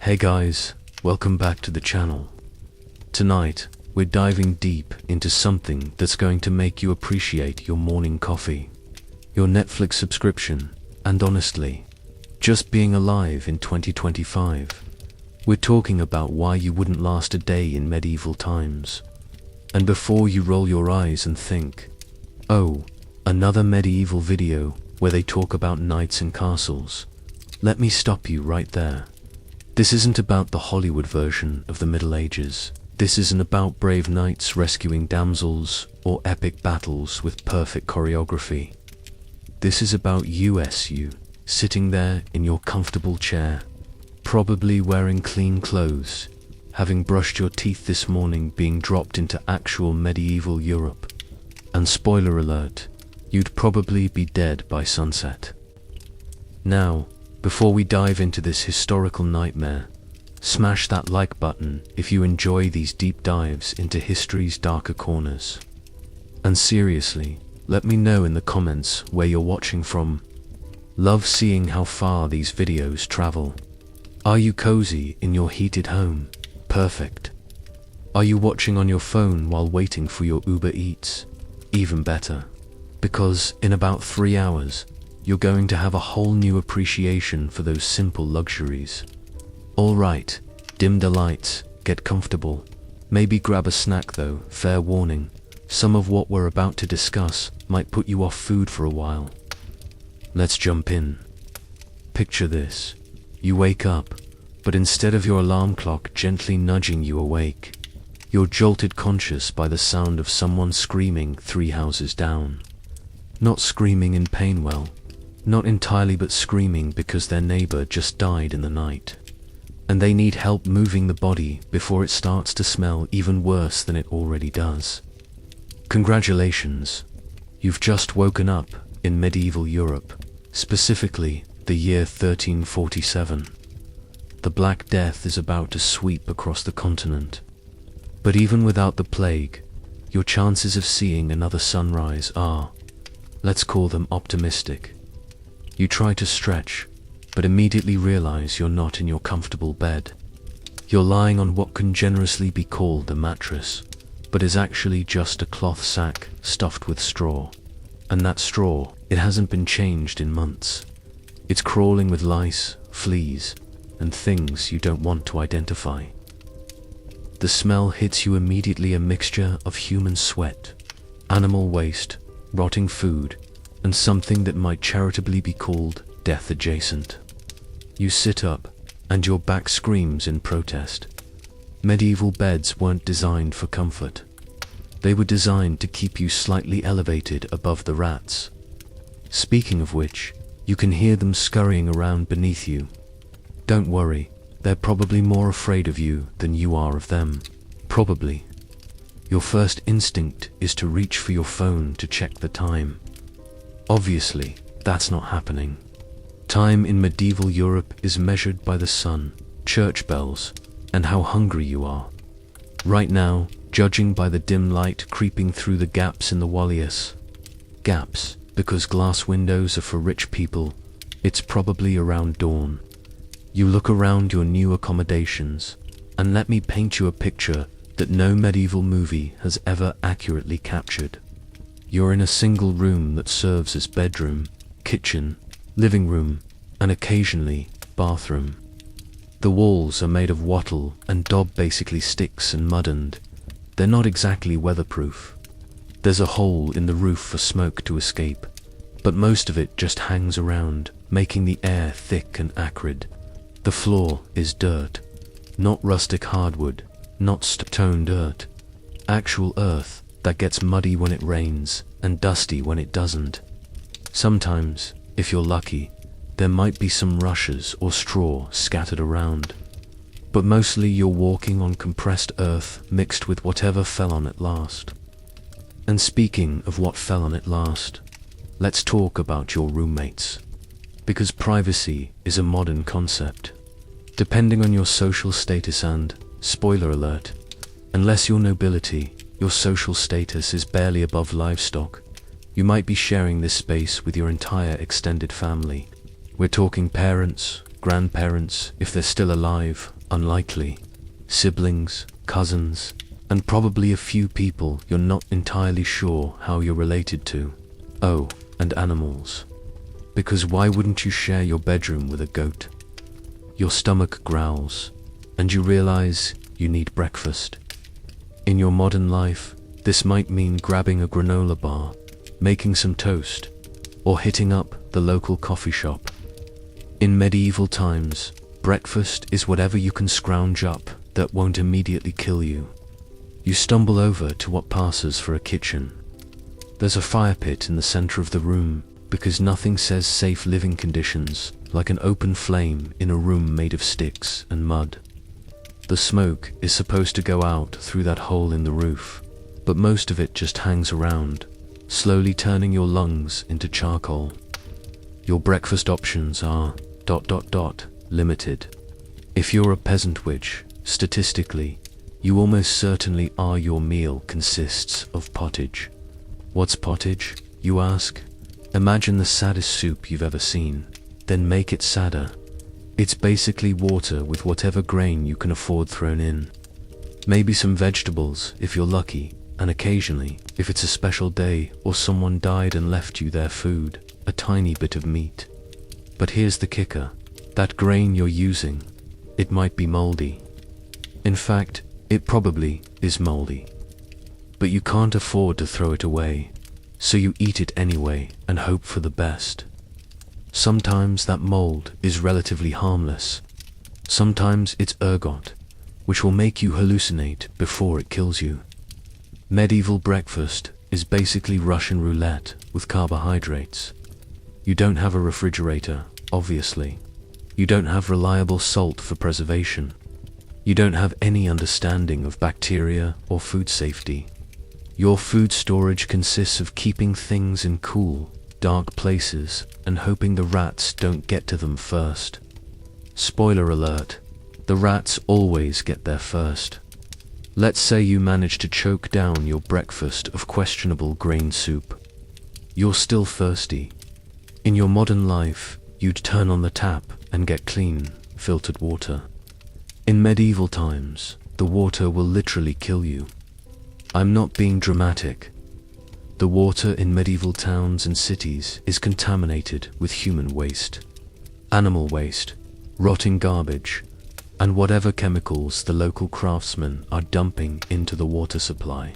Hey guys, welcome back to the channel. Tonight, we're diving deep into something that's going to make you appreciate your morning coffee, your Netflix subscription, and honestly, just being alive in 2025. We're talking about why you wouldn't last a day in medieval times. And before you roll your eyes and think, oh, another medieval video where they talk about knights and castles, let me stop you right there. This isn't about the Hollywood version of the Middle Ages. This isn't about brave knights rescuing damsels or epic battles with perfect choreography. This is about you sitting there in your comfortable chair, probably wearing clean clothes, having brushed your teeth this morning, being dropped into actual medieval Europe. And spoiler alert, you'd probably be dead by sunset. Now, before we dive into this historical nightmare, smash that like button if you enjoy these deep dives into history's darker corners. And seriously, let me know in the comments where you're watching from. Love seeing how far these videos travel. Are you cozy in your heated home? Perfect. Are you watching on your phone while waiting for your Uber Eats? Even better. Because in about 3 hours, you're going to have a whole new appreciation for those simple luxuries. Alright, dim the lights, get comfortable. Maybe grab a snack though, fair warning. Some of what we're about to discuss might put you off food for a while. Let's jump in. Picture this. You wake up, but instead of your alarm clock gently nudging you awake, you're jolted conscious by the sound of someone screaming 3 houses down. Not screaming in pain, well, not entirely, but screaming because their neighbor just died in the night. And they need help moving the body before it starts to smell even worse than it already does. Congratulations, you've just woken up in medieval Europe, specifically the year 1347. The Black Death is about to sweep across the continent. But even without the plague, your chances of seeing another sunrise are, let's call them optimistic. You try to stretch, but immediately realize you're not in your comfortable bed. You're lying on what can generously be called a mattress, but is actually just a cloth sack stuffed with straw. And that straw, it hasn't been changed in months. It's crawling with lice, fleas, and things you don't want to identify. The smell hits you immediately, a mixture of human sweat, animal waste, rotting food, and something that might charitably be called death adjacent. You sit up, and your back screams in protest. Medieval beds weren't designed for comfort. They were designed to keep you slightly elevated above the rats. Speaking of which, you can hear them scurrying around beneath you. Don't worry, they're probably more afraid of you than you are of them. Probably. Your first instinct is to reach for your phone to check the time. Obviously, that's not happening. Time in medieval Europe is measured by the sun, church bells, and how hungry you are. Right now, judging by the dim light creeping through the gaps in the walls. Gaps, because glass windows are for rich people, it's probably around dawn. You look around your new accommodations, and let me paint you a picture that no medieval movie has ever accurately captured. You're in a single room that serves as bedroom, kitchen, living room, and occasionally, bathroom. The walls are made of wattle and daub, basically sticks and mud, and they're not exactly weatherproof. There's a hole in the roof for smoke to escape, but most of it just hangs around, making the air thick and acrid. The floor is dirt, not rustic hardwood, not stone dirt, actual earth that gets muddy when it rains and dusty when it doesn't. Sometimes, if you're lucky, there might be some rushes or straw scattered around. But mostly you're walking on compressed earth mixed with whatever fell on it last. And speaking of what fell on it last, let's talk about your roommates. Because privacy is a modern concept. Depending on your social status and, spoiler alert, unless you're nobility, your social status is barely above livestock, you might be sharing this space with your entire extended family. We're talking parents, grandparents, if they're still alive, unlikely, siblings, cousins, and probably a few people you're not entirely sure how you're related to. Oh, and animals. Because why wouldn't you share your bedroom with a goat? Your stomach growls, and you realize you need breakfast. In your modern life, this might mean grabbing a granola bar, making some toast, or hitting up the local coffee shop. In medieval times, breakfast is whatever you can scrounge up that won't immediately kill you. You stumble over to what passes for a kitchen. There's a fire pit in the center of the room, because nothing says safe living conditions like an open flame in a room made of sticks and mud. The smoke is supposed to go out through that hole in the roof, but most of it just hangs around, slowly turning your lungs into charcoal. Your breakfast options are ... limited. If you're a peasant witch, statistically, you almost certainly are. Your meal consists of pottage. What's pottage, you ask? Imagine the saddest soup you've ever seen, then make it sadder. It's basically water with whatever grain you can afford thrown in. Maybe some vegetables if you're lucky, and occasionally, if it's a special day or someone died and left you their food, a tiny bit of meat. But here's the kicker. That grain you're using, it might be moldy. In fact, it probably is moldy. But you can't afford to throw it away, so you eat it anyway and hope for the best. Sometimes that mold is relatively harmless. Sometimes it's ergot, which will make you hallucinate before it kills you. Medieval breakfast is basically Russian roulette with carbohydrates. You don't have a refrigerator, obviously. You don't have reliable salt for preservation. You don't have any understanding of bacteria or food safety. Your food storage consists of keeping things in cool, dark places and hoping the rats don't get to them first. Spoiler alert, the rats always get there first. Let's say you manage to choke down your breakfast of questionable grain soup. You're still thirsty. In your modern life, you'd turn on the tap and get clean, filtered water. In medieval times, the water will literally kill you. I'm not being dramatic. The water in medieval towns and cities is contaminated with human waste, animal waste, rotting garbage, and whatever chemicals the local craftsmen are dumping into the water supply.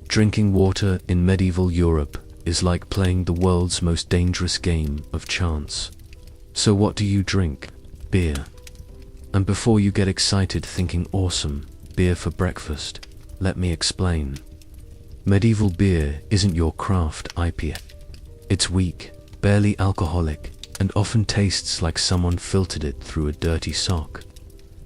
Drinking water in medieval Europe is like playing the world's most dangerous game of chance. So what do you drink? Beer. And before you get excited thinking awesome, beer for breakfast, let me explain. Medieval beer isn't your craft IPA. It's weak, barely alcoholic, and often tastes like someone filtered it through a dirty sock.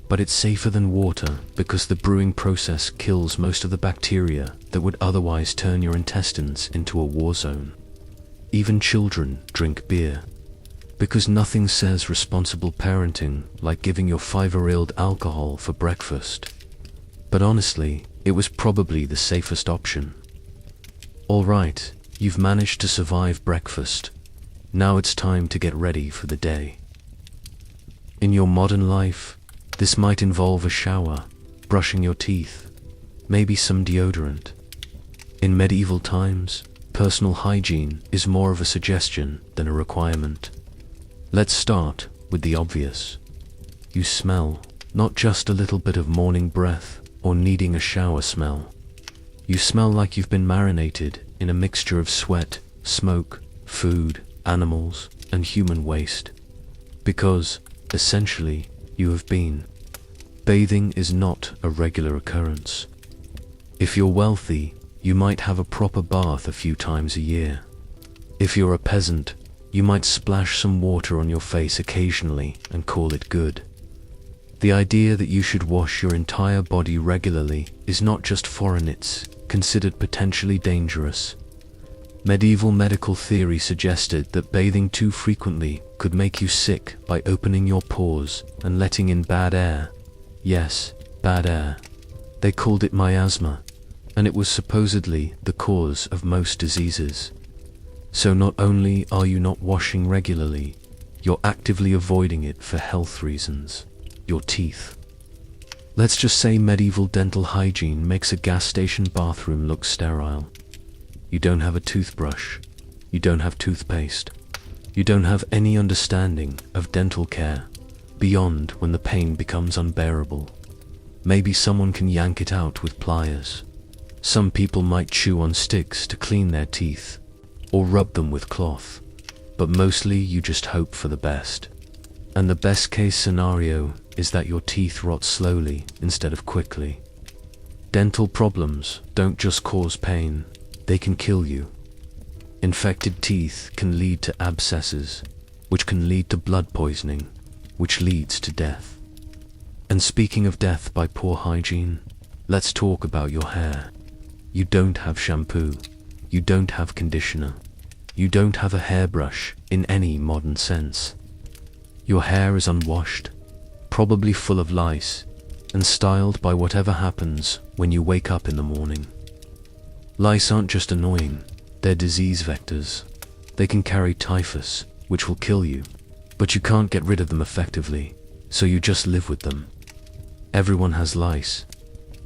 But it's safer than water because the brewing process kills most of the bacteria that would otherwise turn your intestines into a war zone. Even children drink beer, because nothing says responsible parenting like giving your 5-year-old alcohol for breakfast. But honestly, it was probably the safest option. Alright, you've managed to survive breakfast. Now it's time to get ready for the day. In your modern life, this might involve a shower, brushing your teeth, maybe some deodorant. In medieval times, personal hygiene is more of a suggestion than a requirement. Let's start with the obvious. You smell, not just a little bit of morning breath or needing a shower smell. You smell like you've been marinated in a mixture of sweat, smoke, food, animals, and human waste. Because, essentially, you have been. Bathing is not a regular occurrence. If you're wealthy, you might have a proper bath a few times a year. If you're a peasant, you might splash some water on your face occasionally and call it good. The idea that you should wash your entire body regularly is not just foreign, it's considered potentially dangerous. Medieval medical theory suggested that bathing too frequently could make you sick by opening your pores and letting in bad air. Yes, bad air. They called it miasma, and it was supposedly the cause of most diseases. So not only are you not washing regularly, You're actively avoiding it for health reasons. Your teeth. Let's just say medieval dental hygiene makes a gas station bathroom look sterile. You don't have a toothbrush. You don't have toothpaste. You don't have any understanding of dental care beyond when the pain becomes unbearable. Maybe someone can yank it out with pliers. Some people might chew on sticks to clean their teeth or rub them with cloth, but mostly you just hope for the best. And the best case scenario is that your teeth rot slowly instead of quickly. Dental problems don't just cause pain, they can kill you. Infected teeth can lead to abscesses, which can lead to blood poisoning, which leads to death. And speaking of death by poor hygiene, let's talk about your hair. You don't have shampoo. You don't have conditioner. You don't have a hairbrush in any modern sense. Your hair is unwashed, probably full of lice, and styled by whatever happens when you wake up in the morning. Lice aren't just annoying, they're disease vectors. They can carry typhus, which will kill you, but you can't get rid of them effectively, so you just live with them. Everyone has lice.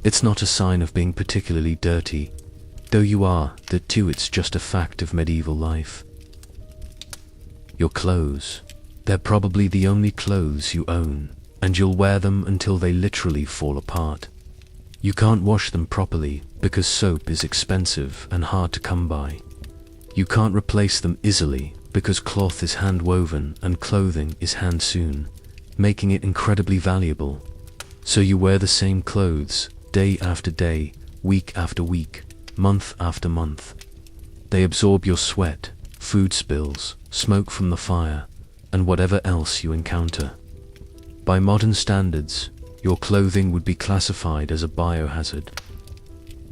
It's not a sign of being particularly dirty, though you are, that too. It's just a fact of medieval life. Your clothes. They're probably the only clothes you own, and you'll wear them until they literally fall apart. You can't wash them properly because soap is expensive and hard to come by. You can't replace them easily because cloth is hand-woven and clothing is hand-sewn, making it incredibly valuable. So you wear the same clothes day after day, week after week, month after month. They absorb your sweat, food spills, smoke from the fire, and whatever else you encounter. By modern standards, your clothing would be classified as a biohazard.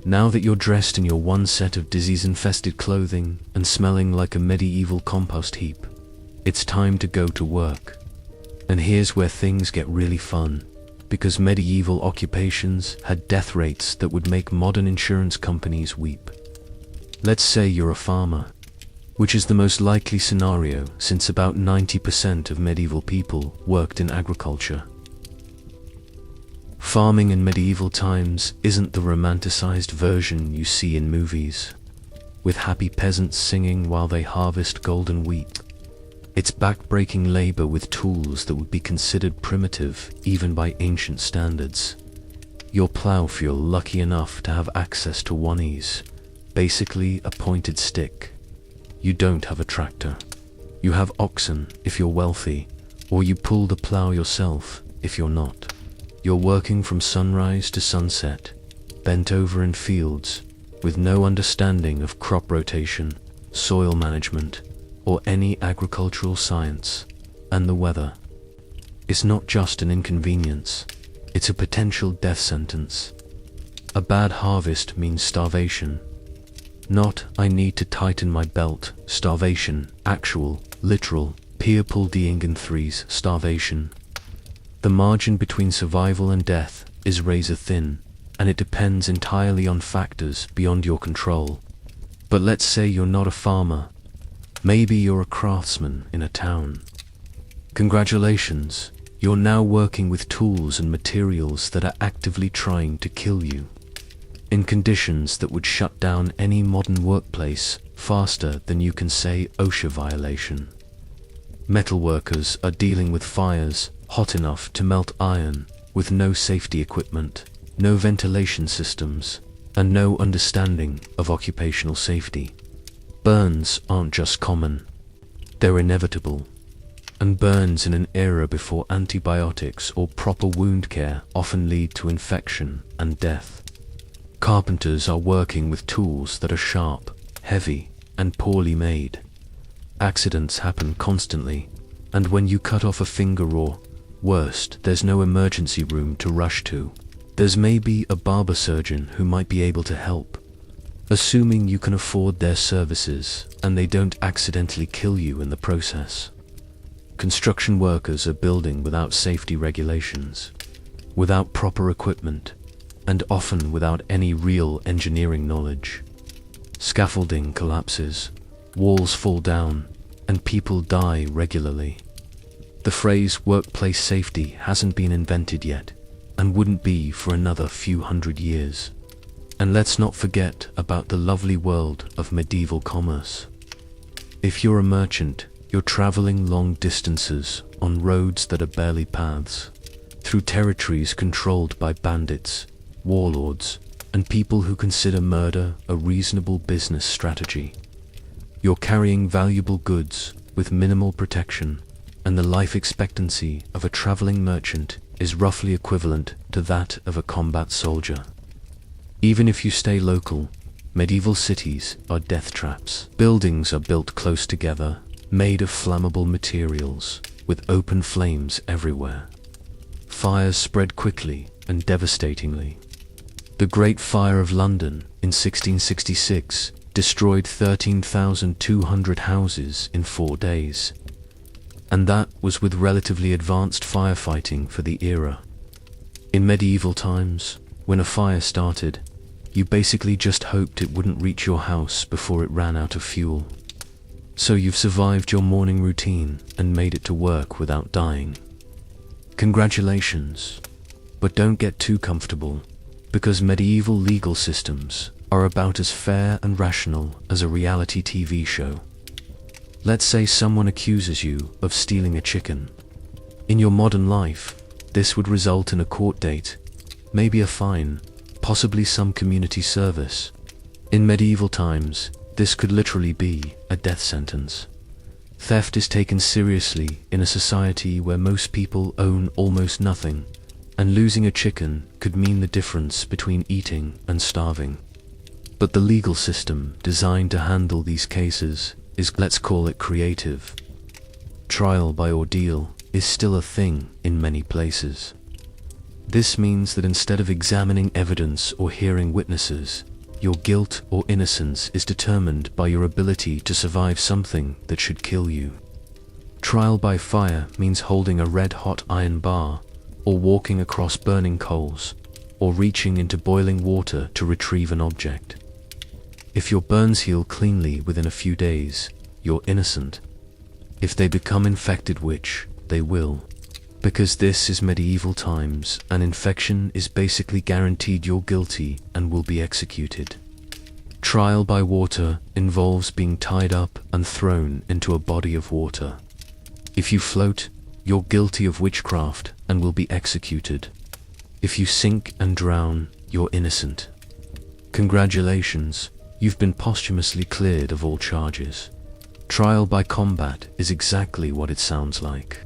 Now that you're dressed in your one set of disease-infested clothing and smelling like a medieval compost heap, it's time to go to work. And here's where things get really fun, because medieval occupations had death rates that would make modern insurance companies weep. Let's say you're a farmer, which is the most likely scenario since about 90% of medieval people worked in agriculture. Farming in medieval times isn't the romanticized version you see in movies, with happy peasants singing while they harvest golden wheat. It's back-breaking labor with tools that would be considered primitive even by ancient standards. Your plow, if you're lucky enough to have access to one, is basically a pointed stick. You don't have a tractor. You have oxen if you're wealthy, or you pull the plow yourself if you're not. You're working from sunrise to sunset, bent over in fields, with no understanding of crop rotation, soil management, or any agricultural science. And the weather. It's not just an inconvenience, it's a potential death sentence. A bad harvest means starvation. Not, I need to tighten my belt, starvation, actual, literal, Pierre-Paul Dingen 3's starvation. The margin between survival and death is razor thin, and it depends entirely on factors beyond your control. But let's say you're not a farmer. Maybe you're a craftsman in a town. Congratulations, you're now working with tools and materials that are actively trying to kill you, in conditions that would shut down any modern workplace faster than you can say OSHA violation. Metal workers are dealing with fires hot enough to melt iron, with no safety equipment, no ventilation systems, and no understanding of occupational safety. Burns aren't just common, they're inevitable. And burns in an era before antibiotics or proper wound care often lead to infection and death. Carpenters are working with tools that are sharp, heavy, and poorly made. Accidents happen constantly, and when you cut off a finger or, worst, there's no emergency room to rush to. There's maybe a barber surgeon who might be able to help, assuming you can afford their services and they don't accidentally kill you in the process. Construction workers are building without safety regulations, without proper equipment, and often without any real engineering knowledge. Scaffolding collapses, walls fall down, and people die regularly. The phrase workplace safety hasn't been invented yet, and wouldn't be for another few hundred years. And let's not forget about the lovely world of medieval commerce. If you're a merchant, you're traveling long distances on roads that are barely paths, through territories controlled by bandits, warlords, and people who consider murder a reasonable business strategy. You're carrying valuable goods with minimal protection, and the life expectancy of a traveling merchant is roughly equivalent to that of a combat soldier. Even if you stay local, medieval cities are death traps. Buildings are built close together, made of flammable materials, with open flames everywhere. Fires spread quickly and devastatingly. The Great Fire of London in 1666 destroyed 13,200 houses in 4 days. And that was with relatively advanced firefighting for the era. In medieval times, when a fire started, you basically just hoped it wouldn't reach your house before it ran out of fuel. So you've survived your morning routine and made it to work without dying. Congratulations, but don't get too comfortable, because medieval legal systems are about as fair and rational as a reality TV show. Let's say someone accuses you of stealing a chicken. In your modern life, this would result in a court date, maybe a fine, possibly some community service. In medieval times, this could literally be a death sentence. Theft is taken seriously in a society where most people own almost nothing, and losing a chicken could mean the difference between eating and starving. But the legal system designed to handle these cases is, let's call it, creative. Trial by ordeal is still a thing in many places. This means that instead of examining evidence or hearing witnesses, your guilt or innocence is determined by your ability to survive something that should kill you. Trial by fire means holding a red-hot iron bar, or walking across burning coals, or reaching into boiling water to retrieve an object. If your burns heal cleanly within a few days, you're innocent. If they become infected, which they will, because this is medieval times, an infection is basically guaranteed you're guilty and will be executed. Trial by water involves being tied up and thrown into a body of water. If you float, you're guilty of witchcraft and will be executed. If you sink and drown, you're innocent. Congratulations, you've been posthumously cleared of all charges. Trial by combat is exactly what it sounds like.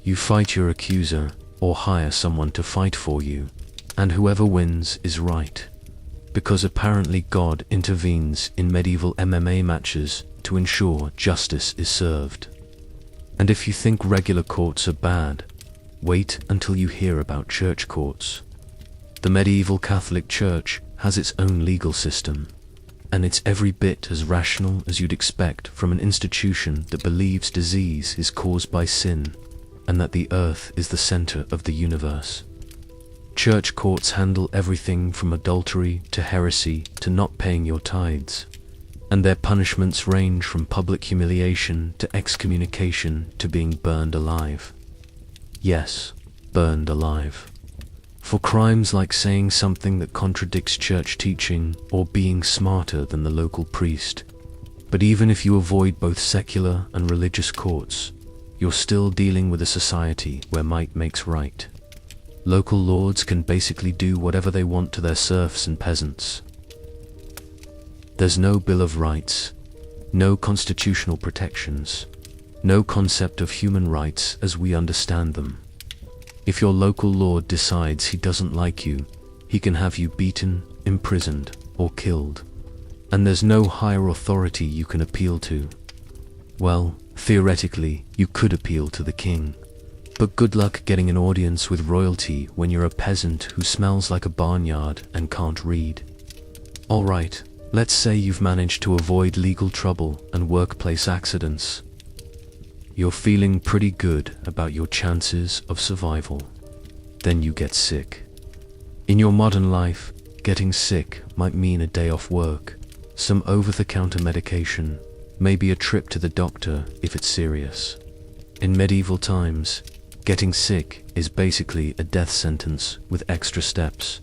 You fight your accuser, or hire someone to fight for you, and whoever wins is right. Because apparently God intervenes in medieval MMA matches to ensure justice is served. And if you think regular courts are bad, wait until you hear about church courts. The medieval Catholic Church has its own legal system, and it's every bit as rational as you'd expect from an institution that believes disease is caused by sin, and that the earth is the center of the universe. Church courts handle everything from adultery to heresy to not paying your tithes, and their punishments range from public humiliation to excommunication to being burned alive. Yes, burned alive. For crimes like saying something that contradicts church teaching or being smarter than the local priest. But even if you avoid both secular and religious courts, you're still dealing with a society where might makes right. Local lords can basically do whatever they want to their serfs and peasants. There's no Bill of Rights, no constitutional protections, no concept of human rights as we understand them. If your local lord decides he doesn't like you, he can have you beaten, imprisoned, or killed. And there's no higher authority you can appeal to. Well, theoretically, you could appeal to the king. But good luck getting an audience with royalty when you're a peasant who smells like a barnyard and can't read. Alright, let's say you've managed to avoid legal trouble and workplace accidents. You're feeling pretty good about your chances of survival. Then you get sick. In your modern life, getting sick might mean a day off work, some over-the-counter medication, maybe a trip to the doctor if it's serious. In medieval times, getting sick is basically a death sentence with extra steps.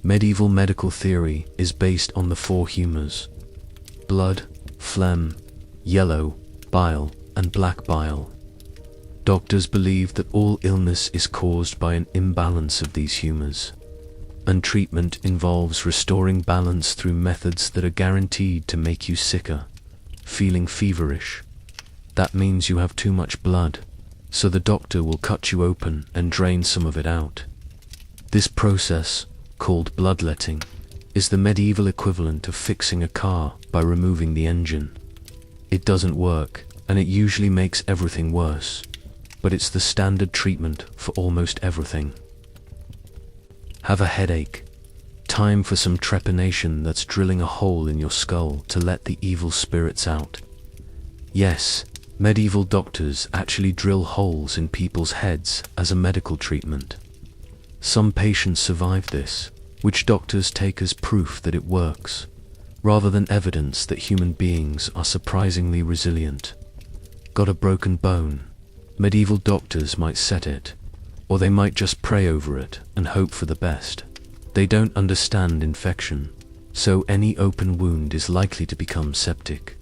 Medieval medical theory is based on the four humours: blood, phlegm, yellow, bile, and black bile. Doctors believe that all illness is caused by an imbalance of these humours, and treatment involves restoring balance through methods that are guaranteed to make you sicker, feeling feverish. That means you have too much blood, so the doctor will cut you open and drain some of it out. This process, called bloodletting, is the medieval equivalent of fixing a car by removing the engine. It doesn't work, and it usually makes everything worse, but it's the standard treatment for almost everything. Have a headache? Time for some trepanation that's drilling a hole in your skull to let the evil spirits out. Yes, medieval doctors actually drill holes in people's heads as a medical treatment. Some patients survive this, which doctors take as proof that it works, rather than evidence that human beings are surprisingly resilient. Got a broken bone? Medieval doctors might set it, or they might just pray over it and hope for the best. They don't understand infection, so any open wound is likely to become septic.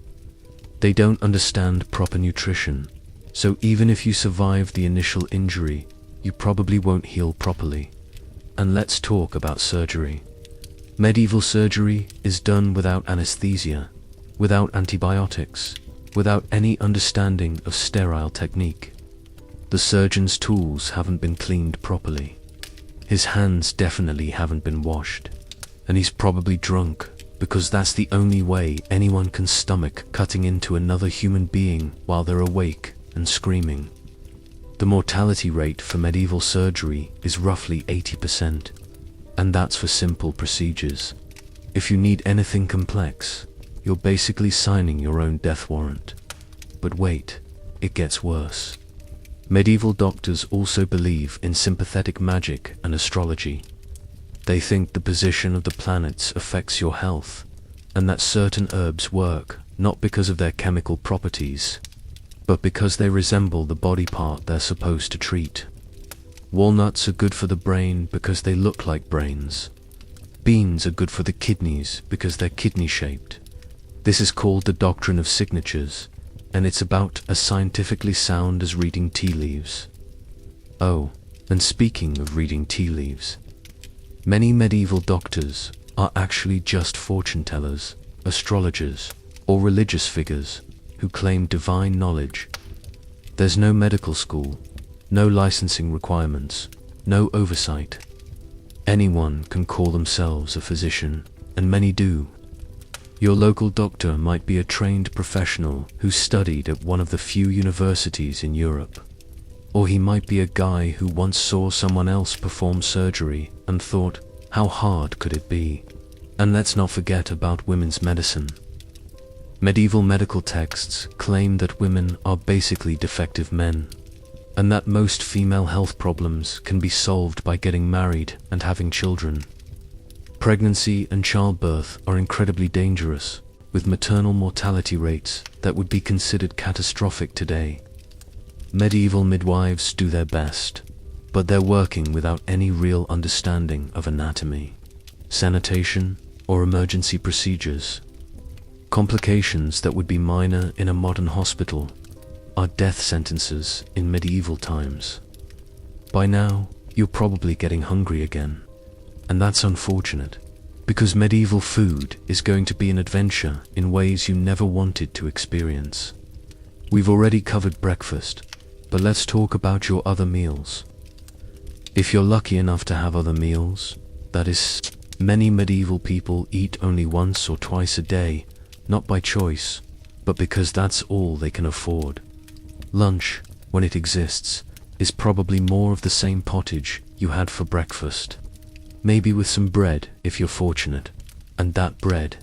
They don't understand proper nutrition, so even if you survive the initial injury, you probably won't heal properly. And let's talk about surgery. Medieval surgery is done without anesthesia, without antibiotics, without any understanding of sterile technique. The surgeon's tools haven't been cleaned properly. His hands definitely haven't been washed, and he's probably drunk, because that's the only way anyone can stomach cutting into another human being while they're awake and screaming. The mortality rate for medieval surgery is roughly 80%, and that's for simple procedures. If you need anything complex, you're basically signing your own death warrant. But wait, it gets worse. Medieval doctors also believe in sympathetic magic and astrology. They think the position of the planets affects your health, and that certain herbs work not because of their chemical properties, but because they resemble the body part they're supposed to treat. Walnuts are good for the brain because they look like brains. Beans are good for the kidneys because they're kidney-shaped. This is called the doctrine of signatures, and it's about as scientifically sound as reading tea leaves. Oh, and speaking of reading tea leaves, many medieval doctors are actually just fortune tellers, astrologers, or religious figures who claim divine knowledge. There's no medical school, no licensing requirements, no oversight. Anyone can call themselves a physician, and many do. Your local doctor might be a trained professional who studied at one of the few universities in Europe. Or he might be a guy who once saw someone else perform surgery and thought, how hard could it be? And let's not forget about women's medicine. Medieval medical texts claim that women are basically defective men, and that most female health problems can be solved by getting married and having children. Pregnancy and childbirth are incredibly dangerous, with maternal mortality rates that would be considered catastrophic today. Medieval midwives do their best, but they're working without any real understanding of anatomy, sanitation, or emergency procedures. Complications that would be minor in a modern hospital are death sentences in medieval times. By now, you're probably getting hungry again, and that's unfortunate, because medieval food is going to be an adventure in ways you never wanted to experience. We've already covered breakfast, but let's talk about your other meals. If you're lucky enough to have other meals, that is, many medieval people eat only once or twice a day, not by choice, but because that's all they can afford. Lunch, when it exists, is probably more of the same pottage you had for breakfast. Maybe with some bread if you're fortunate, and that bread,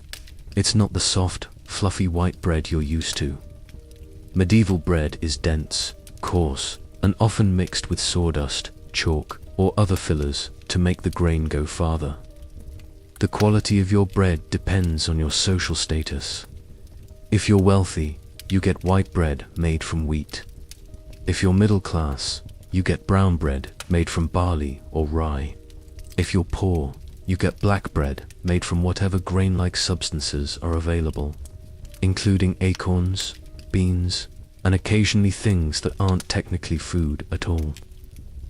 it's not the soft, fluffy white bread you're used to. Medieval bread is dense, coarse, and often mixed with sawdust, chalk, or other fillers to make the grain go farther. The quality of your bread depends on your social status. If you're wealthy, you get white bread made from wheat. If you're middle class, you get brown bread made from barley or rye. If you're poor, you get black bread made from whatever grain-like substances are available, including acorns, beans, and occasionally things that aren't technically food at all.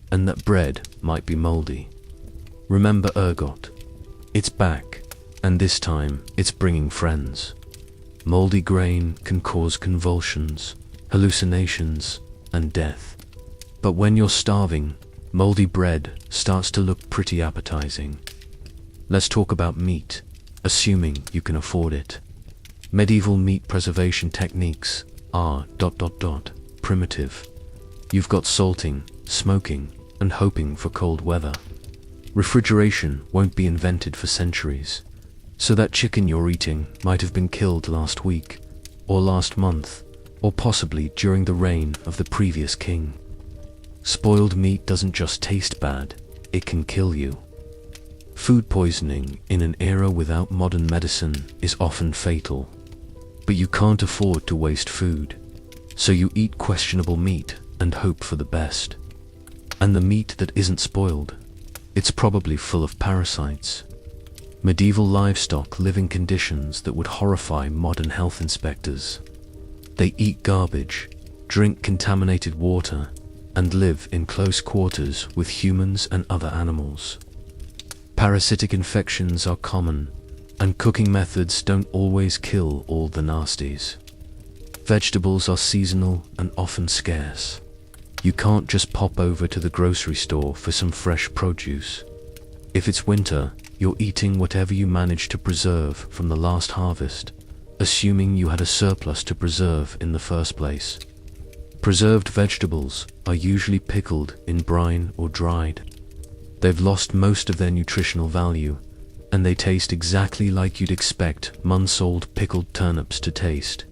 And that bread might be moldy. Remember ergot. It's back, and this time it's bringing friends. Moldy grain can cause convulsions, hallucinations, and death. But when you're starving, moldy bread starts to look pretty appetizing. Let's talk about meat, assuming you can afford it. Medieval meat preservation techniques are ... primitive. You've got salting, smoking, and hoping for cold weather. Refrigeration won't be invented for centuries, so that chicken you're eating might have been killed last week, or last month, or possibly during the reign of the previous king. Spoiled meat doesn't just taste bad, it can kill you. Food poisoning in an era without modern medicine is often fatal. But you can't afford to waste food, so you eat questionable meat and hope for the best. And the meat that isn't spoiled, it's probably full of parasites. Medieval livestock live in conditions that would horrify modern health inspectors. They eat garbage, drink contaminated water, and live in close quarters with humans and other animals. Parasitic infections are common, and cooking methods don't always kill all the nasties. Vegetables are seasonal and often scarce. You can't just pop over to the grocery store for some fresh produce. If it's winter, you're eating whatever you manage to preserve from the last harvest, assuming you had a surplus to preserve in the first place. Preserved vegetables are usually pickled in brine or dried. They've lost most of their nutritional value, and they taste exactly like you'd expect months-old pickled turnips to taste.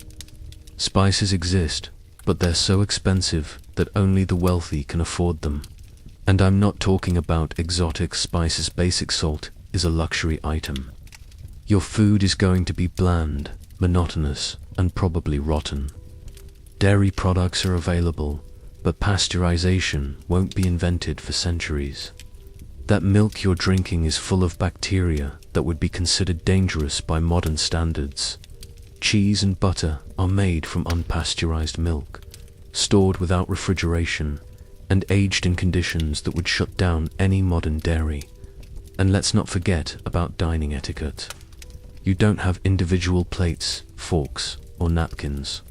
Spices exist, but they're so expensive that only the wealthy can afford them. And I'm not talking about exotic spices. Basic salt is a luxury item. Your food is going to be bland, monotonous, and probably rotten. Dairy products are available, but pasteurization won't be invented for centuries. That milk you're drinking is full of bacteria that would be considered dangerous by modern standards. Cheese and butter are made from unpasteurized milk, stored without refrigeration, and aged in conditions that would shut down any modern dairy. And let's not forget about dining etiquette. You don't have individual plates, forks, or napkins.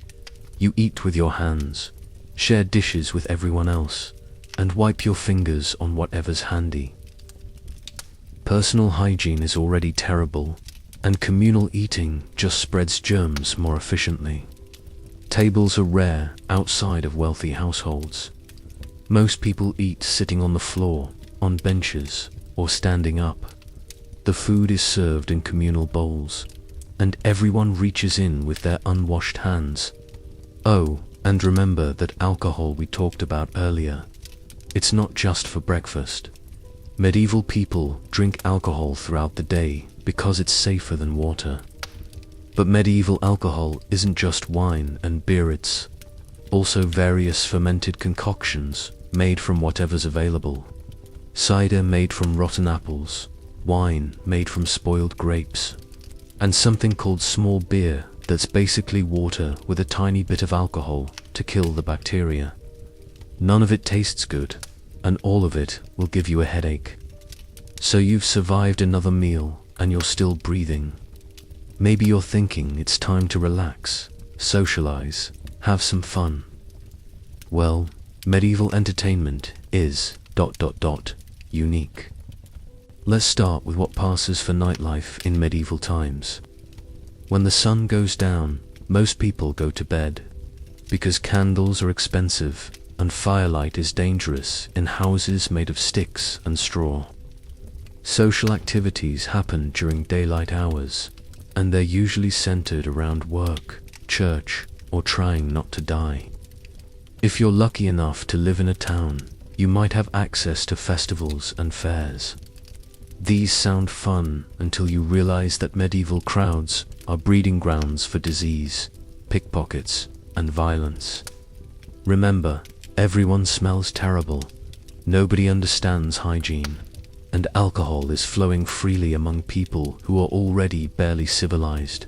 You eat with your hands, share dishes with everyone else, and wipe your fingers on whatever's handy. Personal hygiene is already terrible, and communal eating just spreads germs more efficiently. Tables are rare outside of wealthy households. Most people eat sitting on the floor, on benches, or standing up. The food is served in communal bowls, and everyone reaches in with their unwashed hands. Oh, and remember that alcohol we talked about earlier. It's not just for breakfast. Medieval people drink alcohol throughout the day because it's safer than water. But medieval alcohol isn't just wine and beer, it's also various fermented concoctions made from whatever's available. Cider made from rotten apples, wine made from spoiled grapes, and something called small beer that's basically water with a tiny bit of alcohol to kill the bacteria. None of it tastes good, and all of it will give you a headache. So you've survived another meal and you're still breathing. Maybe you're thinking it's time to relax, socialize, have some fun. Well, medieval entertainment is ... unique. Let's start with what passes for nightlife in medieval times. When the sun goes down, most people go to bed, because candles are expensive and firelight is dangerous in houses made of sticks and straw. Social activities happen during daylight hours, and they're usually centered around work, church, or trying not to die. If you're lucky enough to live in a town, you might have access to festivals and fairs. These sound fun until you realize that medieval crowds are breeding grounds for disease, pickpockets, and violence. Remember, Everyone smells terrible, nobody understands hygiene, and alcohol is flowing freely among people who are already barely civilized.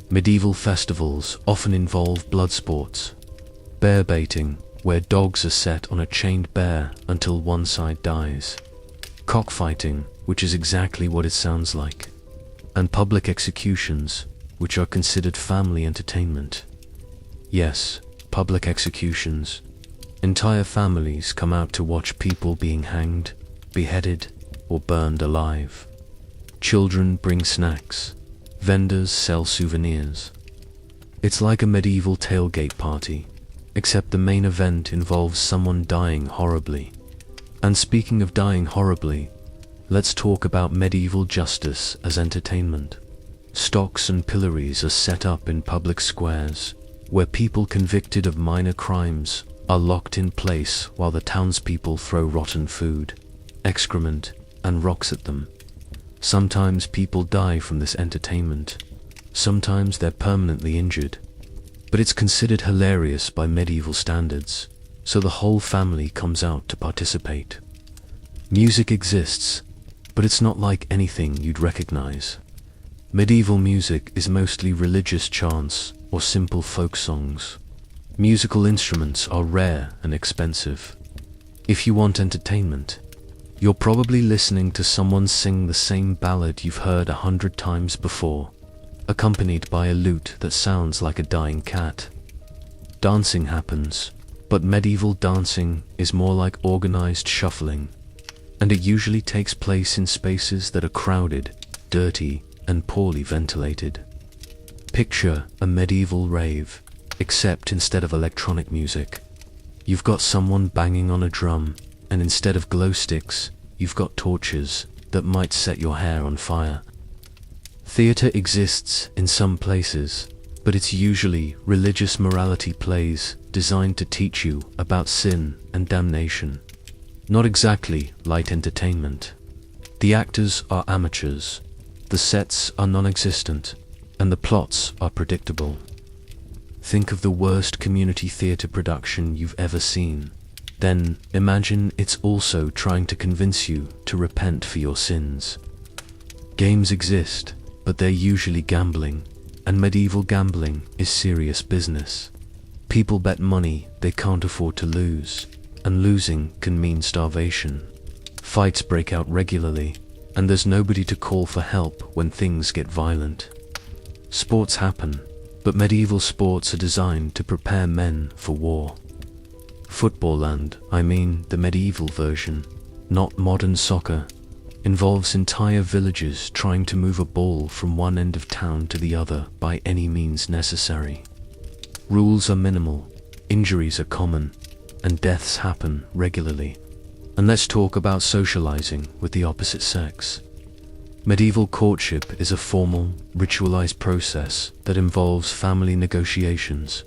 Medieval festivals often involve blood sports, bear baiting, where dogs are set on a chained bear until one side dies, cockfighting, which is exactly what it sounds like, and public executions, which are considered family entertainment. Yes, public executions. Entire families come out to watch people being hanged, beheaded, or burned alive. Children bring snacks. Vendors sell souvenirs. It's like a medieval tailgate party, except the main event involves someone dying horribly. And speaking of dying horribly, let's talk about medieval justice as entertainment. Stocks and pillories are set up in public squares, where people convicted of minor crimes are locked in place while the townspeople throw rotten food, excrement, and rocks at them. Sometimes people die from this entertainment. Sometimes they're permanently injured. But it's considered hilarious by medieval standards, so the whole family comes out to participate. Music exists, but it's not like anything you'd recognize. Medieval music is mostly religious chants or simple folk songs. Musical instruments are rare and expensive. If you want entertainment, you're probably listening to someone sing the same ballad you've heard 100 times before, accompanied by a lute that sounds like a dying cat. Dancing happens, but medieval dancing is more like organized shuffling, and it usually takes place in spaces that are crowded, dirty, and poorly ventilated. Picture a medieval rave, except instead of electronic music, you've got someone banging on a drum, and instead of glow sticks, you've got torches that might set your hair on fire. Theater exists in some places, but it's usually religious morality plays designed to teach you about sin and damnation. Not exactly light entertainment. The actors are amateurs, the sets are non-existent, and the plots are predictable. Think of the worst community theater production you've ever seen. Then imagine it's also trying to convince you to repent for your sins. Games exist, but they're usually gambling, and medieval gambling is serious business. People bet money they can't afford to lose, and losing can mean starvation. Fights break out regularly, and there's nobody to call for help when things get violent. Sports happen, but medieval sports are designed to prepare men for war. Football, and I mean the medieval version, not modern soccer, involves entire villages trying to move a ball from one end of town to the other by any means necessary. Rules are minimal, injuries are common, and deaths happen regularly. And let's talk about socializing with the opposite sex. Medieval courtship is a formal, ritualized process that involves family negotiations,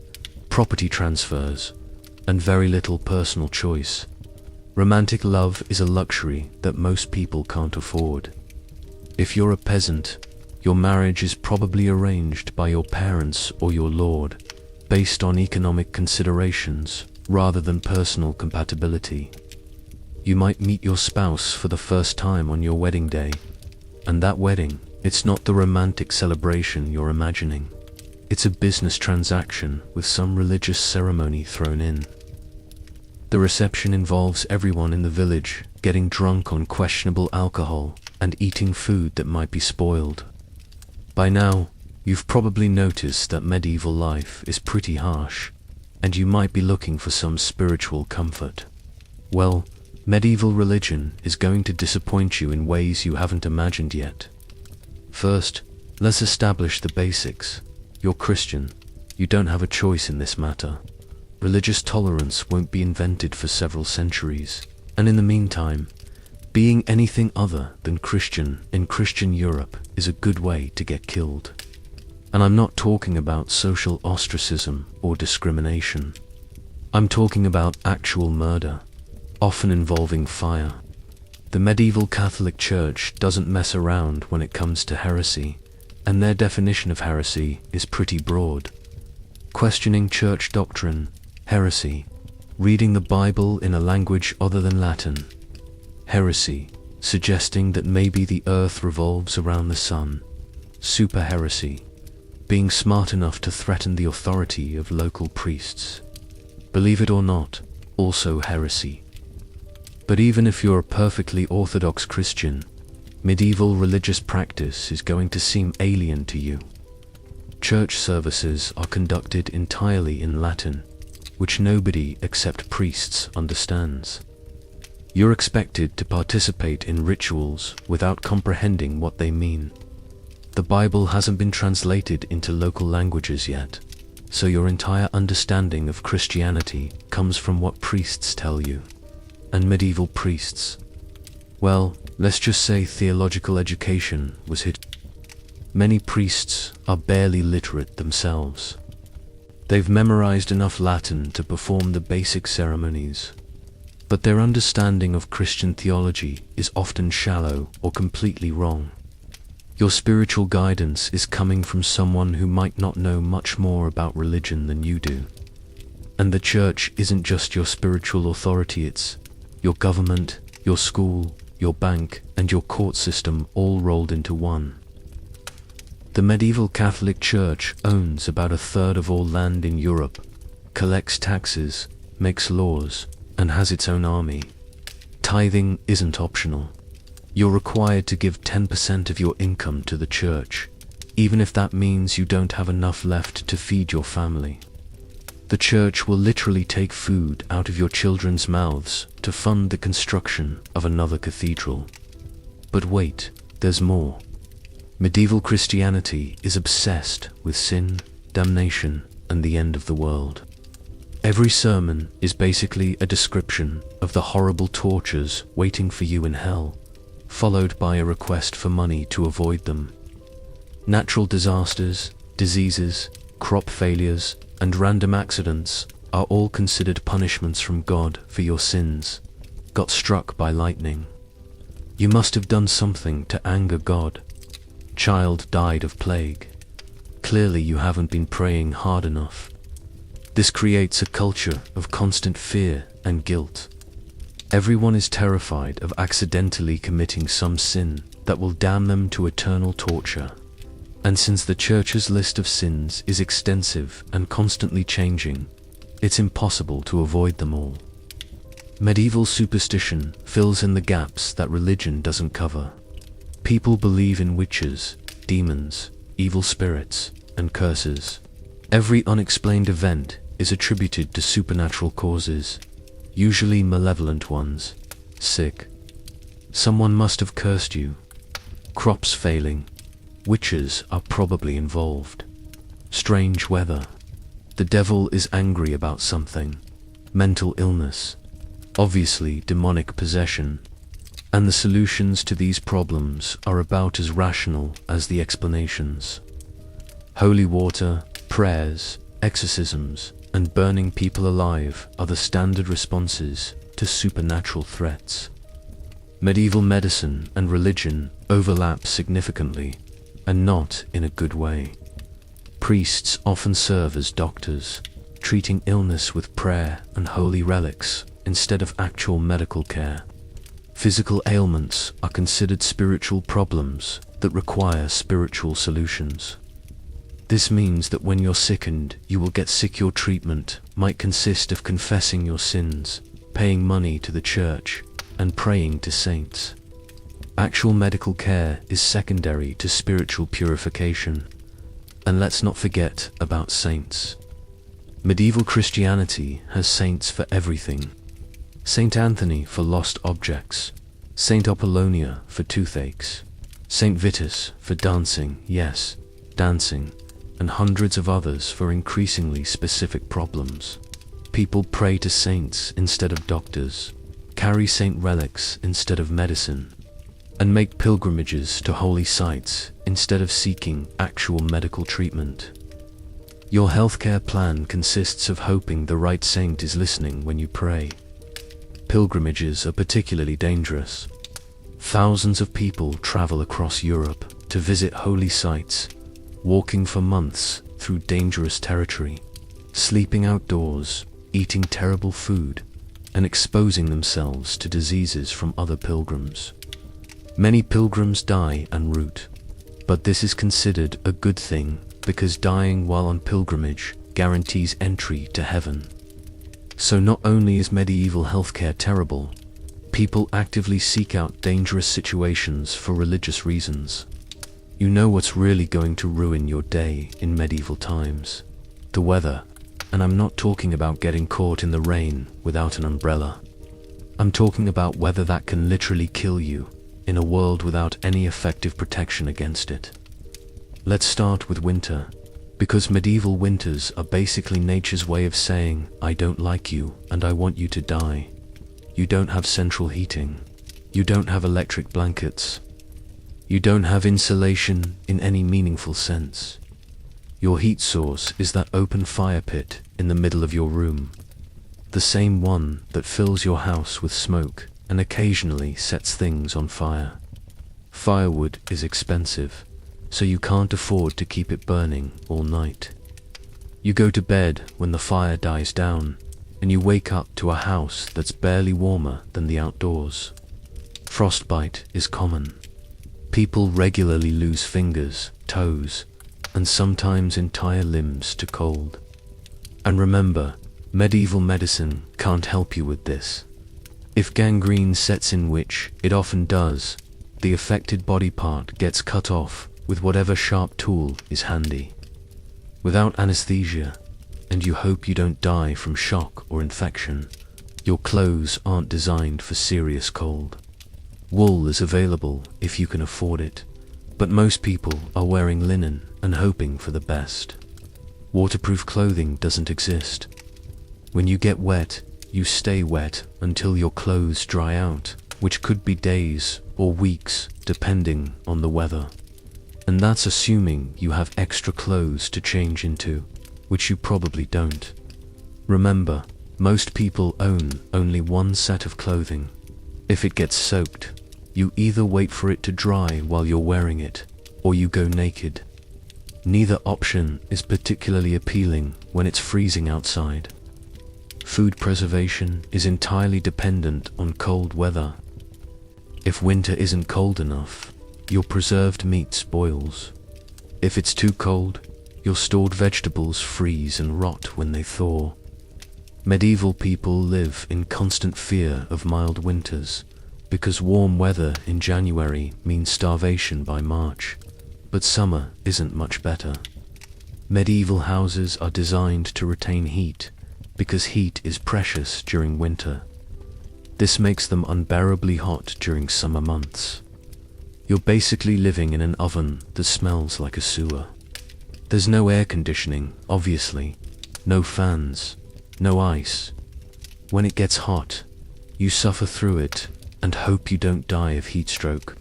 property transfers, and very little personal choice. Romantic love is a luxury that most people can't afford. If you're a peasant, your marriage is probably arranged by your parents or your lord, based on economic considerations rather than personal compatibility. You might meet your spouse for the first time on your wedding day, and that wedding, it's not the romantic celebration you're imagining. It's a business transaction with some religious ceremony thrown in. The reception involves everyone in the village getting drunk on questionable alcohol and eating food that might be spoiled. By now, you've probably noticed that medieval life is pretty harsh, and you might be looking for some spiritual comfort. Well, medieval religion is going to disappoint you in ways you haven't imagined yet. First, let's establish the basics. You're Christian. You don't have a choice in this matter. Religious tolerance won't be invented for several centuries, and in the meantime, being anything other than Christian in Christian Europe is a good way to get killed. And I'm not talking about social ostracism or discrimination. I'm talking about actual murder, often involving fire. The medieval Catholic Church doesn't mess around when it comes to heresy, and their definition of heresy is pretty broad. Questioning church doctrine, heresy. reading the Bible in a language other than Latin. Heresy, suggesting that maybe the earth revolves around the sun. Super heresy, being smart enough to threaten the authority of local priests. Believe it or not, also heresy. But even if you're a perfectly orthodox Christian, medieval religious practice is going to seem alien to you. Church services are conducted entirely in Latin, which nobody except priests understands. You're expected to participate in rituals without comprehending what they mean. The Bible hasn't been translated into local languages yet, so your entire understanding of Christianity comes from what priests tell you. And medieval priests, well, let's just say theological education was hit. Many priests are barely literate themselves. They've memorized enough Latin to perform the basic ceremonies, but their understanding of Christian theology is often shallow or completely wrong. Your spiritual guidance is coming from someone who might not know much more about religion than you do. And the church isn't just your spiritual authority, it's your government, your school, your bank, and your court system all rolled into one. The medieval Catholic Church owns about 1/3 of all land in Europe, collects taxes, makes laws, and has its own army. Tithing isn't optional. You're required to give 10% of your income to the church, even if that means you don't have enough left to feed your family. The church will literally take food out of your children's mouths to fund the construction of another cathedral. But wait, there's more. Medieval Christianity is obsessed with sin, damnation, and the end of the world. Every sermon is basically a description of the horrible tortures waiting for you in hell, followed by a request for money to avoid them. Natural disasters, diseases, crop failures, and random accidents are all considered punishments from God for your sins. Got struck by lightning. You must have done something to anger God. Child died of plague. Clearly you haven't been praying hard enough. This creates a culture of constant fear and guilt. Everyone is terrified of accidentally committing some sin that will damn them to eternal torture. And since the church's list of sins is extensive and constantly changing, it's impossible to avoid them all. Medieval superstition fills in the gaps that religion doesn't cover. People believe in witches, demons, evil spirits, and curses. Every unexplained event is attributed to supernatural causes, usually malevolent ones. Sick. Someone must have cursed you. Crops failing. Witches are probably involved. Strange weather. The devil is angry about something. Mental illness. Obviously demonic possession. And the solutions to these problems are about as rational as the explanations. Holy water, prayers, exorcisms, and burning people alive are the standard responses to supernatural threats. Medieval medicine and religion overlap significantly, and not in a good way. Priests often serve as doctors, treating illness with prayer and holy relics instead of actual medical care. Physical ailments are considered spiritual problems that require spiritual solutions. This means that when you're sickened, you will get sick. Your treatment might consist of confessing your sins, paying money to the church, and praying to saints. Actual medical care is secondary to spiritual purification. And let's not forget about saints. Medieval Christianity has saints for everything. Saint Anthony for lost objects, Saint Apollonia for toothaches, Saint Vitus for dancing, yes, dancing, and hundreds of others for increasingly specific problems. People pray to saints instead of doctors, carry saint relics instead of medicine, and make pilgrimages to holy sites instead of seeking actual medical treatment. Your healthcare plan consists of hoping the right saint is listening when you pray. Pilgrimages are particularly dangerous. Thousands of people travel across Europe to visit holy sites, walking for months through dangerous territory, sleeping outdoors, eating terrible food, and exposing themselves to diseases from other pilgrims. Many pilgrims die en route, but this is considered a good thing because dying while on pilgrimage guarantees entry to heaven. So not only is medieval healthcare terrible, people actively seek out dangerous situations for religious reasons. You know what's really going to ruin your day in medieval times? The weather. And I'm not talking about getting caught in the rain without an umbrella. I'm talking about weather that can literally kill you in a world without any effective protection against it. Let's start with winter, because medieval winters are basically nature's way of saying, I don't like you and I want you to die. You don't have central heating. You don't have electric blankets. You don't have insulation in any meaningful sense. Your heat source is that open fire pit in the middle of your room, the same one that fills your house with smoke and occasionally sets things on fire. Firewood is expensive, so you can't afford to keep it burning all night. You go to bed when the fire dies down, and you wake up to a house that's barely warmer than the outdoors. Frostbite is common. People regularly lose fingers, toes, and sometimes entire limbs to cold. And remember, medieval medicine can't help you with this. If gangrene sets in, which it often does, the affected body part gets cut off with whatever sharp tool is handy. Without anesthesia, and you hope you don't die from shock or infection, your clothes aren't designed for serious cold. Wool is available if you can afford it, but most people are wearing linen and hoping for the best. Waterproof clothing doesn't exist. When you get wet, you stay wet until your clothes dry out, which could be days or weeks depending on the weather. And that's assuming you have extra clothes to change into, which you probably don't. Remember, most people own only one set of clothing. If it gets soaked, you either wait for it to dry while you're wearing it, or you go naked. Neither option is particularly appealing when it's freezing outside. Food preservation is entirely dependent on cold weather. If winter isn't cold enough, your preserved meat spoils. If it's too cold, your stored vegetables freeze and rot when they thaw. Medieval people live in constant fear of mild winters, because warm weather in January means starvation by March, but summer isn't much better. Medieval houses are designed to retain heat, because heat is precious during winter. This makes them unbearably hot during summer months. You're basically living in an oven that smells like a sewer. There's no air conditioning, obviously, no fans, no ice. When it gets hot, you suffer through it and hope you don't die of heat stroke.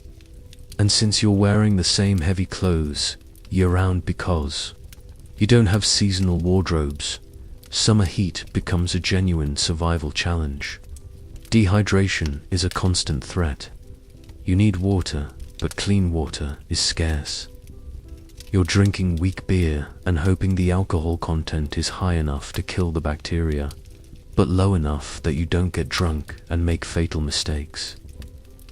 And since you're wearing the same heavy clothes year-round because you don't have seasonal wardrobes, summer heat becomes a genuine survival challenge. Dehydration is a constant threat. You need water, but clean water is scarce. You're drinking weak beer and hoping the alcohol content is high enough to kill the bacteria, but low enough that you don't get drunk and make fatal mistakes.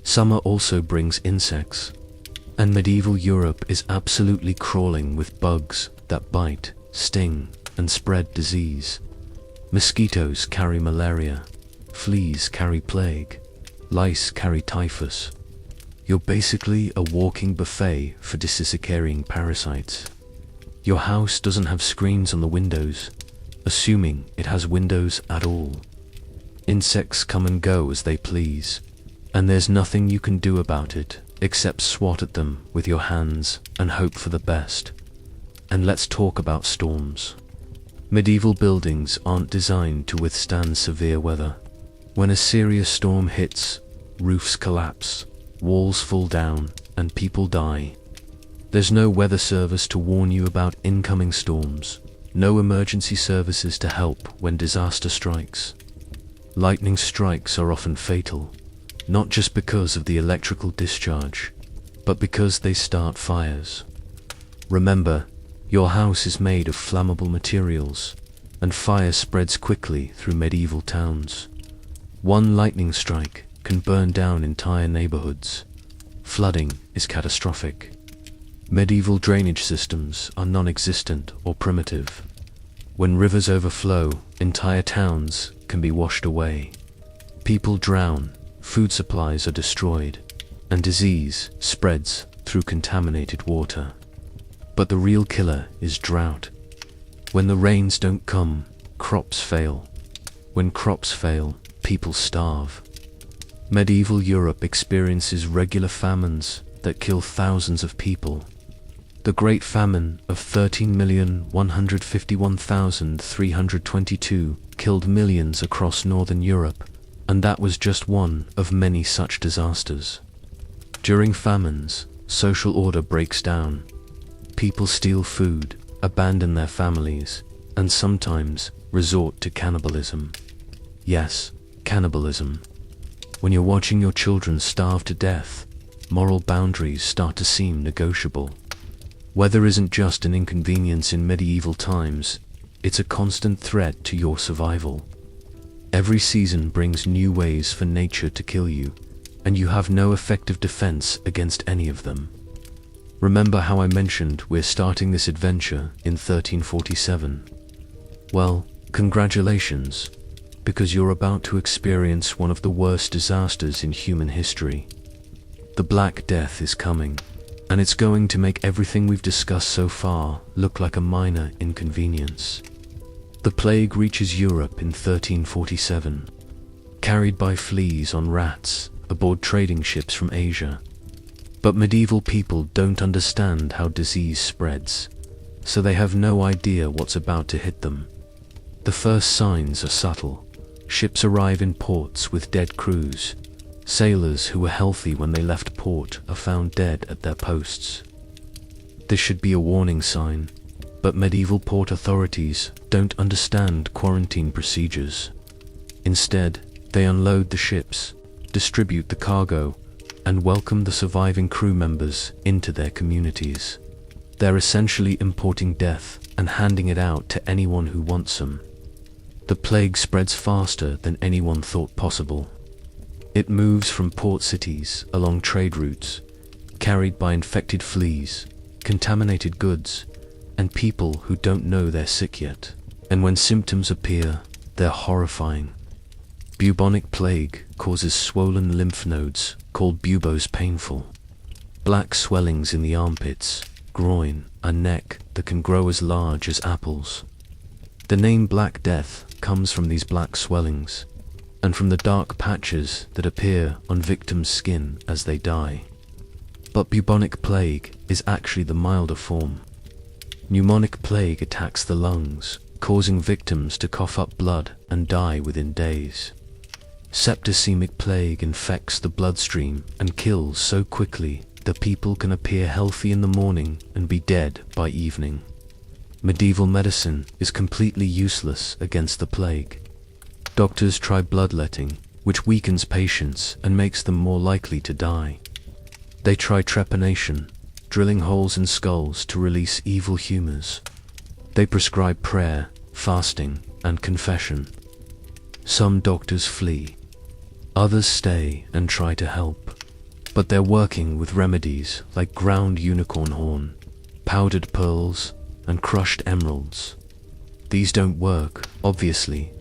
Summer also brings insects, and medieval Europe is absolutely crawling with bugs that bite, sting, and spread disease. Mosquitoes carry malaria, fleas carry plague, lice carry typhus. You're basically a walking buffet for disease-carrying parasites. Your house doesn't have screens on the windows, assuming it has windows at all. Insects come and go as they please, and there's nothing you can do about it except swat at them with your hands and hope for the best. And let's talk about storms. Medieval buildings aren't designed to withstand severe weather. When a serious storm hits, roofs collapse, walls fall down, and people die. There's no weather service to warn you about incoming storms, no emergency services to help when disaster strikes. Lightning strikes are often fatal, not just because of the electrical discharge, but because they start fires. Remember, your house is made of flammable materials. and fire spreads quickly through medieval towns. One lightning strike can burn down entire neighborhoods. Flooding is catastrophic. Medieval drainage systems are non-existent or primitive. When rivers overflow, entire towns can be washed away. People drown, food supplies are destroyed, and disease spreads through contaminated water. But the real killer is drought. When the rains don't come, crops fail. When crops fail, people starve. Medieval Europe experiences regular famines that kill thousands of people. The Great Famine of 13,151,322 killed millions across Northern Europe, and that was just one of many such disasters. During famines, social order breaks down. People steal food, abandon their families, and sometimes resort to cannibalism. Yes, cannibalism. When you're watching your children starve to death, moral boundaries start to seem negotiable. Weather isn't just an inconvenience in medieval times, it's a constant threat to your survival. Every season brings new ways for nature to kill you, and you have no effective defense against any of them. Remember how I mentioned we're starting this adventure in 1347? Well, congratulations, because you're about to experience one of the worst disasters in human history. The Black Death is coming, and it's going to make everything we've discussed so far look like a minor inconvenience. The plague reaches Europe in 1347, carried by fleas on rats aboard trading ships from Asia. But medieval people don't understand how disease spreads, so they have no idea what's about to hit them. The first signs are subtle. Ships arrive in ports with dead crews. Sailors who were healthy when they left port are found dead at their posts. This should be a warning sign, but medieval port authorities don't understand quarantine procedures. Instead, they unload the ships, distribute the cargo, and welcome the surviving crew members into their communities. They're essentially importing death and handing it out to anyone who wants some. The plague spreads faster than anyone thought possible. It moves from port cities along trade routes, carried by infected fleas, contaminated goods, and people who don't know they're sick yet. And when symptoms appear, they're horrifying. Bubonic plague causes swollen lymph nodes called buboes painful, black swellings in the armpits, groin, and neck that can grow as large as apples. The name Black Death comes from these black swellings, and from the dark patches that appear on victims' skin as they die. But bubonic plague is actually the milder form. Pneumonic plague attacks the lungs, causing victims to cough up blood and die within days. Septicemic plague infects the bloodstream and kills so quickly that people can appear healthy in the morning and be dead by evening. Medieval medicine is completely useless against the plague. Doctors try bloodletting, which weakens patients and makes them more likely to die. They try trepanation, drilling holes in skulls to release evil humors. They prescribe prayer, fasting, and confession. Some doctors flee. Others stay and try to help. But they're working with remedies like ground unicorn horn, powdered pearls, and crushed emeralds. These don't work, obviously,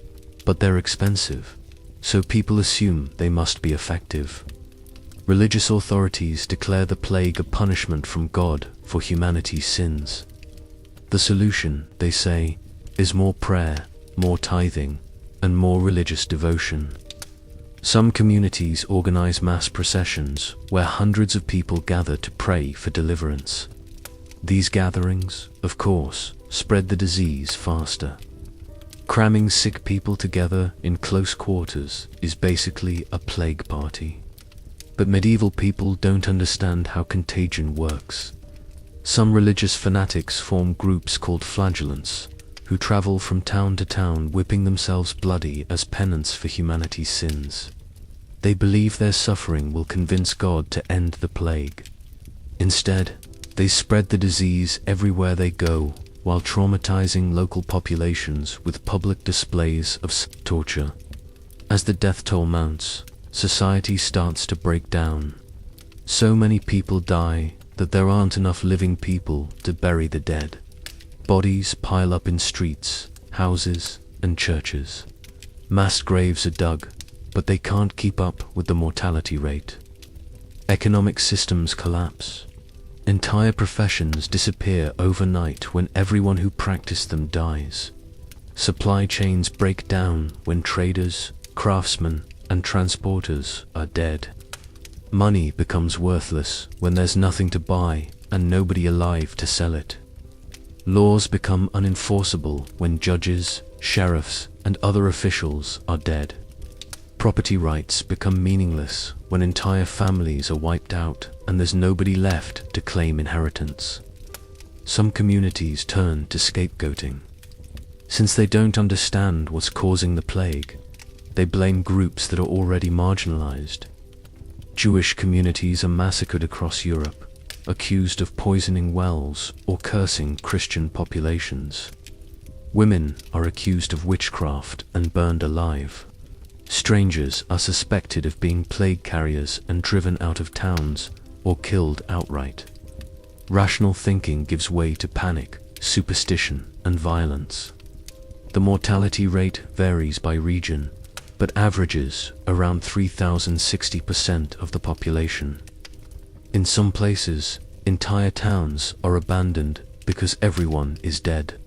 but they're expensive, so people assume they must be effective. Religious authorities declare the plague a punishment from God for humanity's sins. The solution, they say, is more prayer, more tithing, and more religious devotion. Some communities organize mass processions where hundreds of people gather to pray for deliverance. These gatherings, of course, spread the disease faster. Cramming sick people together in close quarters is basically a plague party. But medieval people don't understand how contagion works. Some religious fanatics form groups called flagellants, who travel from town to town whipping themselves bloody as penance for humanity's sins. They believe their suffering will convince God to end the plague. Instead, they spread the disease everywhere they go, while traumatizing local populations with public displays of torture. As the death toll mounts, society starts to break down. So many people die that there aren't enough living people to bury the dead. Bodies pile up in streets, houses, and churches. Mass graves are dug, but they can't keep up with the mortality rate. Economic systems collapse. Entire professions disappear overnight when everyone who practiced them dies. Supply chains break down when traders, craftsmen, and transporters are dead. Money becomes worthless when there's nothing to buy and nobody alive to sell it. Laws become unenforceable when judges, sheriffs, and other officials are dead. Property rights become meaningless when entire families are wiped out and there's nobody left to claim inheritance. Some communities turn to scapegoating. Since they don't understand what's causing the plague, they blame groups that are already marginalized. Jewish communities are massacred across Europe, accused of poisoning wells or cursing Christian populations. Women are accused of witchcraft and burned alive. Strangers are suspected of being plague carriers and driven out of towns or killed outright. Rational thinking gives way to panic, superstition, and violence. The mortality rate varies by region, but averages around 3,060% of the population. In some places, entire towns are abandoned because everyone is dead.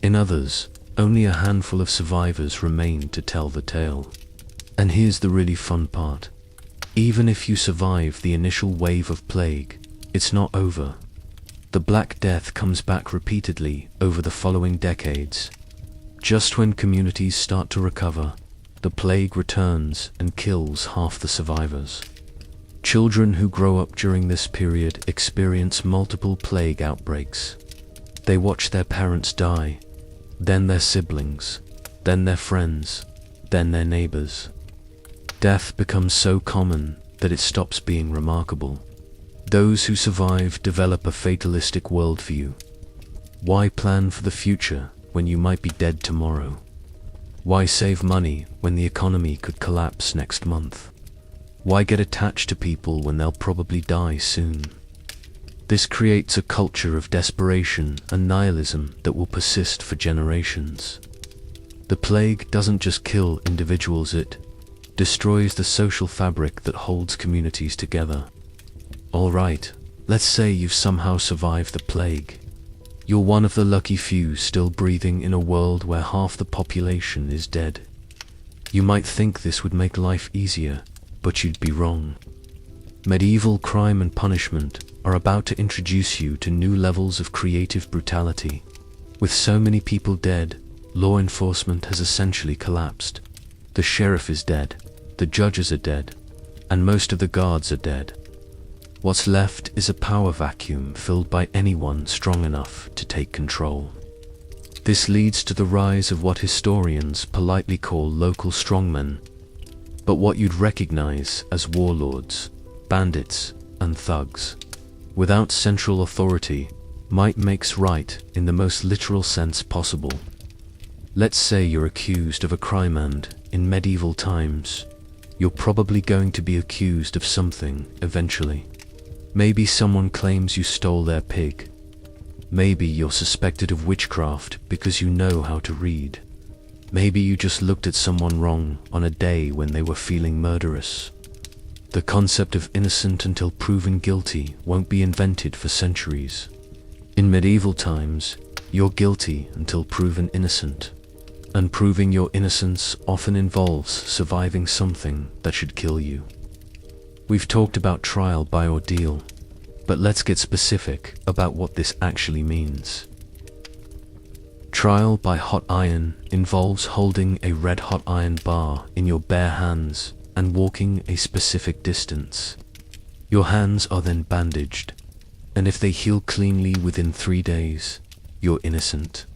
In others, only a handful of survivors remain to tell the tale. And here's the really fun part. Even if you survive the initial wave of plague, it's not over. The Black Death comes back repeatedly over the following decades. Just when communities start to recover, the plague returns and kills half the survivors. Children who grow up during this period experience multiple plague outbreaks. They watch their parents die, then their siblings, then their friends, then their neighbors. Death becomes so common that it stops being remarkable. Those who survive develop a fatalistic worldview. Why plan for the future when you might be dead tomorrow? Why save money when the economy could collapse next month? Why get attached to people when they'll probably die soon? This creates a culture of desperation and nihilism that will persist for generations. The plague doesn't just kill individuals, it destroys the social fabric that holds communities together. Alright, let's say you've somehow survived the plague. You're one of the lucky few still breathing in a world where half the population is dead. You might think this would make life easier, but you'd be wrong. Medieval crime and punishment are about to introduce you to new levels of creative brutality. With so many people dead, law enforcement has essentially collapsed. The sheriff is dead, the judges are dead, and most of the guards are dead. What's left is a power vacuum filled by anyone strong enough to take control. This leads to the rise of what historians politely call local strongmen, but what you'd recognize as warlords, bandits, and thugs. Without central authority, might makes right in the most literal sense possible. Let's say you're accused of a crime, and in medieval times, you're probably going to be accused of something eventually. Maybe someone claims you stole their pig. Maybe you're suspected of witchcraft because you know how to read. Maybe you just looked at someone wrong on a day when they were feeling murderous. The concept of innocent until proven guilty won't be invented for centuries. In medieval times, you're guilty until proven innocent. And proving your innocence often involves surviving something that should kill you. We've talked about trial by ordeal, but let's get specific about what this actually means. Trial by hot iron involves holding a red-hot iron bar in your bare hands and walking a specific distance. Your hands are then bandaged, and if they heal cleanly within 3 days, you're innocent.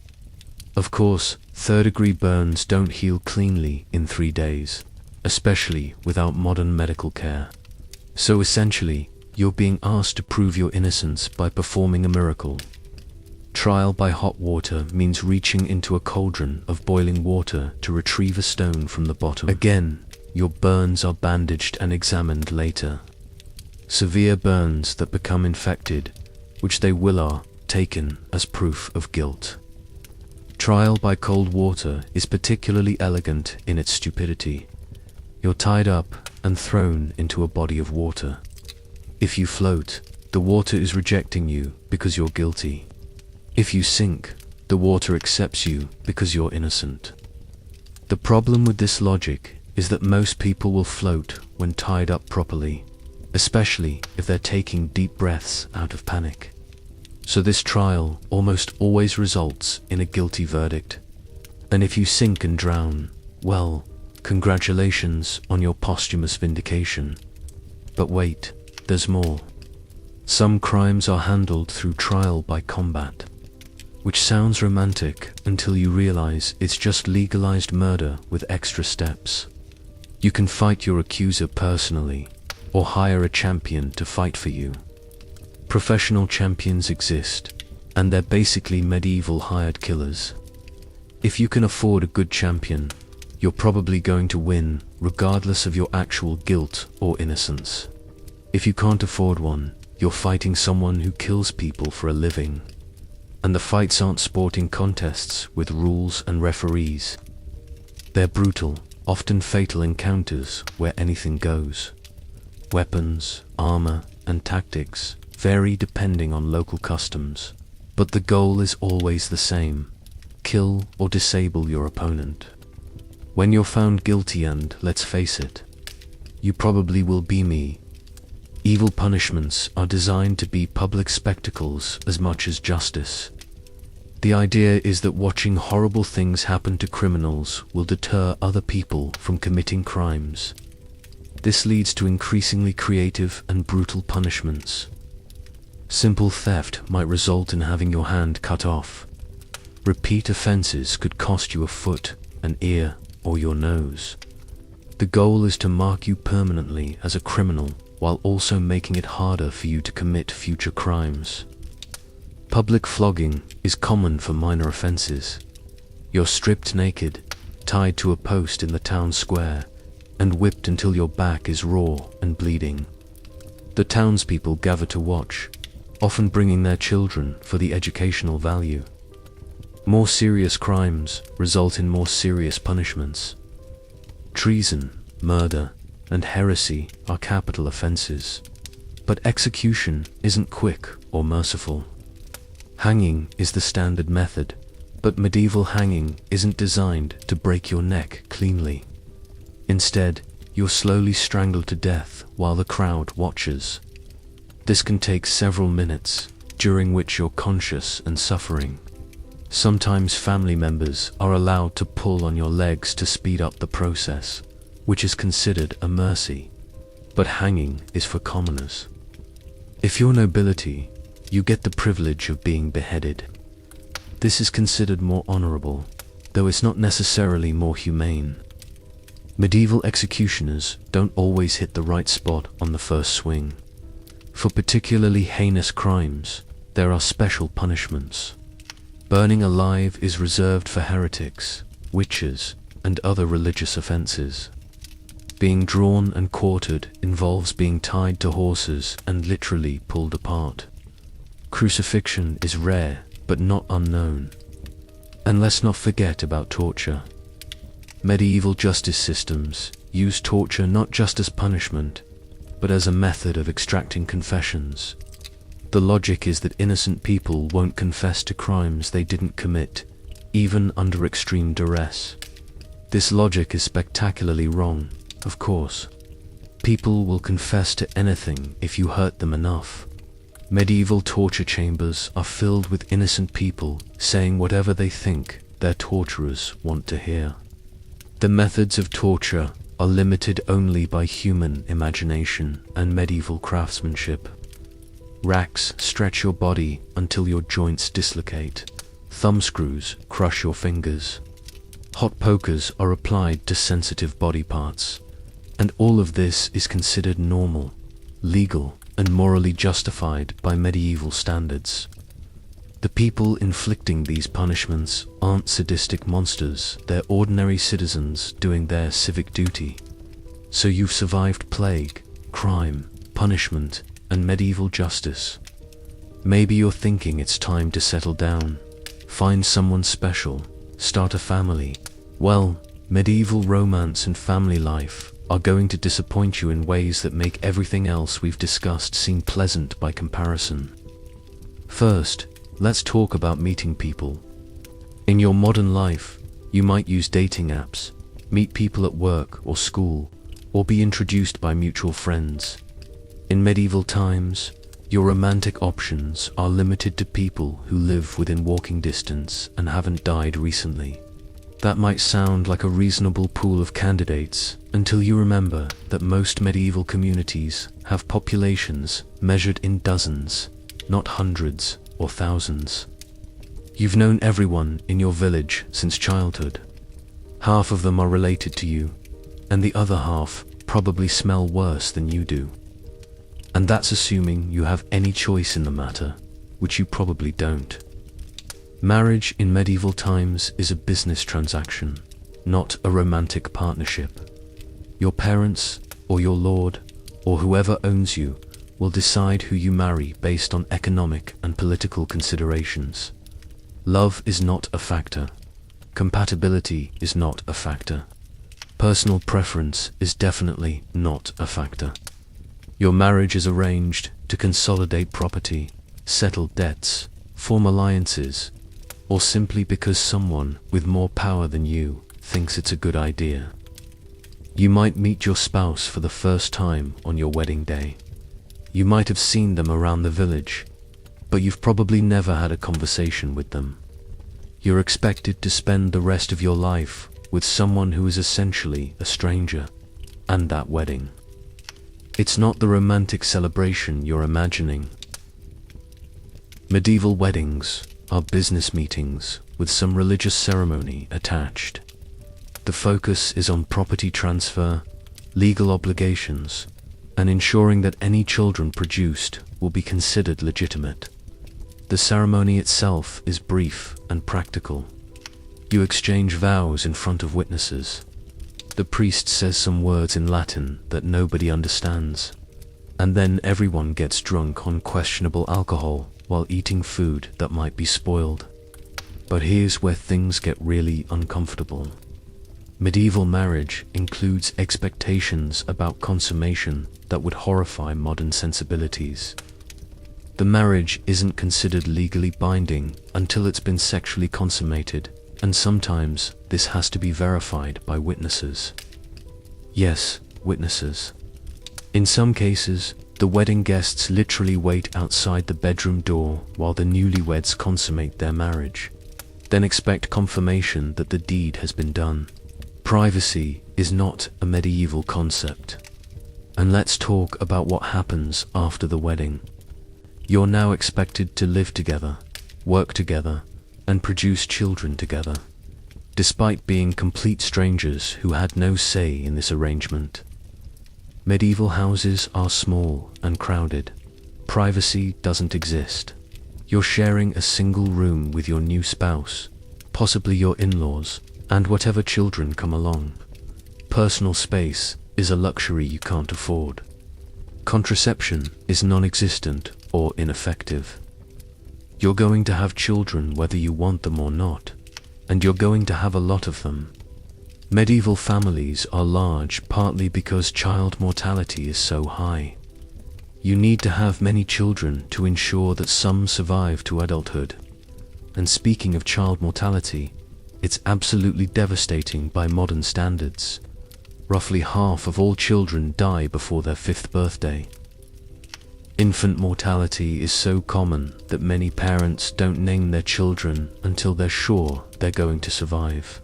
Of course, third-degree burns don't heal cleanly in 3 days, especially without modern medical care. So essentially, you're being asked to prove your innocence by performing a miracle. Trial by hot water means reaching into a cauldron of boiling water to retrieve a stone from the bottom. Again, your burns are bandaged and examined later. Severe burns that become infected, which they will are taken as proof of guilt. Trial by cold water is particularly elegant in its stupidity. You're tied up and thrown into a body of water. If you float, the water is rejecting you because you're guilty. If you sink, the water accepts you because you're innocent. The problem with this logic is that most people will float when tied up properly, especially if they're taking deep breaths out of panic. So this trial almost always results in a guilty verdict. And if you sink and drown, well, congratulations on your posthumous vindication. But wait, there's more. Some crimes are handled through trial by combat, which sounds romantic until you realize it's just legalized murder with extra steps. You can fight your accuser personally, or hire a champion to fight for you. Professional champions exist, and they're basically medieval hired killers. If you can afford a good champion, you're probably going to win regardless of your actual guilt or innocence. If you can't afford one, you're fighting someone who kills people for a living. And the fights aren't sporting contests with rules and referees. They're brutal, often fatal encounters where anything goes. Weapons, armor, and tactics vary depending on local customs, but the goal is always the same: kill or disable your opponent. When you're found guilty, and let's face it, you probably will be me, evil punishments are designed to be public spectacles as much as justice. The idea is that watching horrible things happen to criminals will deter other people from committing crimes. This leads to increasingly creative and brutal punishments. Simple theft might result in having your hand cut off. Repeat offenses could cost you a foot, an ear, or your nose. The goal is to mark you permanently as a criminal while also making it harder for you to commit future crimes. Public flogging is common for minor offenses. You're stripped naked, tied to a post in the town square, and whipped until your back is raw and bleeding. The townspeople gather to watch, often bringing their children for the educational value. More serious crimes result in more serious punishments. Treason, murder, and heresy are capital offenses. But execution isn't quick or merciful. Hanging is the standard method, but medieval hanging isn't designed to break your neck cleanly. Instead, you're slowly strangled to death while the crowd watches. This can take several minutes, during which you're conscious and suffering. Sometimes family members are allowed to pull on your legs to speed up the process, which is considered a mercy. But hanging is for commoners. If you're nobility, you get the privilege of being beheaded. This is considered more honorable, though it's not necessarily more humane. Medieval executioners don't always hit the right spot on the first swing. For particularly heinous crimes, there are special punishments. Burning alive is reserved for heretics, witches, and other religious offenses. Being drawn and quartered involves being tied to horses and literally pulled apart. Crucifixion is rare, but not unknown. And let's not forget about torture. Medieval justice systems use torture not just as punishment, but as a method of extracting confessions. The logic is that innocent people won't confess to crimes they didn't commit, even under extreme duress. This logic is spectacularly wrong, of course. People will confess to anything if you hurt them enough. Medieval torture chambers are filled with innocent people saying whatever they think their torturers want to hear. The methods of torture are limited only by human imagination and medieval craftsmanship. Racks stretch your body until your joints dislocate. Thumbscrews crush your fingers. Hot pokers are applied to sensitive body parts. And all of this is considered normal, legal, and morally justified by medieval standards. The people inflicting these punishments aren't sadistic monsters, they're ordinary citizens doing their civic duty. So you've survived plague, crime, punishment, and medieval justice. Maybe you're thinking it's time to settle down, find someone special, start a family. Well, medieval romance and family life are going to disappoint you in ways that make everything else we've discussed seem pleasant by comparison. First, let's talk about meeting people. In your modern life, you might use dating apps, meet people at work or school, or be introduced by mutual friends. In medieval times, your romantic options are limited to people who live within walking distance and haven't died recently. That might sound like a reasonable pool of candidates until you remember that most medieval communities have populations measured in dozens, not hundreds or thousands. You've known everyone in your village since childhood. Half of them are related to you, and the other half probably smell worse than you do. And that's assuming you have any choice in the matter, which you probably don't. Marriage in medieval times is a business transaction, not a romantic partnership. Your parents, or your lord, or whoever owns you, will decide who you marry based on economic and political considerations. Love is not a factor. Compatibility is not a factor. Personal preference is definitely not a factor. Your marriage is arranged to consolidate property, settle debts, form alliances, or simply because someone with more power than you thinks it's a good idea. You might meet your spouse for the first time on your wedding day. You might have seen them around the village, but you've probably never had a conversation with them. You're expected to spend the rest of your life with someone who is essentially a stranger, and that wedding. It's not the romantic celebration you're imagining. Medieval weddings are business meetings with some religious ceremony attached. The focus is on property transfer, legal obligations, and ensuring that any children produced will be considered legitimate. The ceremony itself is brief and practical. You exchange vows in front of witnesses. The priest says some words in Latin that nobody understands, and then everyone gets drunk on questionable alcohol while eating food that might be spoiled. But here's where things get really uncomfortable. Medieval marriage includes expectations about consummation that would horrify modern sensibilities. The marriage isn't considered legally binding until it's been sexually consummated, and sometimes this has to be verified by witnesses. Yes, witnesses. In some cases, the wedding guests literally wait outside the bedroom door while the newlyweds consummate their marriage, then expect confirmation that the deed has been done. Privacy is not a medieval concept. And let's talk about what happens after the wedding. You're now expected to live together, work together, and produce children together, despite being complete strangers who had no say in this arrangement. Medieval houses are small and crowded. Privacy doesn't exist. You're sharing a single room with your new spouse, possibly your in-laws, and whatever children come along. Personal space is a luxury you can't afford. Contraception is non-existent or ineffective. You're going to have children whether you want them or not, and you're going to have a lot of them. Medieval families are large partly because child mortality is so high. You need to have many children to ensure that some survive to adulthood. And speaking of child mortality, it's absolutely devastating by modern standards. Roughly half of all children die before their 5th birthday. Infant mortality is so common that many parents don't name their children until they're sure they're going to survive.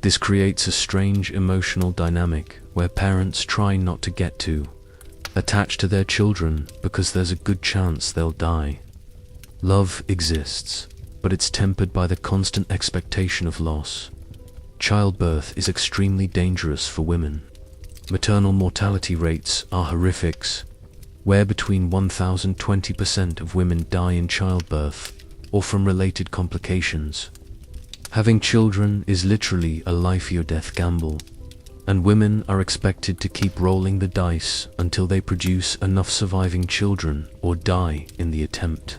This creates a strange emotional dynamic where parents try not to get too attached to their children because there's a good chance they'll die. Love exists, but it's tempered by the constant expectation of loss. Childbirth is extremely dangerous for women. Maternal mortality rates are horrific, where between 1,020% of women die in childbirth, or from related complications. Having children is literally a life-or-death gamble, and women are expected to keep rolling the dice until they produce enough surviving children or die in the attempt.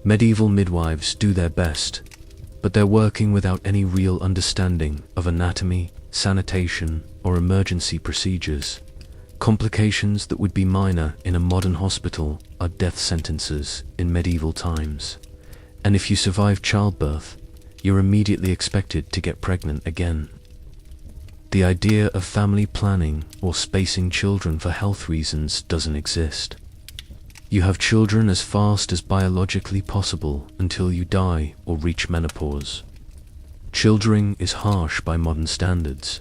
Medieval midwives do their best, but they're working without any real understanding of anatomy, sanitation, or emergency procedures. Complications that would be minor in a modern hospital are death sentences in medieval times. And if you survive childbirth, you're immediately expected to get pregnant again. The idea of family planning or spacing children for health reasons doesn't exist. You have children as fast as biologically possible until you die or reach menopause. Childering is harsh by modern standards.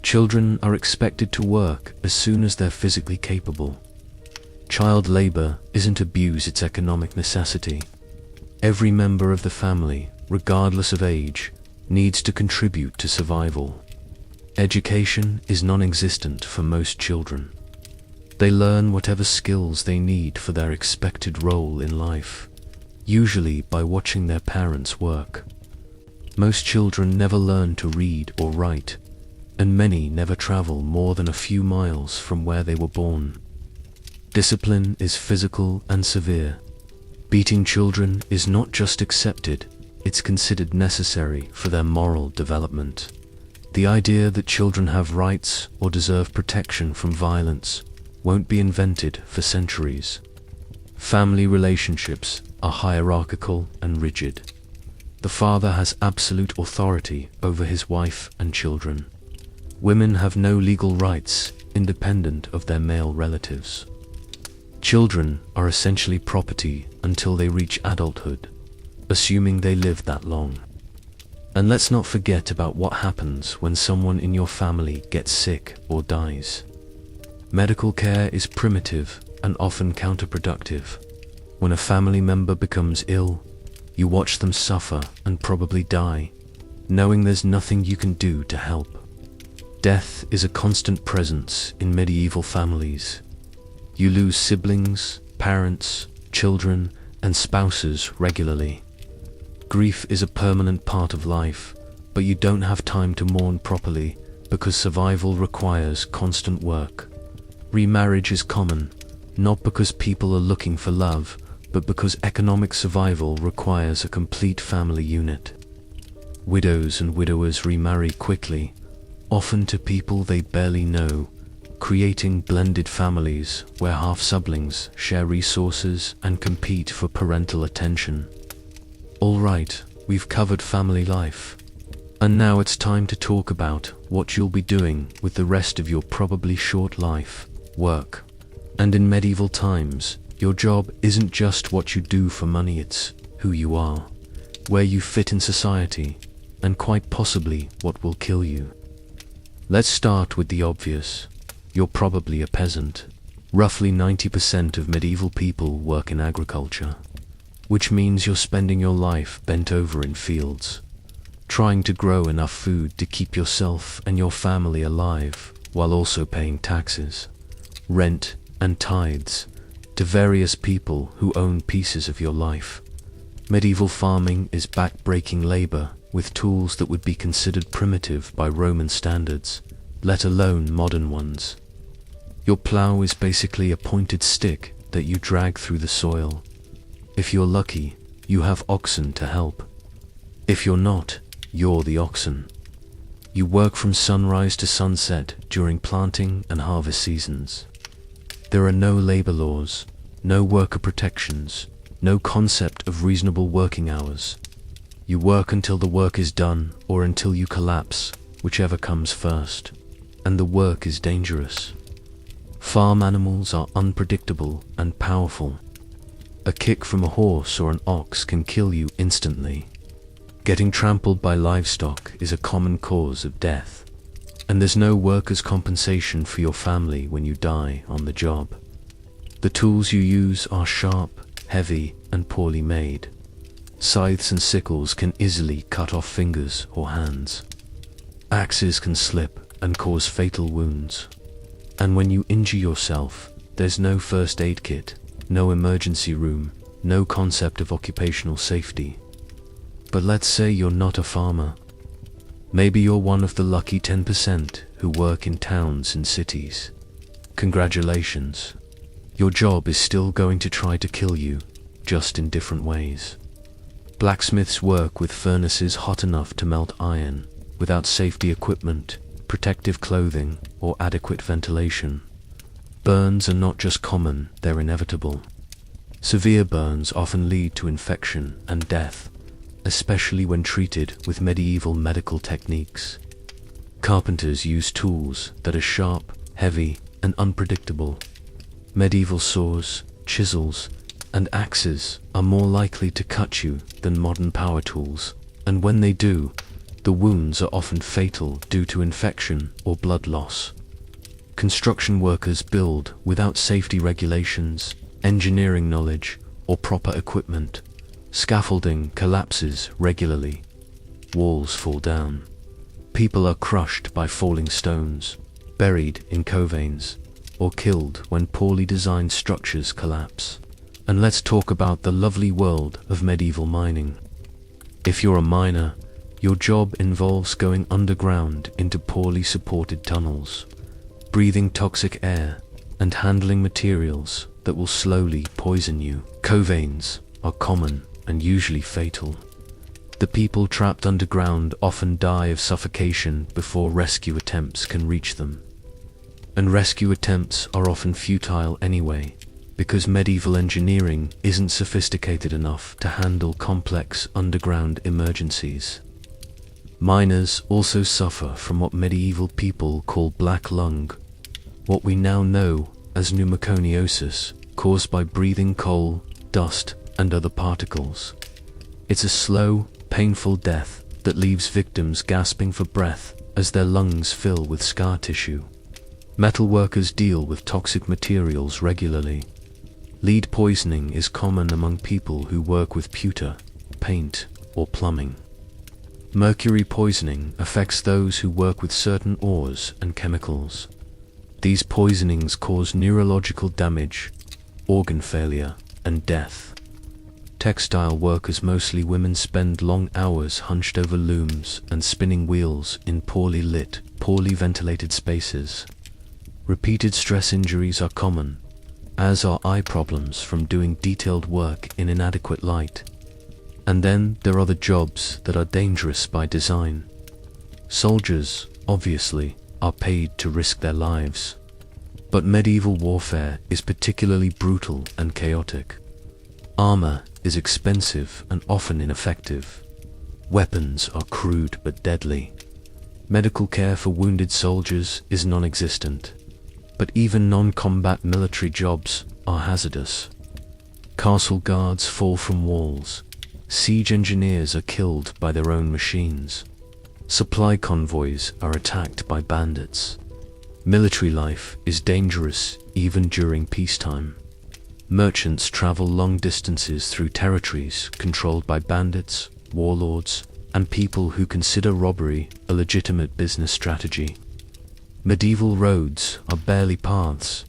Children are expected to work as soon as they're physically capable. Child labor isn't abuse, it's economic necessity. Every member of the family, regardless of age, needs to contribute to survival. Education is non-existent for most children. They learn whatever skills they need for their expected role in life, usually by watching their parents work. Most children never learn to read or write, and many never travel more than a few miles from where they were born. Discipline is physical and severe. Beating children is not just accepted, it's considered necessary for their moral development. The idea that children have rights or deserve protection from violence won't be invented for centuries. Family relationships are hierarchical and rigid. The father has absolute authority over his wife and children. Women have no legal rights independent of their male relatives. Children are essentially property until they reach adulthood, assuming they live that long. And let's not forget about what happens when someone in your family gets sick or dies. Medical care is primitive and often counterproductive. When a family member becomes ill, you watch them suffer and probably die, knowing there's nothing you can do to help. Death is a constant presence in medieval families. You lose siblings, parents, children, and spouses regularly. Grief is a permanent part of life, but you don't have time to mourn properly because survival requires constant work. Remarriage is common, not because people are looking for love, but because economic survival requires a complete family unit. Widows and widowers remarry quickly, often to people they barely know, creating blended families where half-siblings share resources and compete for parental attention. All right, we've covered family life. And now it's time to talk about what you'll be doing with the rest of your probably short life, work. And in medieval times, your job isn't just what you do for money, it's who you are, where you fit in society, and quite possibly what will kill you. Let's start with the obvious. You're probably a peasant. Roughly 90% of medieval people work in agriculture, which means you're spending your life bent over in fields, trying to grow enough food to keep yourself and your family alive, while also paying taxes, rent, and tithes to various people who own pieces of your life. Medieval farming is back-breaking labor with tools that would be considered primitive by Roman standards, let alone modern ones. Your plow is basically a pointed stick that you drag through the soil. If you're lucky, you have oxen to help. If you're not, you're the oxen. You work from sunrise to sunset during planting and harvest seasons. There are no labor laws, no worker protections, no concept of reasonable working hours. You work until the work is done or until you collapse, whichever comes first. And the work is dangerous. Farm animals are unpredictable and powerful. A kick from a horse or an ox can kill you instantly. Getting trampled by livestock is a common cause of death. And there's no workers' compensation for your family when you die on the job. The tools you use are sharp, heavy, and poorly made. Scythes and sickles can easily cut off fingers or hands. Axes can slip and cause fatal wounds. And when you injure yourself, there's no first aid kit, no emergency room, no concept of occupational safety. But let's say you're not a farmer. Maybe you're one of the lucky 10% who work in towns and cities. Congratulations. Your job is still going to try to kill you, just in different ways. Blacksmiths work with furnaces hot enough to melt iron, without safety equipment, protective clothing, or adequate ventilation. Burns are not just common, they're inevitable. Severe burns often lead to infection and death, especially when treated with medieval medical techniques. Carpenters use tools that are sharp, heavy, and unpredictable. Medieval saws, chisels, and axes are more likely to cut you than modern power tools, and when they do, the wounds are often fatal due to infection or blood loss. Construction workers build without safety regulations, engineering knowledge, or proper equipment. Scaffolding collapses regularly. Walls fall down. People are crushed by falling stones, buried in coveins, or killed when poorly designed structures collapse. And let's talk about the lovely world of medieval mining. If you're a miner, your job involves going underground into poorly supported tunnels, breathing toxic air, and handling materials that will slowly poison you. Coveins are common and usually fatal. The people trapped underground often die of suffocation before rescue attempts can reach them. And rescue attempts are often futile anyway, because medieval engineering isn't sophisticated enough to handle complex underground emergencies. Miners also suffer from what medieval people call black lung, what we now know as pneumoconiosis, caused by breathing coal, dust, and other particles. It's a slow, painful death that leaves victims gasping for breath as their lungs fill with scar tissue. Metal workers deal with toxic materials regularly. Lead poisoning is common among people who work with pewter, paint, or plumbing. Mercury poisoning affects those who work with certain ores and chemicals. These poisonings cause neurological damage, organ failure, and death. Textile workers, mostly women, spend long hours hunched over looms and spinning wheels in poorly lit, poorly ventilated spaces. Repeated stress injuries are common, as are eye problems from doing detailed work in inadequate light. And then there are the jobs that are dangerous by design. Soldiers, obviously, are paid to risk their lives. But medieval warfare is particularly brutal and chaotic. Armor is expensive and often ineffective. Weapons are crude but deadly. Medical care for wounded soldiers is non-existent. But even non-combat military jobs are hazardous. Castle guards fall from walls. Siege engineers are killed by their own machines. Supply convoys are attacked by bandits. Military life is dangerous even during peacetime. Merchants travel long distances through territories controlled by bandits, warlords, and people who consider robbery a legitimate business strategy. Medieval roads are barely paths,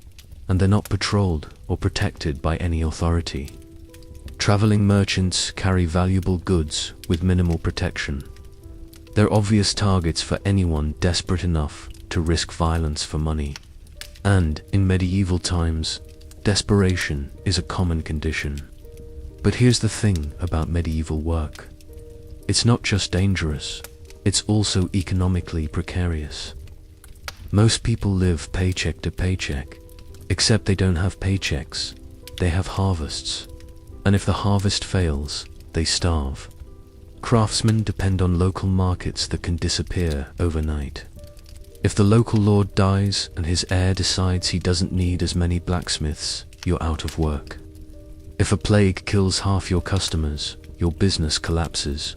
and they're not patrolled or protected by any authority. Traveling merchants carry valuable goods with minimal protection. They're obvious targets for anyone desperate enough to risk violence for money. And in medieval times, desperation is a common condition. But here's the thing about medieval work. It's not just dangerous, it's also economically precarious. Most people live paycheck to paycheck, except they don't have paychecks, they have harvests. And if the harvest fails, they starve. Craftsmen depend on local markets that can disappear overnight. If the local lord dies and his heir decides he doesn't need as many blacksmiths, you're out of work. If a plague kills half your customers, your business collapses,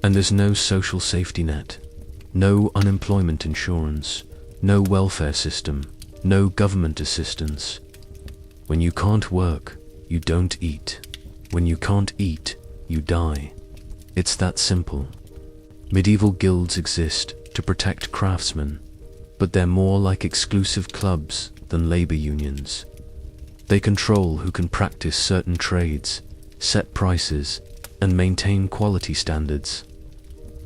and there's no social safety net, no unemployment insurance, no welfare system, no government assistance. When you can't work, you don't eat. When you can't eat, you die. It's that simple. Medieval guilds exist to protect craftsmen, but they're more like exclusive clubs than labor unions. They control who can practice certain trades, set prices, and maintain quality standards.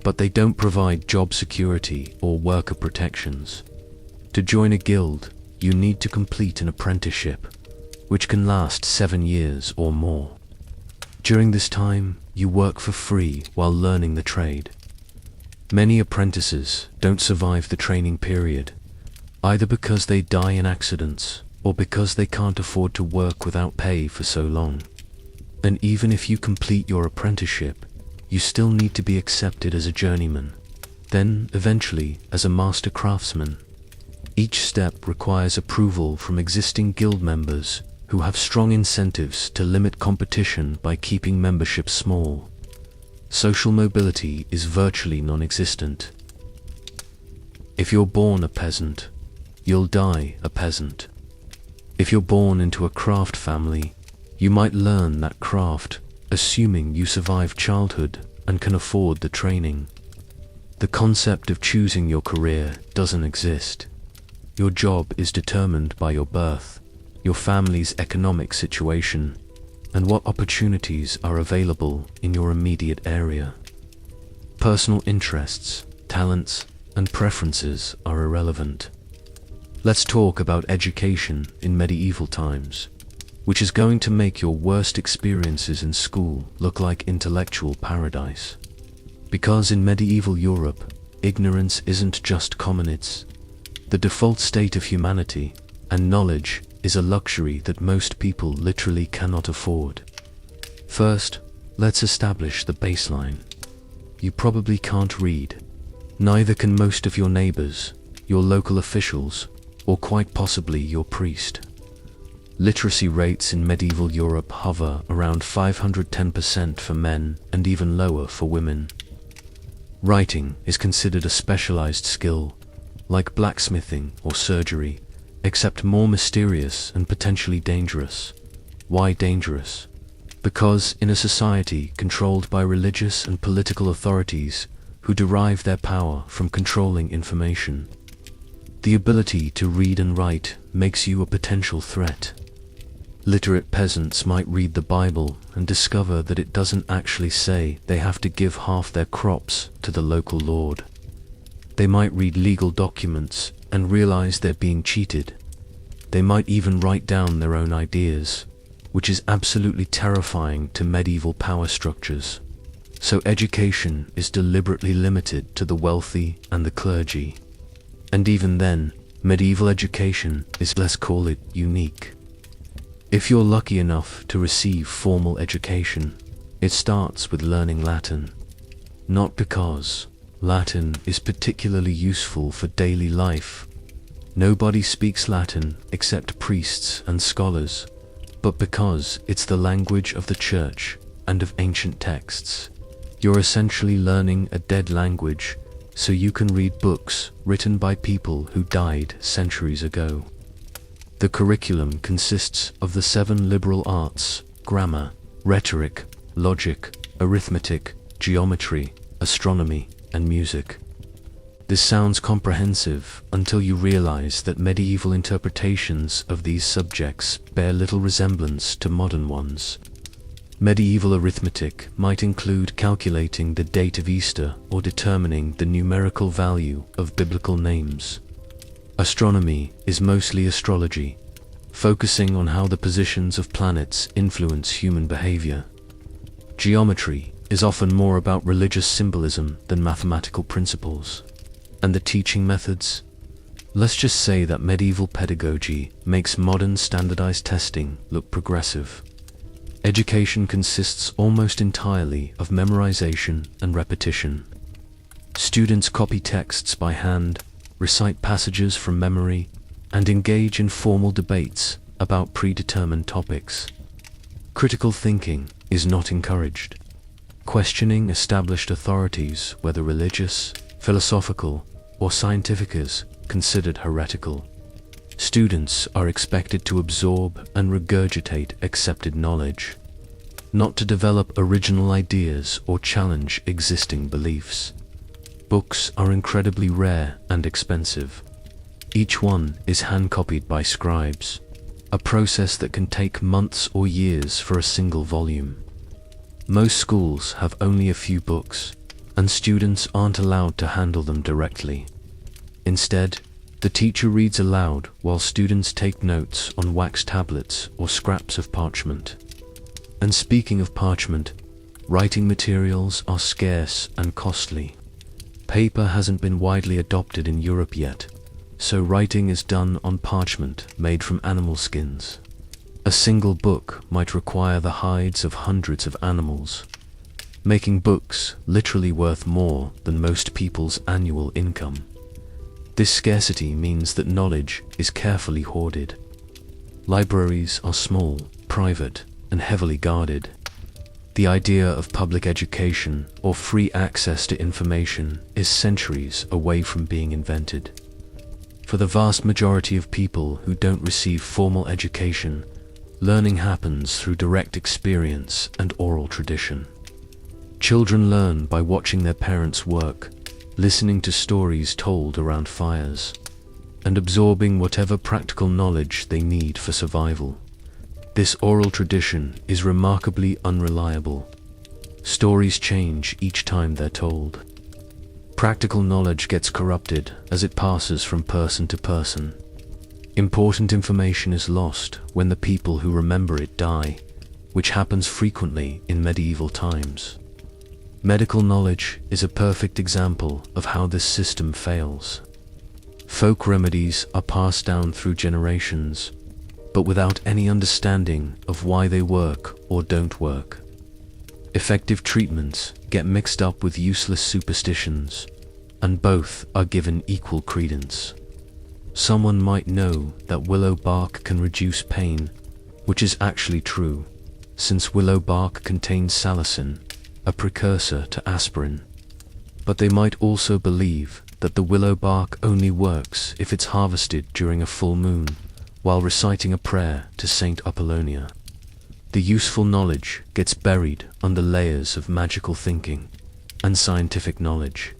But they don't provide job security or worker protections. To join a guild, you need to complete an apprenticeship, which can last 7 years or more. During this time, you work for free while learning the trade. Many apprentices don't survive the training period, either because they die in accidents or because they can't afford to work without pay for so long. And even if you complete your apprenticeship, you still need to be accepted as a journeyman, then eventually as a master craftsman. Each step requires approval from existing guild members who have strong incentives to limit competition by keeping membership small. Social mobility is virtually non-existent. If you're born a peasant, you'll die a peasant. If you're born into a craft family, you might learn that craft, assuming you survive childhood and can afford the training. The concept of choosing your career doesn't exist. Your job is determined by your birth, your family's economic situation, and what opportunities are available in your immediate area. Personal interests, talents, and preferences are irrelevant. Let's talk about education in medieval times, which is going to make your worst experiences in school look like intellectual paradise. Because in medieval Europe, ignorance isn't just common, it's the default state of humanity, and knowledge is a luxury that most people literally cannot afford. First, let's establish the baseline. You probably can't read. Neither can most of your neighbors, your local officials, or quite possibly your priest. Literacy rates in medieval Europe hover around 510% for men and even lower for women. Writing is considered a specialized skill, like blacksmithing or surgery, except more mysterious and potentially dangerous. Why dangerous? Because in a society controlled by religious and political authorities who derive their power from controlling information, the ability to read and write makes you a potential threat. Literate peasants might read the Bible and discover that it doesn't actually say they have to give half their crops to the local lord. They might read legal documents and realize they're being cheated. They might even write down their own ideas, which is absolutely terrifying to medieval power structures. So education is deliberately limited to the wealthy and the clergy. And even then, medieval education is, let's call it, unique. If you're lucky enough to receive formal education, it starts with learning Latin. Not because Latin is particularly useful for daily life. Nobody speaks Latin except priests and scholars, but because it's the language of the church and of ancient texts. You're essentially learning a dead language so you can read books written by people who died centuries ago. The curriculum consists of the 7 liberal arts: grammar, rhetoric, logic, arithmetic, geometry, astronomy, and music. This sounds comprehensive until you realize that medieval interpretations of these subjects bear little resemblance to modern ones. Medieval arithmetic might include calculating the date of Easter or determining the numerical value of biblical names. Astronomy is mostly astrology, focusing on how the positions of planets influence human behavior. Geometry is often more about religious symbolism than mathematical principles. And the teaching methods? Let's just say that medieval pedagogy makes modern standardized testing look progressive. Education consists almost entirely of memorization and repetition. Students copy texts by hand, recite passages from memory, and engage in formal debates about predetermined topics. Critical thinking is not encouraged. Questioning established authorities, whether religious, philosophical, or scientific, is considered heretical. Students are expected to absorb and regurgitate accepted knowledge, not to develop original ideas or challenge existing beliefs. Books are incredibly rare and expensive. Each one is hand-copied by scribes, a process that can take months or years for a single volume. Most schools have only a few books, and students aren't allowed to handle them directly. Instead, the teacher reads aloud while students take notes on wax tablets or scraps of parchment. And speaking of parchment, writing materials are scarce and costly. Paper hasn't been widely adopted in Europe yet, so writing is done on parchment made from animal skins. A single book might require the hides of hundreds of animals, making books literally worth more than most people's annual income. This scarcity means that knowledge is carefully hoarded. Libraries are small, private, and heavily guarded. The idea of public education or free access to information is centuries away from being invented. For the vast majority of people who don't receive formal education, learning happens through direct experience and oral tradition. Children learn by watching their parents work, listening to stories told around fires, and absorbing whatever practical knowledge they need for survival. This oral tradition is remarkably unreliable. Stories change each time they're told. Practical knowledge gets corrupted as it passes from person to person. Important information is lost when the people who remember it die, which happens frequently in medieval times. Medical knowledge is a perfect example of how this system fails. Folk remedies are passed down through generations, but without any understanding of why they work or don't work. Effective treatments get mixed up with useless superstitions, and both are given equal credence. Someone might know that willow bark can reduce pain, which is actually true, since willow bark contains salicin, a precursor to aspirin. But they might also believe that the willow bark only works if it's harvested during a full moon, while reciting a prayer to Saint Apollonia. The useful knowledge gets buried under layers of magical thinking and scientific knowledge.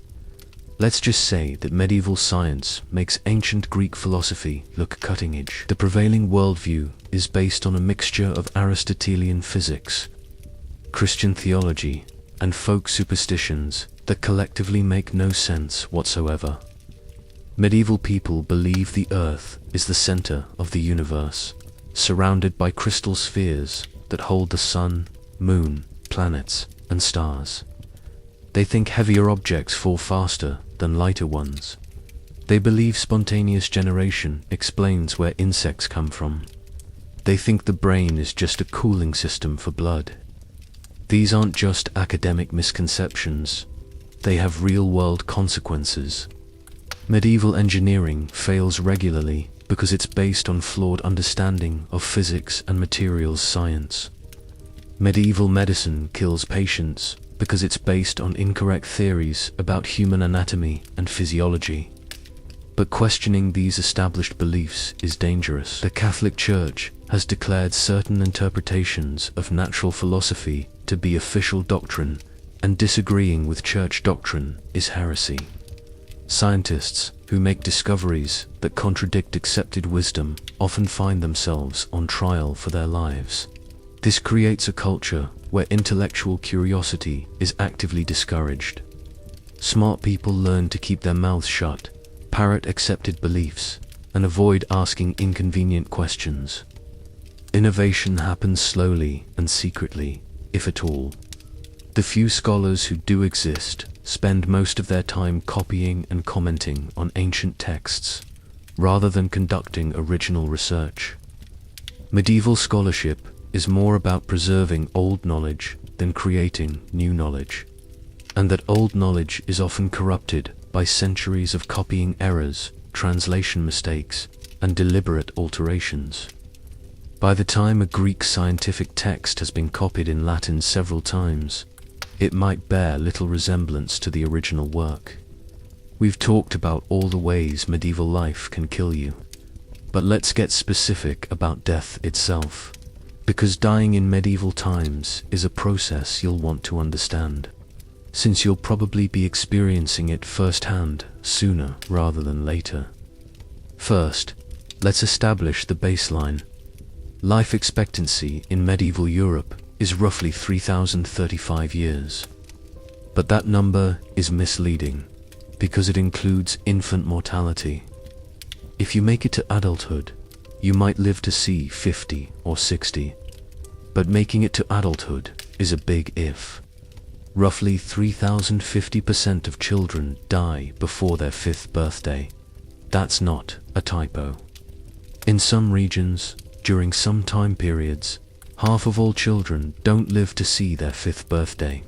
Let's just say that medieval science makes ancient Greek philosophy look cutting edge. The prevailing worldview is based on a mixture of Aristotelian physics, Christian theology, and folk superstitions that collectively make no sense whatsoever. Medieval people believe the Earth is the center of the universe, surrounded by crystal spheres that hold the sun, moon, planets, and stars. They think heavier objects fall faster than lighter ones. They believe spontaneous generation explains where insects come from. They think the brain is just a cooling system for blood. These aren't just academic misconceptions, they have real-world consequences. Medieval engineering fails regularly because it's based on flawed understanding of physics and materials science. Medieval medicine kills patients because it's based on incorrect theories about human anatomy and physiology. But questioning these established beliefs is dangerous. The Catholic Church has declared certain interpretations of natural philosophy to be official doctrine, and disagreeing with church doctrine is heresy. Scientists who make discoveries that contradict accepted wisdom often find themselves on trial for their lives. This creates a culture where intellectual curiosity is actively discouraged. Smart people learn to keep their mouths shut, parrot accepted beliefs, and avoid asking inconvenient questions. Innovation happens slowly and secretly, if at all. The few scholars who do exist spend most of their time copying and commenting on ancient texts, rather than conducting original research. Medieval scholarship is more about preserving old knowledge than creating new knowledge, and that old knowledge is often corrupted by centuries of copying errors, translation mistakes, and deliberate alterations. By the time a Greek scientific text has been copied in Latin several times, it might bear little resemblance to the original work. We've talked about all the ways medieval life can kill you, but let's get specific about death itself, because dying in medieval times is a process you'll want to understand, since you'll probably be experiencing it firsthand sooner rather than later. First, let's establish the baseline. Life expectancy in medieval Europe is roughly 3,035 years. But that number is misleading because it includes infant mortality. If you make it to adulthood, you might live to see 50 or 60. But making it to adulthood is a big if. Roughly 3,050% of children die before their 5th birthday. That's not a typo. In some regions, during some time periods, half of all children don't live to see their 5th birthday.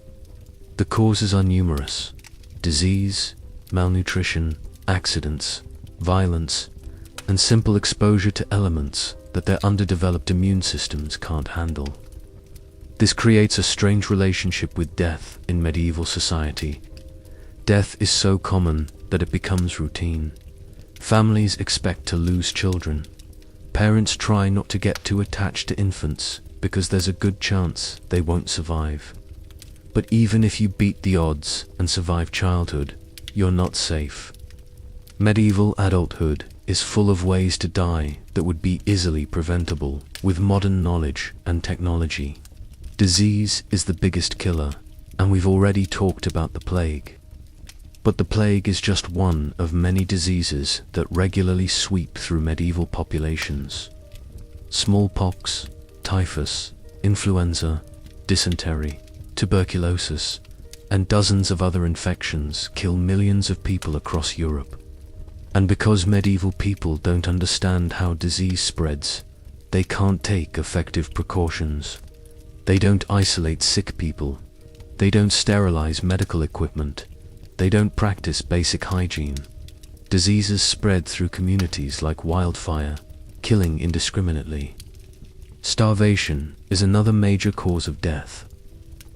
The causes are numerous: disease, malnutrition, accidents, violence, and simple exposure to elements that their underdeveloped immune systems can't handle. This creates a strange relationship with death in medieval society. Death is so common that it becomes routine. Families expect to lose children. Parents try not to get too attached to infants because there's a good chance they won't survive. But even if you beat the odds and survive childhood, you're not safe. Medieval adulthood is full of ways to die that would be easily preventable with modern knowledge and technology. Disease is the biggest killer, and we've already talked about the plague. But the plague is just one of many diseases that regularly sweep through medieval populations. Smallpox, typhus, influenza, dysentery, tuberculosis, and dozens of other infections kill millions of people across Europe. And because medieval people don't understand how disease spreads, they can't take effective precautions. They don't isolate sick people. They don't sterilize medical equipment. They don't practice basic hygiene. Diseases spread through communities like wildfire, killing indiscriminately. Starvation is another major cause of death.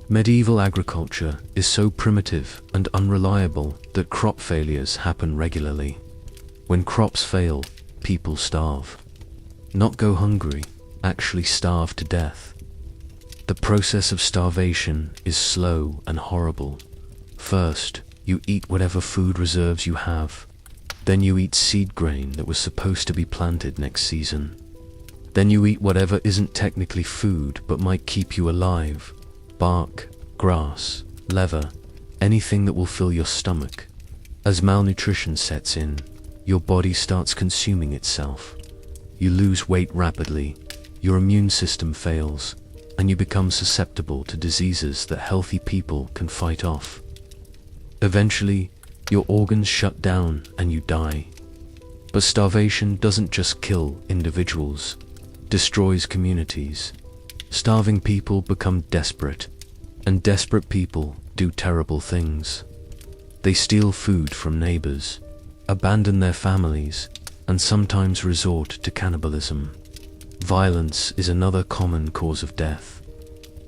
Medieval agriculture is so primitive and unreliable that crop failures happen regularly. When crops fail, people starve. Not go hungry, actually starve to death. The process of starvation is slow and horrible. First, you eat whatever food reserves you have. Then you eat seed grain that was supposed to be planted next season. Then you eat whatever isn't technically food but might keep you alive. Bark, grass, leather, anything that will fill your stomach. As malnutrition sets in, your body starts consuming itself. You lose weight rapidly, your immune system fails, and you become susceptible to diseases that healthy people can fight off. Eventually, your organs shut down and you die. But starvation doesn't just kill individuals, destroys communities. Starving people become desperate, and desperate people do terrible things. They steal food from neighbors, abandon their families, and sometimes resort to cannibalism. Violence is another common cause of death.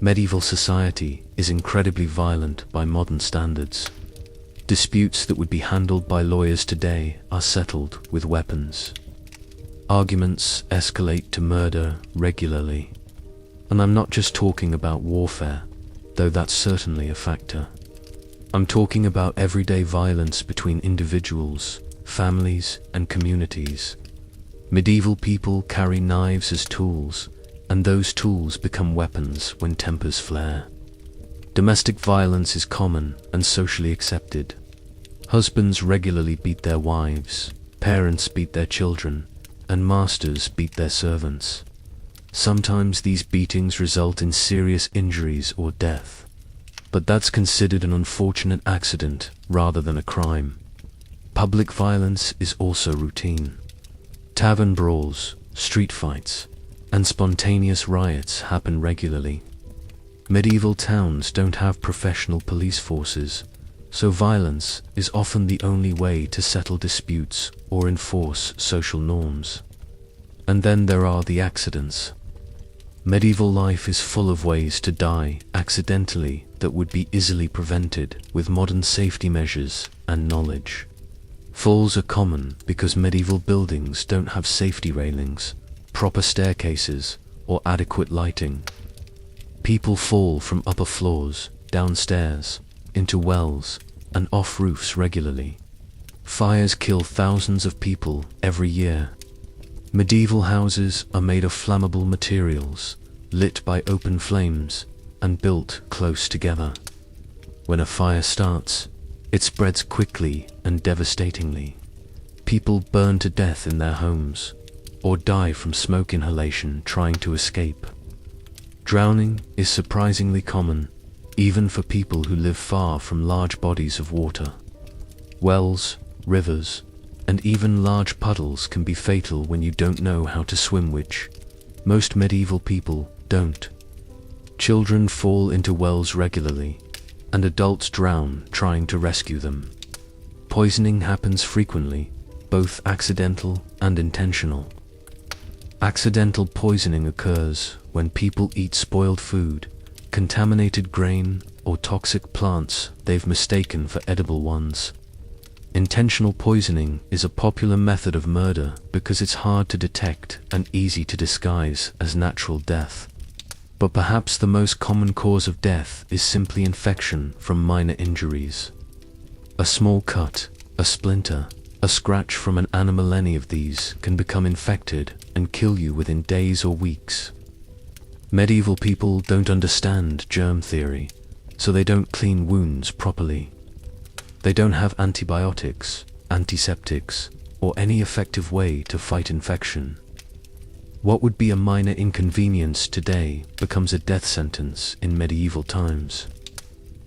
Medieval society is incredibly violent by modern standards. Disputes that would be handled by lawyers today are settled with weapons. Arguments escalate to murder regularly. And I'm not just talking about warfare, though that's certainly a factor. I'm talking about everyday violence between individuals, families, and communities. Medieval people carry knives as tools, and those tools become weapons when tempers flare. Domestic violence is common and socially accepted. Husbands regularly beat their wives, parents beat their children, and masters beat their servants. Sometimes these beatings result in serious injuries or death, but that's considered an unfortunate accident rather than a crime. Public violence is also routine. Tavern brawls, street fights, and spontaneous riots happen regularly. Medieval towns don't have professional police forces, so violence is often the only way to settle disputes or enforce social norms. And then there are the accidents. Medieval life is full of ways to die accidentally that would be easily prevented with modern safety measures and knowledge. Falls are common because medieval buildings don't have safety railings, proper staircases, or adequate lighting. People fall from upper floors, downstairs, into wells, and off roofs regularly. Fires kill thousands of people every year. Medieval houses are made of flammable materials, lit by open flames, and built close together. When a fire starts, it spreads quickly and devastatingly. People burn to death in their homes, or die from smoke inhalation trying to escape. Drowning is surprisingly common, even for people who live far from large bodies of water. Wells, rivers, and even large puddles can be fatal when you don't know how to swim, which most medieval people don't. Children fall into wells regularly, and adults drown trying to rescue them. Poisoning happens frequently, both accidental and intentional. Accidental poisoning occurs when people eat spoiled food, contaminated grain, or toxic plants they've mistaken for edible ones. Intentional poisoning is a popular method of murder because it's hard to detect and easy to disguise as natural death. But perhaps the most common cause of death is simply infection from minor injuries. A small cut, a splinter, a scratch from an animal, any of these can become infected and kill you within days or weeks. Medieval people don't understand germ theory, so they don't clean wounds properly. They don't have antibiotics, antiseptics, or any effective way to fight infection. What would be a minor inconvenience today becomes a death sentence in medieval times.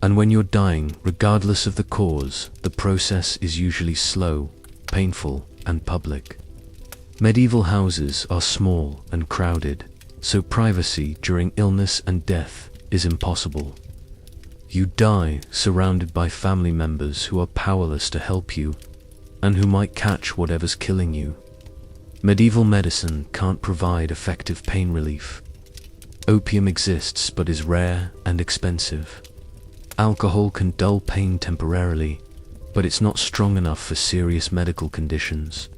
And when you're dying, regardless of the cause, the process is usually slow, painful, and public. Medieval houses are small and crowded, so privacy during illness and death is impossible. You die surrounded by family members who are powerless to help you, and who might catch whatever's killing you. Medieval medicine can't provide effective pain relief. Opium exists but is rare and expensive. Alcohol can dull pain temporarily, but it's not strong enough for serious medical conditions.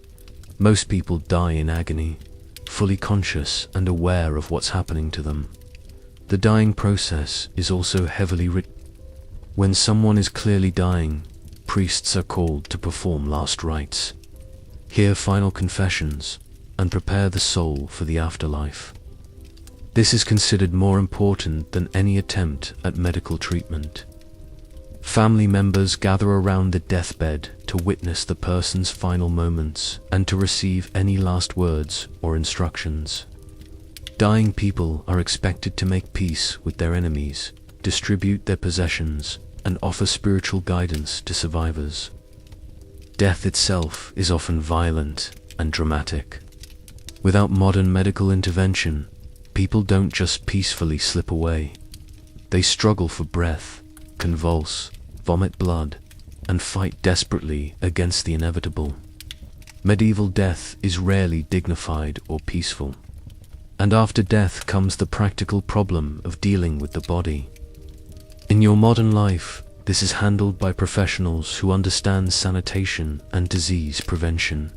Most people die in agony, fully conscious and aware of what's happening to them. The dying process is also heavily written. When someone is clearly dying, priests are called to perform last rites, hear final confessions, and prepare the soul for the afterlife. This is considered more important than any attempt at medical treatment. Family members gather around the deathbed to witness the person's final moments and to receive any last words or instructions. Dying people are expected to make peace with their enemies, distribute their possessions, and offer spiritual guidance to survivors. Death itself is often violent and dramatic. Without modern medical intervention, people don't just peacefully slip away. They struggle for breath, convulse, vomit blood, and fight desperately against the inevitable. Medieval death is rarely dignified or peaceful. And after death comes the practical problem of dealing with the body. In your modern life, this is handled by professionals who understand sanitation and disease prevention.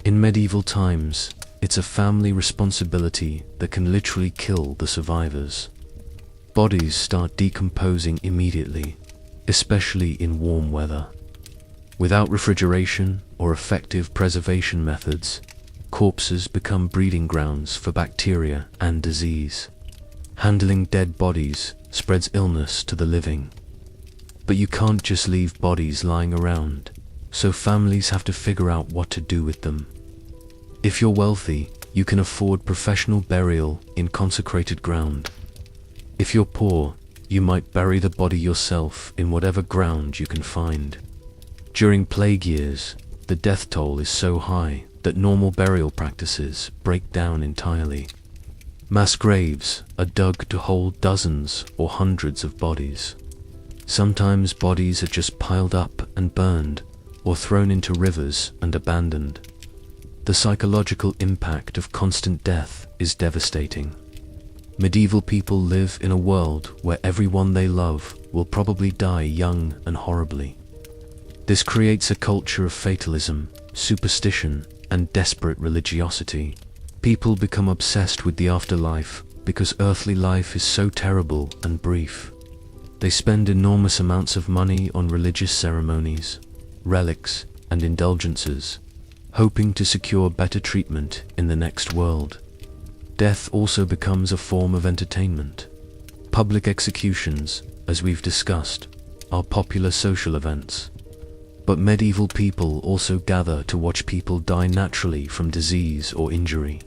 In medieval times, it's a family responsibility that can literally kill the survivors. Bodies start decomposing immediately, especially in warm weather. Without refrigeration or effective preservation methods, corpses become breeding grounds for bacteria and disease. Handling dead bodies spreads illness to the living. But you can't just leave bodies lying around, so families have to figure out what to do with them. If you're wealthy, you can afford professional burial in consecrated ground. If you're poor, you might bury the body yourself in whatever ground you can find. During plague years, the death toll is so high that normal burial practices break down entirely. Mass graves are dug to hold dozens or hundreds of bodies. Sometimes bodies are just piled up and burned, or thrown into rivers and abandoned. The psychological impact of constant death is devastating. Medieval people live in a world where everyone they love will probably die young and horribly. This creates a culture of fatalism, superstition, and desperate religiosity. People become obsessed with the afterlife because earthly life is so terrible and brief. They spend enormous amounts of money on religious ceremonies, relics, and indulgences, hoping to secure better treatment in the next world. Death also becomes a form of entertainment. Public executions, as we've discussed, are popular social events. But medieval people also gather to watch people die naturally from disease or injury.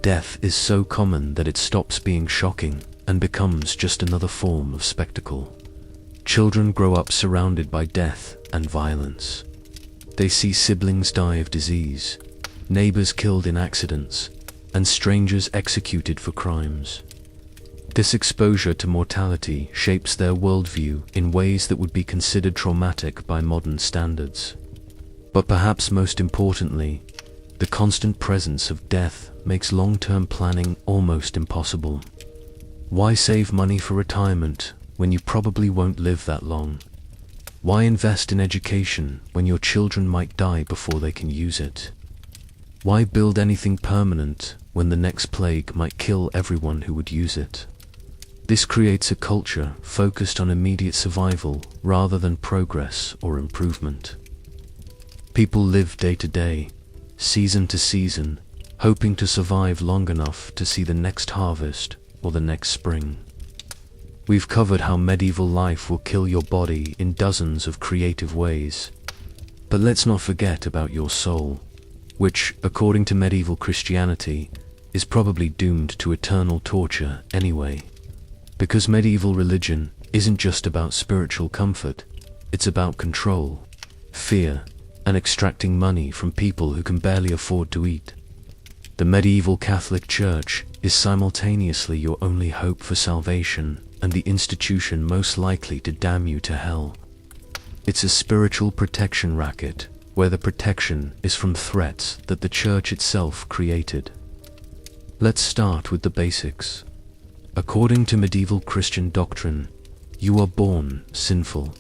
Death is so common that it stops being shocking and becomes just another form of spectacle. Children grow up surrounded by death and violence. They see siblings die of disease, neighbors killed in accidents, and strangers executed for crimes. This exposure to mortality shapes their worldview in ways that would be considered traumatic by modern standards. But perhaps most importantly, the constant presence of death makes long-term planning almost impossible. Why save money for retirement when you probably won't live that long? Why invest in education when your children might die before they can use it? Why build anything permanent when the next plague might kill everyone who would use it? This creates a culture focused on immediate survival rather than progress or improvement. People live day to day, season to season, hoping to survive long enough to see the next harvest or the next spring. We've covered how medieval life will kill your body in dozens of creative ways. But let's not forget about your soul, which, according to medieval Christianity, is probably doomed to eternal torture anyway. Because medieval religion isn't just about spiritual comfort, it's about control, fear, and extracting money from people who can barely afford to eat. The medieval Catholic Church is simultaneously your only hope for salvation and the institution most likely to damn you to hell. It's a spiritual protection racket, where the protection is from threats that the Church itself created. Let's start with the basics. According to medieval Christian doctrine, you are born sinful.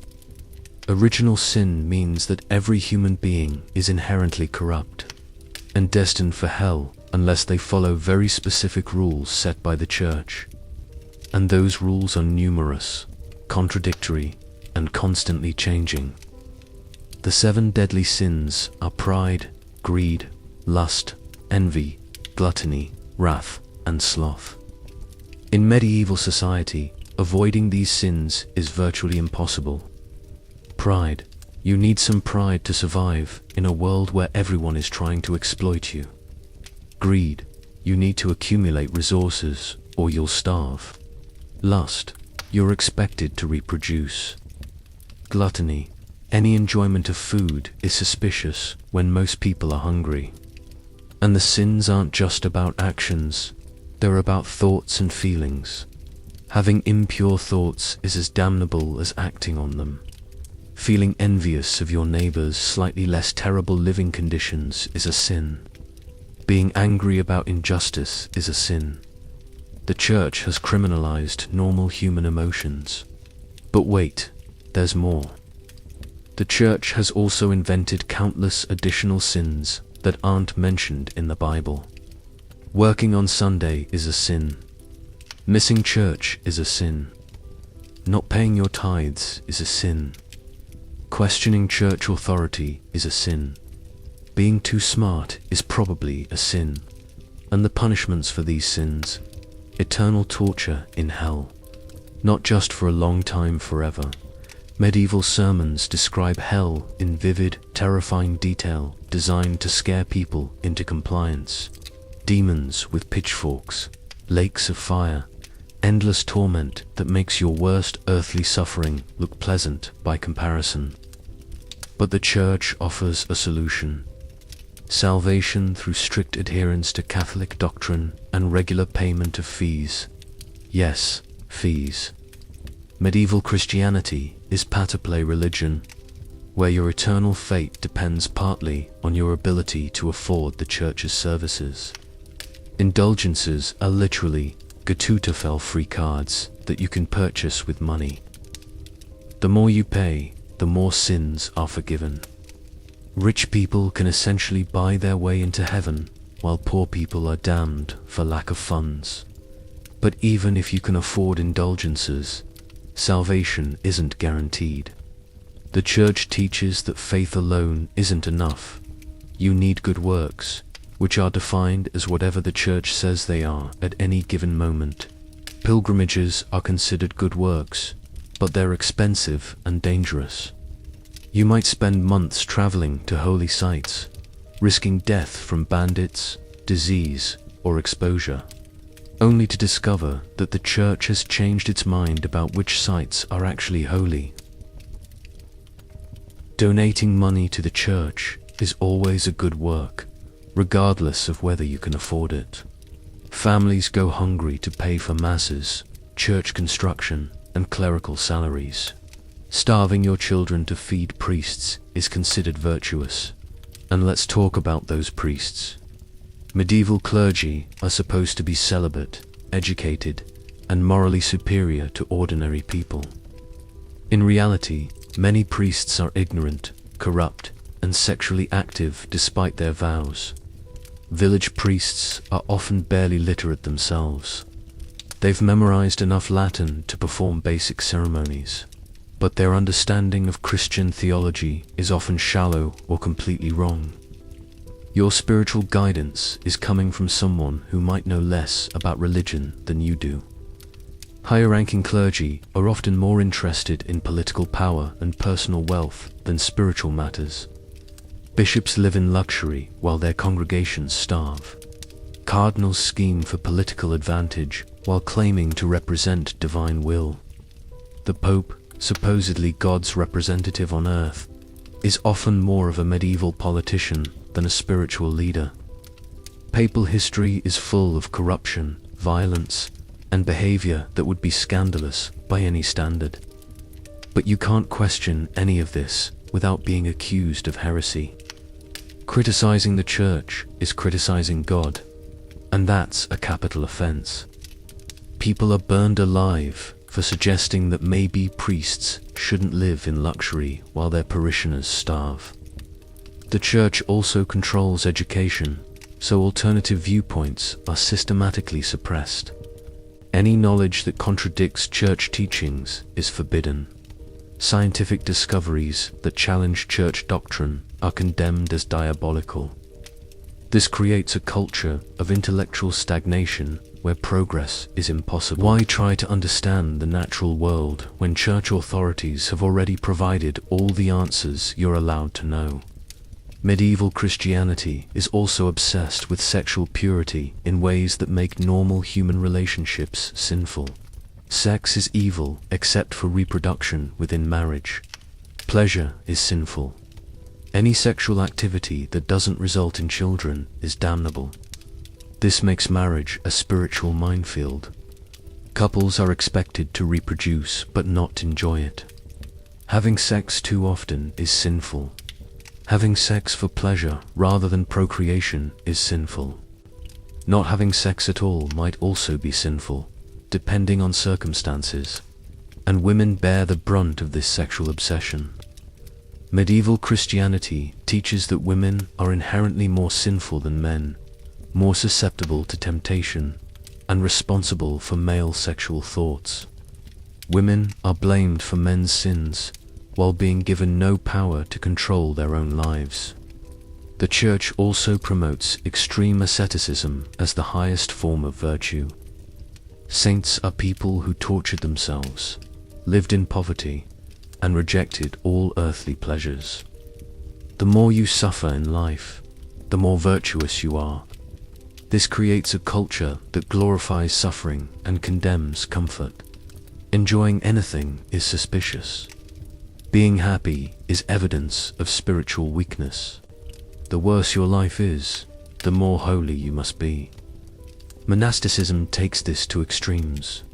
Original sin means that every human being is inherently corrupt and destined for hell unless they follow very specific rules set by the Church. And those rules are numerous, contradictory, and constantly changing. The 7 deadly sins are pride, greed, lust, envy, gluttony, wrath, and sloth. In medieval society, avoiding these sins is virtually impossible. Pride. You need some pride to survive in a world where everyone is trying to exploit you. Greed. You need to accumulate resources or you'll starve. Lust. You're expected to reproduce. Gluttony. Any enjoyment of food is suspicious when most people are hungry. And the sins aren't just about actions. They're about thoughts and feelings. Having impure thoughts is as damnable as acting on them. Feeling envious of your neighbor's slightly less terrible living conditions is a sin. Being angry about injustice is a sin. The Church has criminalized normal human emotions. But wait, there's more. The Church has also invented countless additional sins that aren't mentioned in the Bible. Working on Sunday is a sin. Missing church is a sin. Not paying your tithes is a sin. Questioning church authority is a sin. Being too smart is probably a sin. And the punishments for these sins: eternal torture in hell. Not just for a long time forever. Medieval sermons describe hell in vivid, terrifying detail designed to scare people into compliance. Demons with pitchforks, lakes of fire, endless torment that makes your worst earthly suffering look pleasant by comparison. But the Church offers a solution. Salvation through strict adherence to Catholic doctrine and regular payment of fees. Yes, fees. Medieval Christianity is pay-to-play religion, where your eternal fate depends partly on your ability to afford the Church's services. Indulgences are literally Getutafel free cards that you can purchase with money. The more you pay, the more sins are forgiven. Rich people can essentially buy their way into heaven, while poor people are damned for lack of funds. But even if you can afford indulgences, salvation isn't guaranteed. The Church teaches that faith alone isn't enough. You need good works, which are defined as whatever the Church says they are at any given moment. Pilgrimages are considered good works, but they're expensive and dangerous. You might spend months traveling to holy sites, risking death from bandits, disease, or exposure, only to discover that the church has changed its mind about which sites are actually holy. Donating money to the church is always a good work, regardless of whether you can afford it. Families go hungry to pay for masses, church construction, and clerical salaries. Starving your children to feed priests is considered virtuous. And let's talk about those priests. Medieval clergy are supposed to be celibate, educated, and morally superior to ordinary people. In reality, many priests are ignorant, corrupt, and sexually active despite their vows. Village priests are often barely literate themselves. They've memorized enough Latin to perform basic ceremonies, but their understanding of Christian theology is often shallow or completely wrong. Your spiritual guidance is coming from someone who might know less about religion than you do. Higher-ranking clergy are often more interested in political power and personal wealth than spiritual matters. Bishops live in luxury while their congregations starve. Cardinals scheme for political advantage while claiming to represent divine will. The Pope, supposedly God's representative on earth, is often more of a medieval politician than a spiritual leader. Papal history is full of corruption, violence, and behavior that would be scandalous by any standard. But you can't question any of this without being accused of heresy. Criticizing the church is criticizing God, and that's a capital offense. People are burned alive for suggesting that maybe priests shouldn't live in luxury while their parishioners starve. The church also controls education, so alternative viewpoints are systematically suppressed. Any knowledge that contradicts church teachings is forbidden. Scientific discoveries that challenge church doctrine are condemned as diabolical. This creates a culture of intellectual stagnation where progress is impossible. Why try to understand the natural world when church authorities have already provided all the answers you're allowed to know? Medieval Christianity is also obsessed with sexual purity in ways that make normal human relationships sinful. Sex is evil except for reproduction within marriage. Pleasure is sinful. Any sexual activity that doesn't result in children is damnable. This makes marriage a spiritual minefield. Couples are expected to reproduce but not enjoy it. Having sex too often is sinful. Having sex for pleasure rather than procreation is sinful. Not having sex at all might also be sinful, depending on circumstances, and women bear the brunt of this sexual obsession. Medieval Christianity teaches that women are inherently more sinful than men, more susceptible to temptation, and responsible for male sexual thoughts. Women are blamed for men's sins, while being given no power to control their own lives. The church also promotes extreme asceticism as the highest form of virtue. Saints are people who tortured themselves, lived in poverty, and rejected all earthly pleasures. The more you suffer in life, the more virtuous you are. This creates a culture that glorifies suffering and condemns comfort. Enjoying anything is suspicious. Being happy is evidence of spiritual weakness. The worse your life is, the more holy you must be. Monasticism takes this to extremes.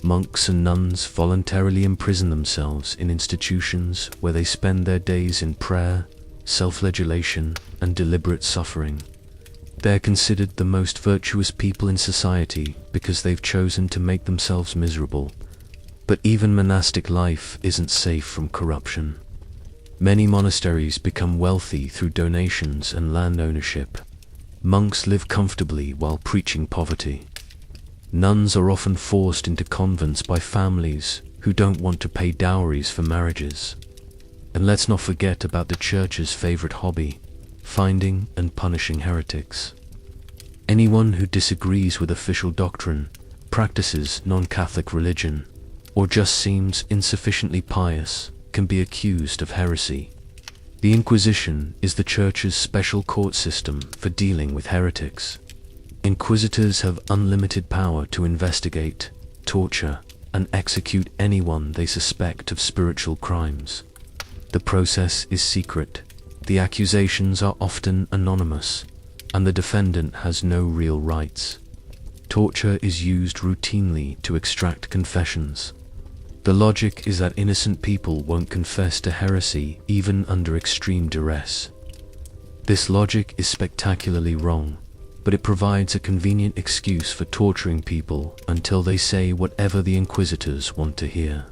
Monks and nuns voluntarily imprison themselves in institutions where they spend their days in prayer, self-flagellation, and deliberate suffering. They're considered the most virtuous people in society because they've chosen to make themselves miserable. But even monastic life isn't safe from corruption. Many monasteries become wealthy through donations and land ownership. Monks live comfortably while preaching poverty. Nuns are often forced into convents by families who don't want to pay dowries for marriages. And let's not forget about the church's favorite hobby, finding and punishing heretics. Anyone who disagrees with official doctrine practices non-Catholic religion, or just seems insufficiently pious, can be accused of heresy. The Inquisition is the Church's special court system for dealing with heretics. Inquisitors have unlimited power to investigate, torture, and execute anyone they suspect of spiritual crimes. The process is secret, the accusations are often anonymous, and the defendant has no real rights. Torture is used routinely to extract confessions. The logic is that innocent people won't confess to heresy even under extreme duress. This logic is spectacularly wrong, but it provides a convenient excuse for torturing people until they say whatever the inquisitors want to hear.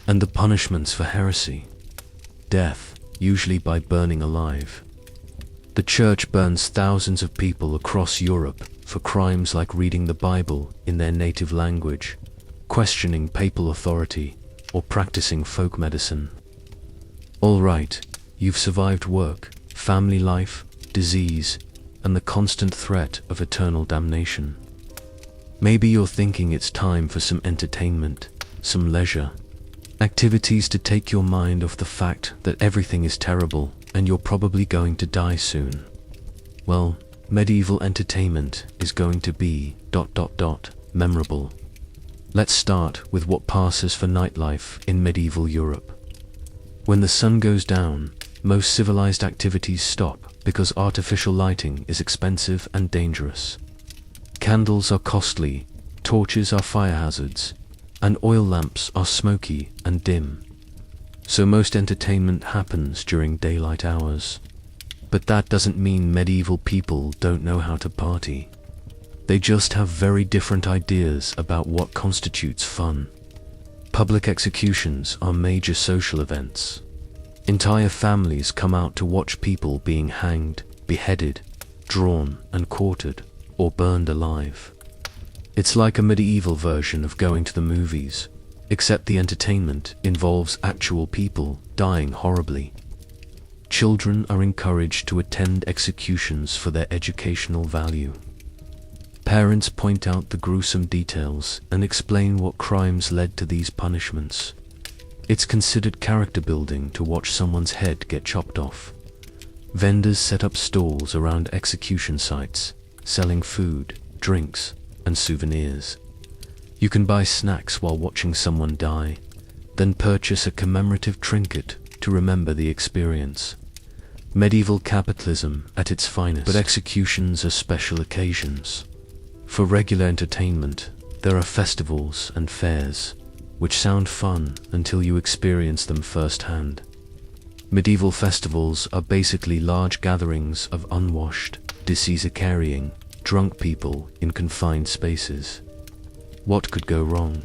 And the punishments for heresy: death, usually by burning alive. The Church burns thousands of people across Europe for crimes like reading the Bible in their native language, questioning papal authority, or practicing folk medicine. All right, you've survived work, family life, disease, and the constant threat of eternal damnation. Maybe you're thinking it's time for some entertainment, some leisure, activities to take your mind off the fact that everything is terrible and you're probably going to die soon. Well, medieval entertainment is going to be ... memorable. Let's start with what passes for nightlife in medieval Europe. When the sun goes down, most civilized activities stop because artificial lighting is expensive and dangerous. Candles are costly, torches are fire hazards, and oil lamps are smoky and dim. So most entertainment happens during daylight hours. But that doesn't mean medieval people don't know how to party. They just have very different ideas about what constitutes fun. Public executions are major social events. Entire families come out to watch people being hanged, beheaded, drawn and quartered, or burned alive. It's like a medieval version of going to the movies, except the entertainment involves actual people dying horribly. Children are encouraged to attend executions for their educational value. Parents point out the gruesome details and explain what crimes led to these punishments. It's considered character building to watch someone's head get chopped off. Vendors set up stalls around execution sites, selling food, drinks, and souvenirs. You can buy snacks while watching someone die, then purchase a commemorative trinket to remember the experience. Medieval capitalism at its finest. But executions are special occasions. For regular entertainment, there are festivals and fairs, which sound fun until you experience them firsthand. Medieval festivals are basically large gatherings of unwashed, disease-carrying, drunk people in confined spaces. What could go wrong?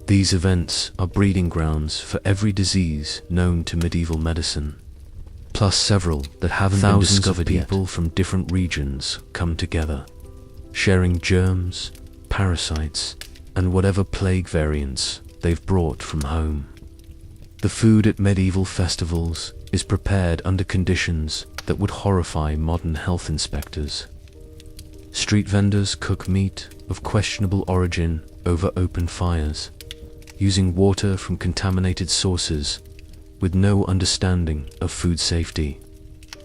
These events are breeding grounds for every disease known to medieval medicine, plus several that haven't been discovered yet. People from different regions come together, sharing germs, parasites, and whatever plague variants they've brought from home. The food at medieval festivals is prepared under conditions that would horrify modern health inspectors. Street vendors cook meat of questionable origin over open fires, using water from contaminated sources with no understanding of food safety.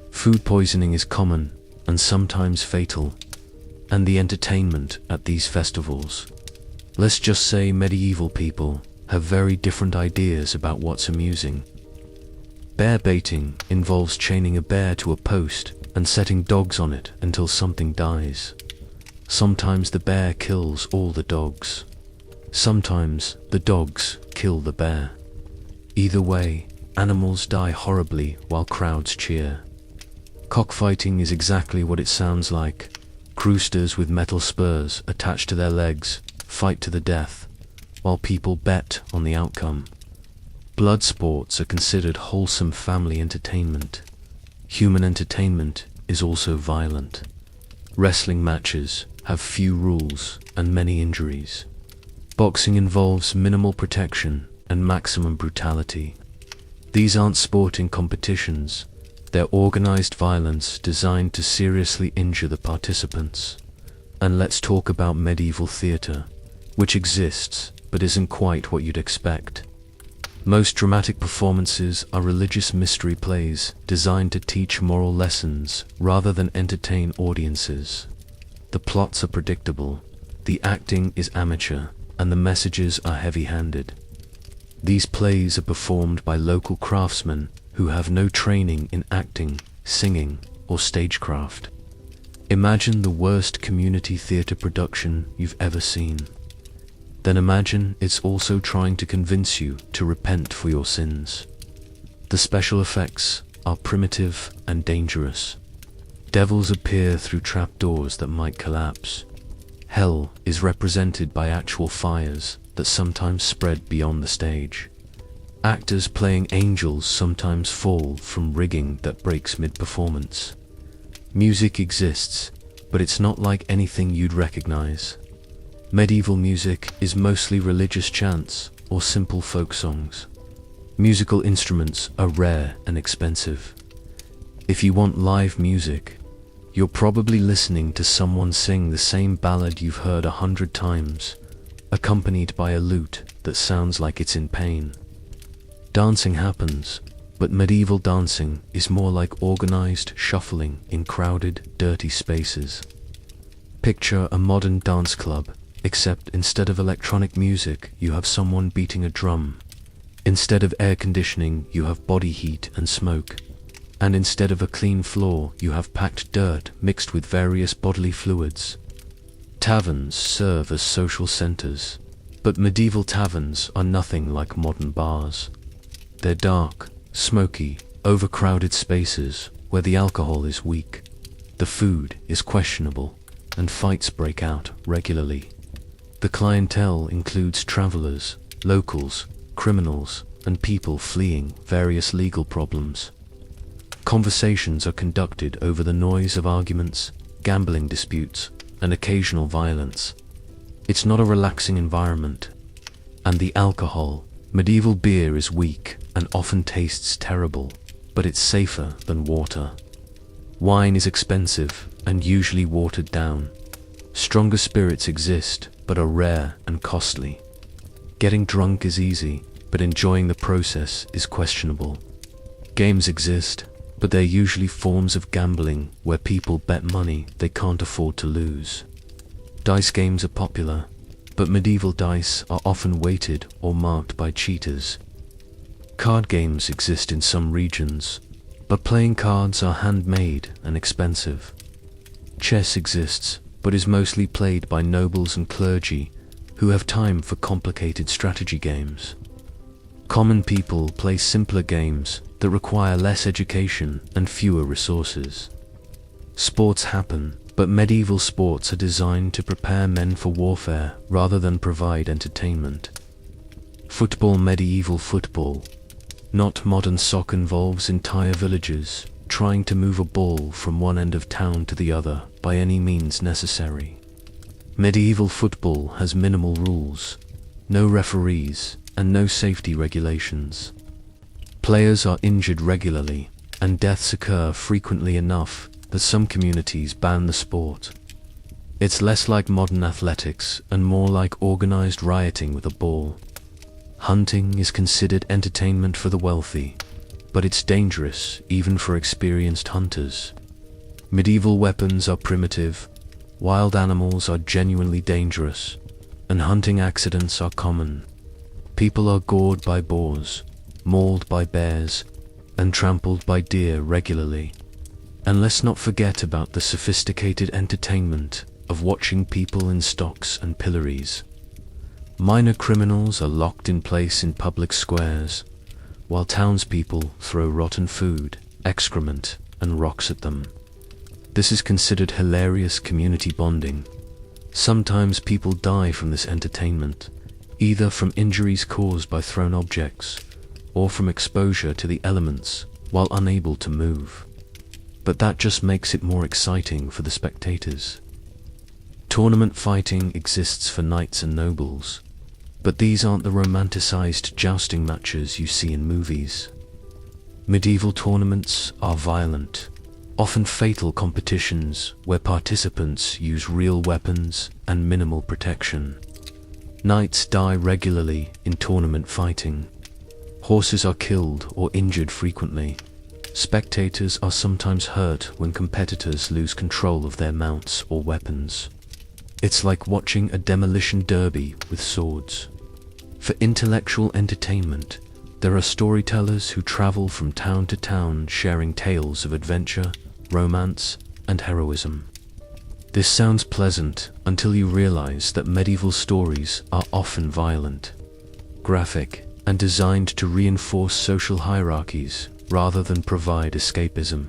Food poisoning is common and sometimes fatal, and the entertainment at these festivals. Let's just say medieval people have very different ideas about what's amusing. Bear baiting involves chaining a bear to a post and setting dogs on it until something dies. Sometimes the bear kills all the dogs. Sometimes the dogs kill the bear. Either way, animals die horribly while crowds cheer. Cockfighting is exactly what it sounds like. Roosters with metal spurs attached to their legs fight to the death, while people bet on the outcome. Blood sports are considered wholesome family entertainment. Human entertainment is also violent. Wrestling matches have few rules and many injuries. Boxing involves minimal protection and maximum brutality. These aren't sporting competitions. They're organized violence designed to seriously injure the participants. And let's talk about medieval theatre, which exists, but isn't quite what you'd expect. Most dramatic performances are religious mystery plays designed to teach moral lessons rather than entertain audiences. The plots are predictable, the acting is amateur, and the messages are heavy-handed. These plays are performed by local craftsmen who have no training in acting, singing, or stagecraft. Imagine the worst community theatre production you've ever seen. Then imagine it's also trying to convince you to repent for your sins. The special effects are primitive and dangerous. Devils appear through trapdoors that might collapse. Hell is represented by actual fires that sometimes spread beyond the stage. Actors playing angels sometimes fall from rigging that breaks mid-performance. Music exists, but it's not like anything you'd recognize. Medieval music is mostly religious chants or simple folk songs. Musical instruments are rare and expensive. If you want live music, you're probably listening to someone sing the same ballad you've heard 100 times, accompanied by a lute that sounds like it's in pain. Dancing happens, but medieval dancing is more like organized shuffling in crowded, dirty spaces. Picture a modern dance club, except instead of electronic music, you have someone beating a drum. Instead of air conditioning, you have body heat and smoke. And instead of a clean floor, you have packed dirt mixed with various bodily fluids. Taverns serve as social centers, but medieval taverns are nothing like modern bars. They're dark, smoky, overcrowded spaces where the alcohol is weak, the food is questionable, and fights break out regularly. The clientele includes travelers, locals, criminals, and people fleeing various legal problems. Conversations are conducted over the noise of arguments, gambling disputes, and occasional violence. It's not a relaxing environment. And the alcohol, medieval beer is weak and often tastes terrible, but it's safer than water. Wine is expensive and usually watered down. Stronger spirits exist, but are rare and costly. Getting drunk is easy, but enjoying the process is questionable. Games exist, but they're usually forms of gambling where people bet money they can't afford to lose. Dice games are popular, but medieval dice are often weighted or marked by cheaters. Card games exist in some regions, but playing cards are handmade and expensive. Chess exists, but is mostly played by nobles and clergy who have time for complicated strategy games. Common people play simpler games that require less education and fewer resources. Sports happen, but medieval sports are designed to prepare men for warfare rather than provide entertainment. Football, medieval football, not modern soccer, involves entire villages trying to move a ball from one end of town to the other by any means necessary. Medieval football has minimal rules, no referees, and no safety regulations. Players are injured regularly, and deaths occur frequently enough that some communities ban the sport. It's less like modern athletics and more like organized rioting with a ball. Hunting is considered entertainment for the wealthy, but it's dangerous even for experienced hunters. Medieval weapons are primitive, wild animals are genuinely dangerous, and hunting accidents are common. People are gored by boars, mauled by bears, and trampled by deer regularly. And let's not forget about the sophisticated entertainment of watching people in stocks and pillories. Minor criminals are locked in place in public squares, while townspeople throw rotten food, excrement, and rocks at them. This is considered hilarious community bonding. Sometimes people die from this entertainment, either from injuries caused by thrown objects, or from exposure to the elements while unable to move. But that just makes it more exciting for the spectators. Tournament fighting exists for knights and nobles, but these aren't the romanticized jousting matches you see in movies. Medieval tournaments are violent. often fatal competitions where participants use real weapons and minimal protection. Knights die regularly in tournament fighting. Horses are killed or injured frequently. Spectators are sometimes hurt when competitors lose control of their mounts or weapons. It's like watching a demolition derby with swords. For intellectual entertainment, there are storytellers who travel from town to town sharing tales of adventure, romance, and heroism. This sounds pleasant until you realize that medieval stories are often violent, graphic, and designed to reinforce social hierarchies rather than provide escapism.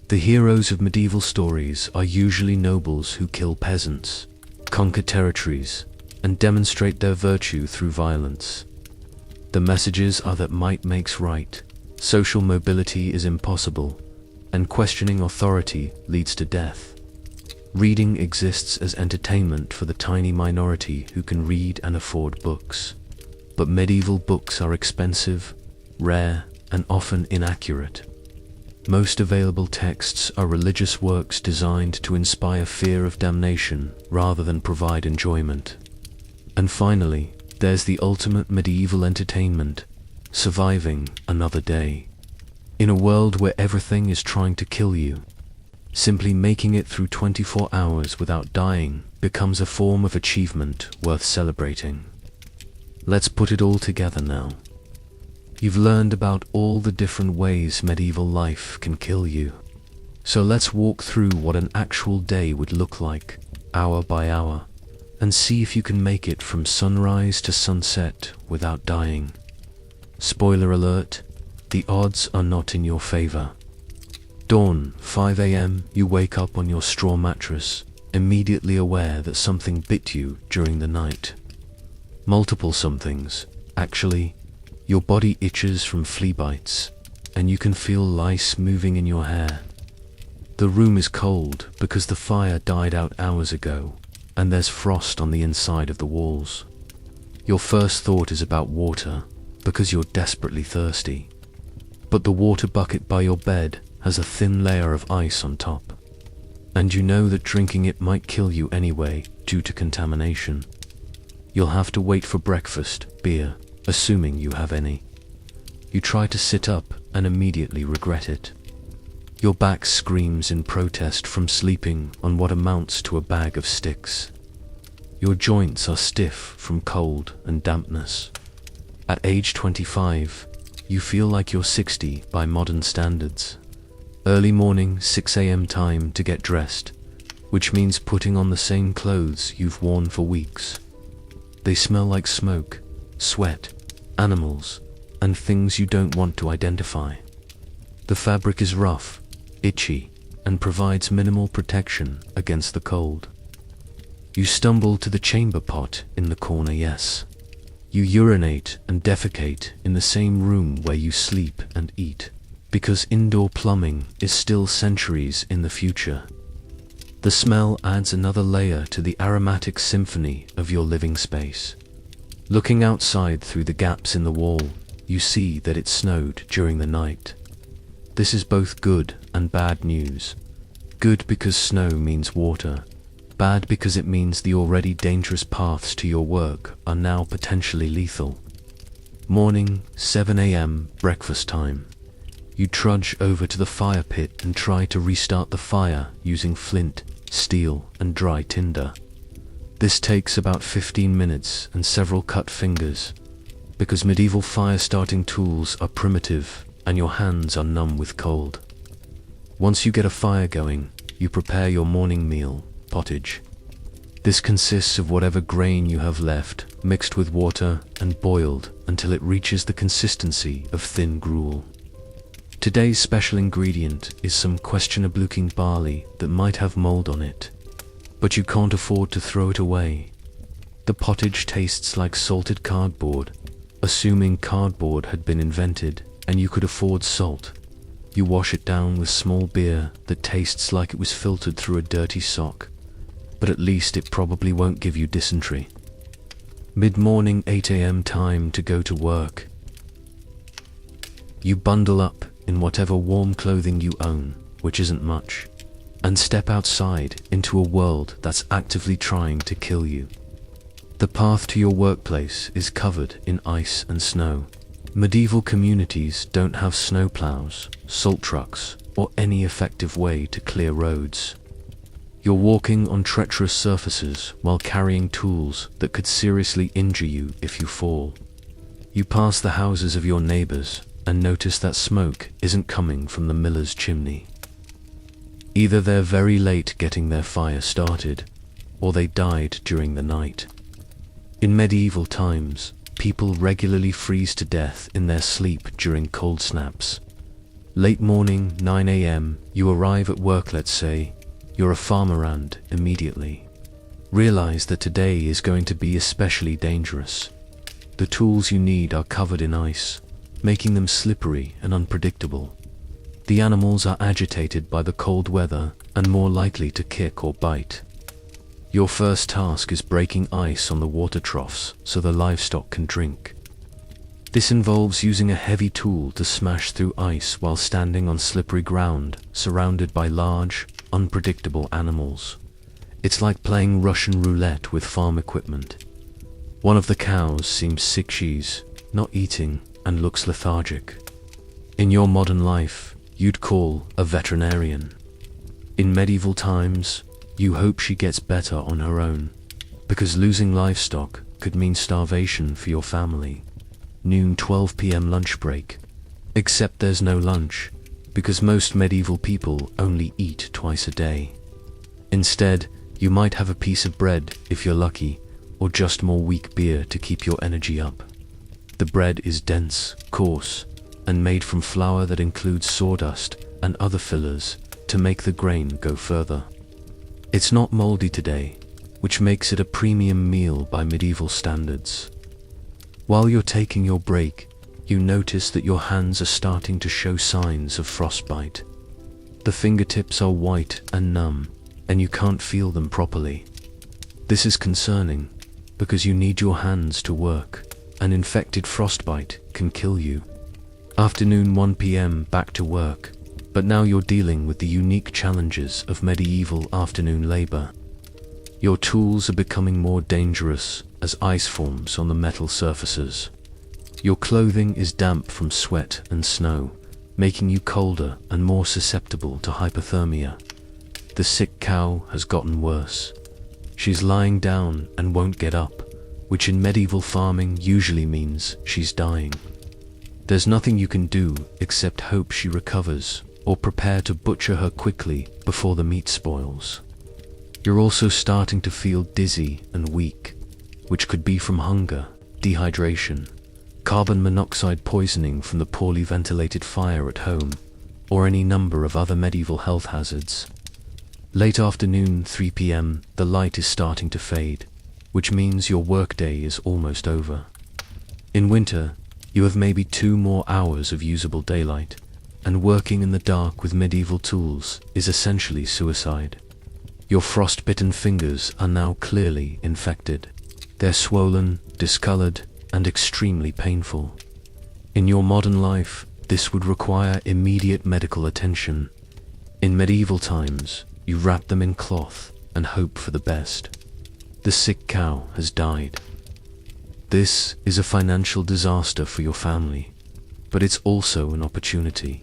The heroes of medieval stories are usually nobles who kill peasants, conquer territories, and demonstrate their virtue through violence. The messages are that might makes right, social mobility is impossible, and questioning authority leads to death. Reading exists as entertainment for the tiny minority who can read and afford books. But medieval books are expensive, rare, and often inaccurate. Most available texts are religious works designed to inspire fear of damnation rather than provide enjoyment. And finally, there's the ultimate medieval entertainment, surviving another day. In a world where everything is trying to kill you, simply making it through 24 hours without dying becomes a form of achievement worth celebrating. Let's put it all together now. You've learned about all the different ways medieval life can kill you. So let's walk through what an actual day would look like, hour by hour, and see if you can make it from sunrise to sunset without dying. Spoiler alert, the odds are not in your favor. Dawn, 5 a.m., you wake up on your straw mattress, immediately aware that something bit you during the night. Multiple somethings, actually. Your body itches from flea bites, and you can feel lice moving in your hair. The room is cold because the fire died out hours ago, and there's frost on the inside of the walls. Your first thought is about water, because you're desperately thirsty. But the water bucket by your bed has a thin layer of ice on top, and you know that drinking it might kill you anyway due to contamination. You'll have to wait for breakfast, beer, assuming you have any. You try to sit up and immediately regret it. Your back screams in protest from sleeping on what amounts to a bag of sticks. Your joints are stiff from cold and dampness. At age 25, you feel like you're 60 by modern standards. Early morning, 6 a.m. time to get dressed, which means putting on the same clothes you've worn for weeks. They smell like smoke, sweat, animals, and things you don't want to identify. The fabric is rough, itchy, and provides minimal protection against the cold. You stumble to the chamber pot in the corner, yes. You urinate and defecate in the same room where you sleep and eat, because indoor plumbing is still centuries in the future. The smell adds another layer to the aromatic symphony of your living space. Looking outside through the gaps in the wall, you see that it snowed during the night. This is both good and bad news. Good because snow means water. Bad because it means the already dangerous paths to your work are now potentially lethal. Morning, 7 a.m., breakfast time. You trudge over to the fire pit and try to restart the fire using flint, steel, and dry tinder. This takes about 15 minutes and several cut fingers, because medieval fire-starting tools are primitive and your hands are numb with cold. Once you get a fire going, you prepare your morning meal, pottage. This consists of whatever grain you have left, mixed with water and boiled until it reaches the consistency of thin gruel. Today's special ingredient is some questionable-looking barley that might have mold on it, but you can't afford to throw it away. The pottage tastes like salted cardboard, assuming cardboard had been invented and you could afford salt. You wash it down with small beer that tastes like it was filtered through a dirty sock, but at least it probably won't give you dysentery. Mid-morning 8 a.m. time to go to work. You bundle up in whatever warm clothing you own, which isn't much, and step outside into a world that's actively trying to kill you. The path to your workplace is covered in ice and snow. Medieval communities don't have snowplows, salt trucks, or any effective way to clear roads. You're walking on treacherous surfaces while carrying tools that could seriously injure you if you fall. You pass the houses of your neighbors and notice that smoke isn't coming from the miller's chimney. Either they're very late getting their fire started, or they died during the night. In medieval times, people regularly freeze to death in their sleep during cold snaps. Late morning, 9 a.m., you arrive at work, let's say. You're a farmer and, immediately, realize that today is going to be especially dangerous. The tools you need are covered in ice, making them slippery and unpredictable. The animals are agitated by the cold weather and more likely to kick or bite. Your first task is breaking ice on the water troughs so the livestock can drink. This involves using a heavy tool to smash through ice while standing on slippery ground, surrounded by large, unpredictable animals. It's like playing Russian roulette with farm equipment. One of the cows seems sick, she's not eating and looks lethargic. In your modern life, you'd call a veterinarian. In medieval times, you hope she gets better on her own, because losing livestock could mean starvation for your family. Noon 12 p.m. lunch break. Except there's no lunch, because most medieval people only eat twice a day. Instead, you might have a piece of bread if you're lucky, or just more weak beer to keep your energy up. The bread is dense, coarse, and made from flour that includes sawdust and other fillers to make the grain go further. It's not moldy today, which makes it a premium meal by medieval standards. While you're taking your break, you notice that your hands are starting to show signs of frostbite. The fingertips are white and numb, and you can't feel them properly. This is concerning, because you need your hands to work. An infected frostbite can kill you. Afternoon 1 p.m. back to work, but now you're dealing with the unique challenges of medieval afternoon labor. Your tools are becoming more dangerous as ice forms on the metal surfaces. Your clothing is damp from sweat and snow, making you colder and more susceptible to hypothermia. The sick cow has gotten worse. She's lying down and won't get up, which in medieval farming usually means she's dying. There's nothing you can do except hope she recovers, or prepare to butcher her quickly before the meat spoils. You're also starting to feel dizzy and weak, which could be from hunger, dehydration, carbon monoxide poisoning from the poorly ventilated fire at home, or any number of other medieval health hazards. Late afternoon, 3 p.m., the light is starting to fade, which means your workday is almost over. In winter, you have maybe 2 more hours of usable daylight, and working in the dark with medieval tools is essentially suicide. Your frostbitten fingers are now clearly infected. They're swollen, discolored, and extremely painful. In your modern life, this would require immediate medical attention. In medieval times, you wrap them in cloth and hope for the best. The sick cow has died. This is a financial disaster for your family, but it's also an opportunity.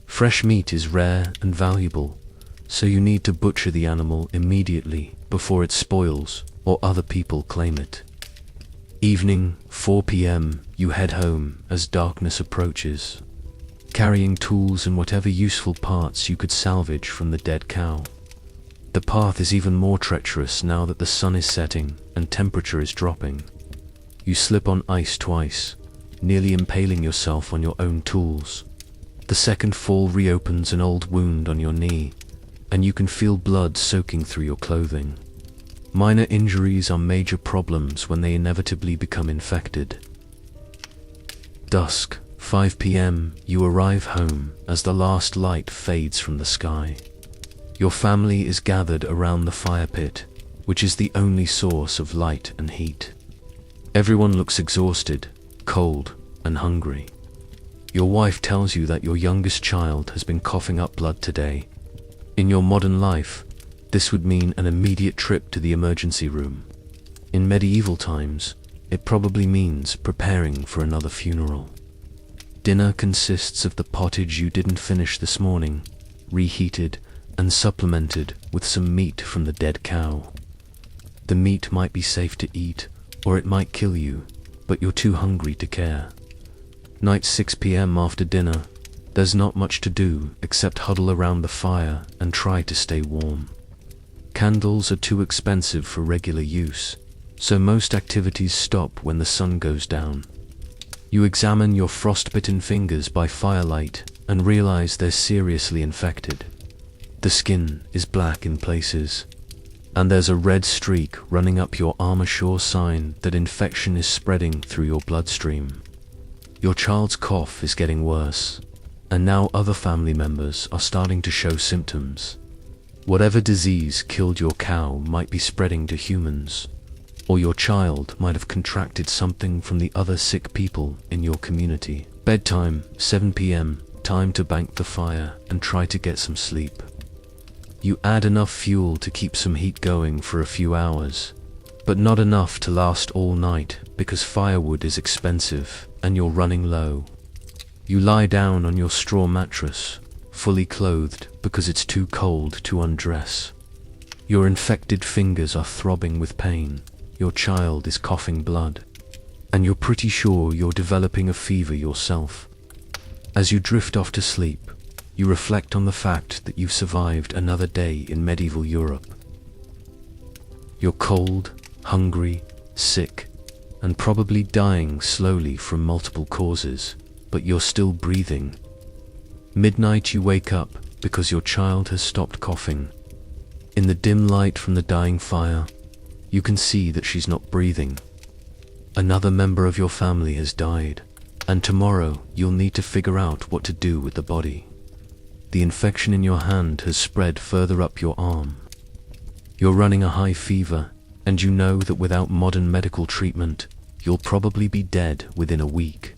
Fresh meat is rare and valuable, so you need to butcher the animal immediately before it spoils or other people claim it. Evening, 4 p.m., you head home as darkness approaches, carrying tools and whatever useful parts you could salvage from the dead cow. The path is even more treacherous now that the sun is setting and temperature is dropping. You slip on ice twice, nearly impaling yourself on your own tools. The second fall reopens an old wound on your knee, and you can feel blood soaking through your clothing. Minor injuries are major problems when they inevitably become infected. Dusk, 5 p.m., you arrive home as the last light fades from the sky. Your family is gathered around the fire pit, which is the only source of light and heat. Everyone looks exhausted, cold, and hungry. Your wife tells you that your youngest child has been coughing up blood today. In your modern life, this would mean an immediate trip to the emergency room. In medieval times, it probably means preparing for another funeral. Dinner consists of the pottage you didn't finish this morning, reheated and supplemented with some meat from the dead cow. The meat might be safe to eat, or it might kill you, but you're too hungry to care. Night 6 p.m. after dinner, there's not much to do except huddle around the fire and try to stay warm. Candles are too expensive for regular use, so most activities stop when the sun goes down. You examine your frostbitten fingers by firelight and realize they're seriously infected. The skin is black in places, and there's a red streak running up your arm, a sure sign that infection is spreading through your bloodstream. Your child's cough is getting worse, and now other family members are starting to show symptoms. Whatever disease killed your cow might be spreading to humans, or your child might have contracted something from the other sick people in your community. Bedtime, 7 p.m., time to bank the fire and try to get some sleep. You add enough fuel to keep some heat going for a few hours, but not enough to last all night because firewood is expensive and you're running low. You lie down on your straw mattress, fully clothed because it's too cold to undress. Your infected fingers are throbbing with pain, your child is coughing blood, and you're pretty sure you're developing a fever yourself. As you drift off to sleep, you reflect on the fact that you've survived another day in medieval Europe. You're cold, hungry, sick, and probably dying slowly from multiple causes, but you're still breathing. Midnight you wake up because your child has stopped coughing. In the dim light from the dying fire, you can see that she's not breathing. Another member of your family has died, and tomorrow you'll need to figure out what to do with the body. The infection in your hand has spread further up your arm. You're running a high fever, and you know that without modern medical treatment, you'll probably be dead within a week.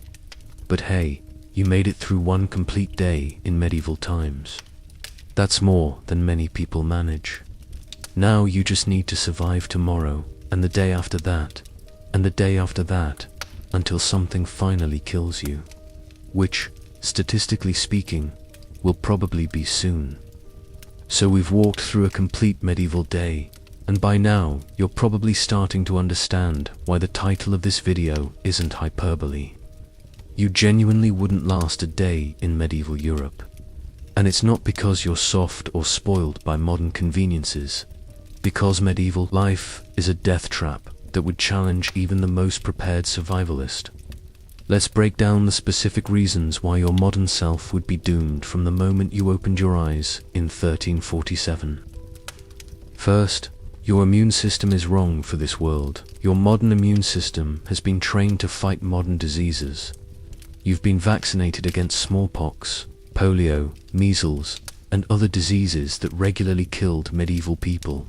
But hey, you made it through one complete day in medieval times. That's more than many people manage. Now you just need to survive tomorrow, and the day after that, and the day after that, until something finally kills you. Which, statistically speaking, will probably be soon. So we've walked through a complete medieval day, and by now you're probably starting to understand why the title of this video isn't hyperbole. You genuinely wouldn't last a day in medieval Europe. And it's not because you're soft or spoiled by modern conveniences, because medieval life is a death trap that would challenge even the most prepared survivalist. Let's break down the specific reasons why your modern self would be doomed from the moment you opened your eyes in 1347. First, your immune system is wrong for this world. Your modern immune system has been trained to fight modern diseases. You've been vaccinated against smallpox, polio, measles, and other diseases that regularly killed medieval people.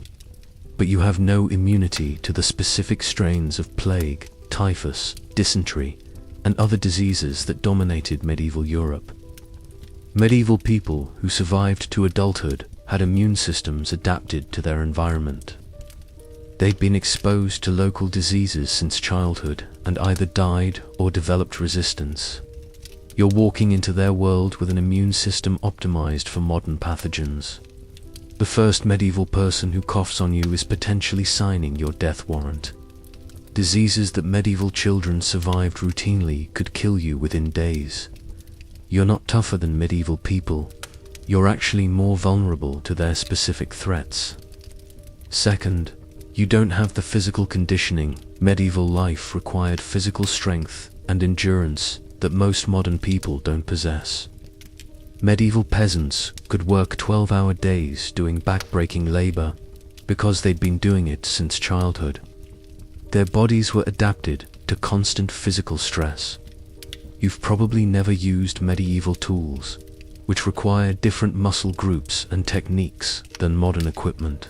But you have no immunity to the specific strains of plague, typhus, dysentery, and other diseases that dominated medieval Europe. Medieval people who survived to adulthood had immune systems adapted to their environment. They'd been exposed to local diseases since childhood and either died or developed resistance. You're walking into their world with an immune system optimized for modern pathogens. The first medieval person who coughs on you is potentially signing your death warrant. Diseases that medieval children survived routinely could kill you within days. You're not tougher than medieval people. You're actually more vulnerable to their specific threats. Second, you don't have the physical conditioning. Medieval life required physical strength and endurance that most modern people don't possess. Medieval peasants could work 12-hour days doing back-breaking labor because they'd been doing it since childhood. Their bodies were adapted to constant physical stress. You've probably never used medieval tools, which require different muscle groups and techniques than modern equipment.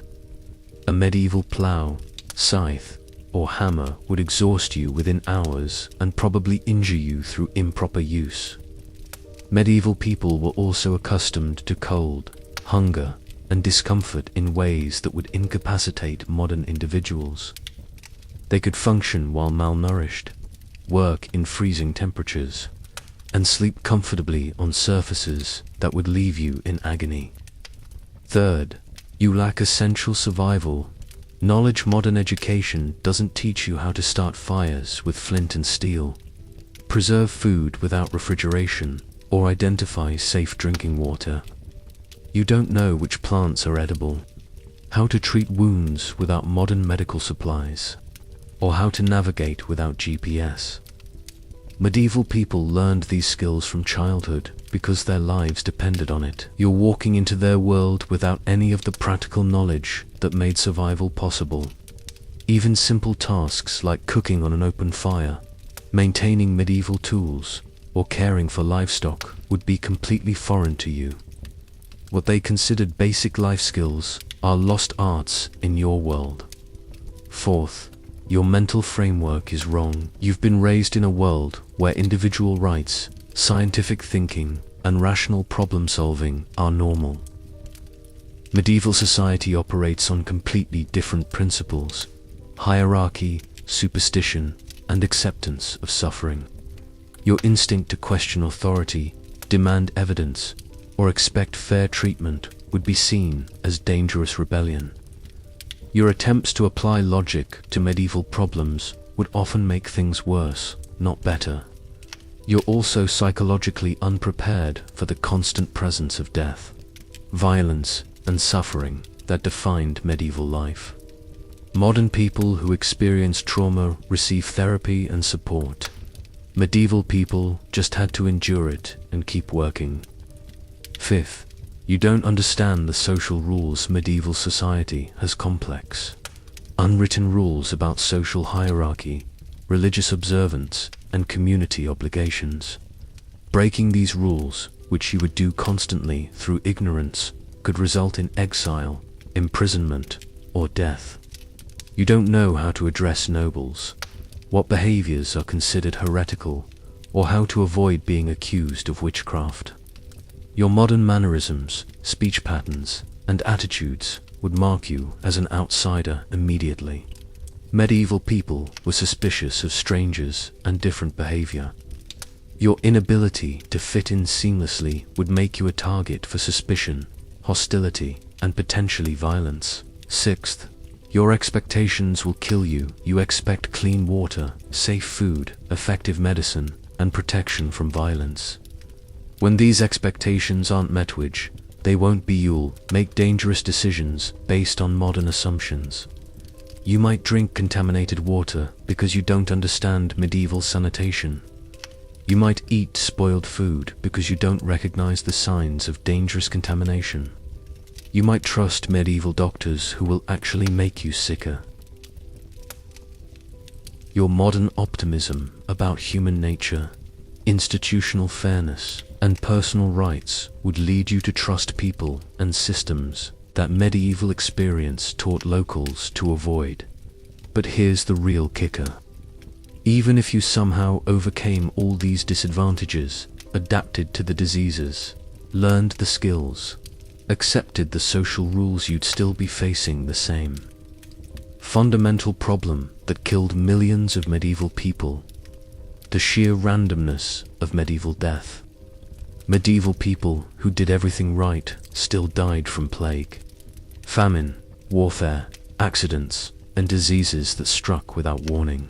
A medieval plow, scythe, or hammer would exhaust you within hours and probably injure you through improper use. Medieval people were also accustomed to cold, hunger, and discomfort in ways that would incapacitate modern individuals. They could function while malnourished, work in freezing temperatures, and sleep comfortably on surfaces that would leave you in agony. Third, you lack essential survival knowledge. Modern education doesn't teach you how to start fires with flint and steel, preserve food without refrigeration, or identify safe drinking water. You don't know which plants are edible, how to treat wounds without modern medical supplies, or how to navigate without GPS. Medieval people learned these skills from childhood because their lives depended on it. You're walking into their world without any of the practical knowledge that made survival possible. Even simple tasks like cooking on an open fire, maintaining medieval tools, or caring for livestock would be completely foreign to you. What they considered basic life skills are lost arts in your world. Fourth, your mental framework is wrong. You've been raised in a world where individual rights, scientific thinking, and rational problem solving are normal. Medieval society operates on completely different principles: hierarchy, superstition, and acceptance of suffering. Your instinct to question authority, demand evidence, or expect fair treatment would be seen as dangerous rebellion. Your attempts to apply logic to medieval problems would often make things worse, not better. You're also psychologically unprepared for the constant presence of death, violence, and suffering that defined medieval life. Modern people who experience trauma receive therapy and support. Medieval people just had to endure it and keep working. Fifth, you don't understand the social rules. Medieval society has complex, unwritten rules about social hierarchy, religious observance, and community obligations. Breaking these rules, which you would do constantly through ignorance, could result in exile, imprisonment, or death. You don't know how to address nobles, what behaviors are considered heretical, or how to avoid being accused of witchcraft. Your modern mannerisms, speech patterns, and attitudes would mark you as an outsider immediately. Medieval people were suspicious of strangers and different behavior. Your inability to fit in seamlessly would make you a target for suspicion, hostility, and potentially violence. Sixth, your expectations will kill you. You expect clean water, safe food, effective medicine, and protection from violence. When these expectations aren't met, which they won't be, you'll make dangerous decisions based on modern assumptions. You might drink contaminated water because you don't understand medieval sanitation. You might eat spoiled food because you don't recognize the signs of dangerous contamination. You might trust medieval doctors who will actually make you sicker. Your modern optimism about human nature, institutional fairness, and personal rights would lead you to trust people and systems that medieval experience taught locals to avoid. But here's the real kicker. Even if you somehow overcame all these disadvantages, adapted to the diseases, learned the skills, accepted the social rules, you'd still be facing the same fundamental problem that killed millions of medieval people: the sheer randomness of medieval death. Medieval people who did everything right still died from plague, famine, warfare, accidents, and diseases that struck without warning.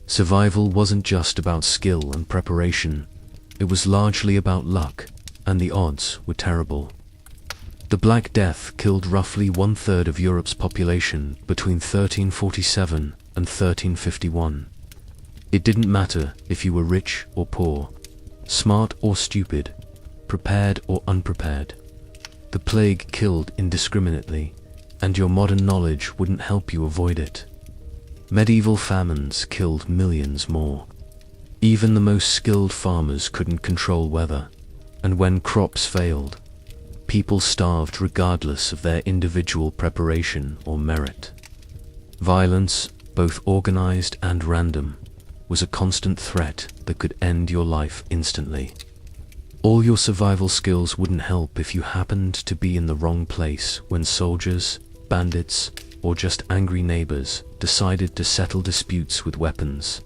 Survival wasn't just about skill and preparation, it was largely about luck, and the odds were terrible. The Black Death killed roughly 1/3 of Europe's population between 1347 and 1351. It didn't matter if you were rich or poor, smart or stupid, prepared or unprepared. The plague killed indiscriminately, and your modern knowledge wouldn't help you avoid it. Medieval famines killed millions more. Even the most skilled farmers couldn't control weather, and when crops failed, people starved regardless of their individual preparation or merit. Violence, both organized and random, was a constant threat that could end your life instantly. All your survival skills wouldn't help if you happened to be in the wrong place when soldiers, bandits, or just angry neighbors decided to settle disputes with weapons.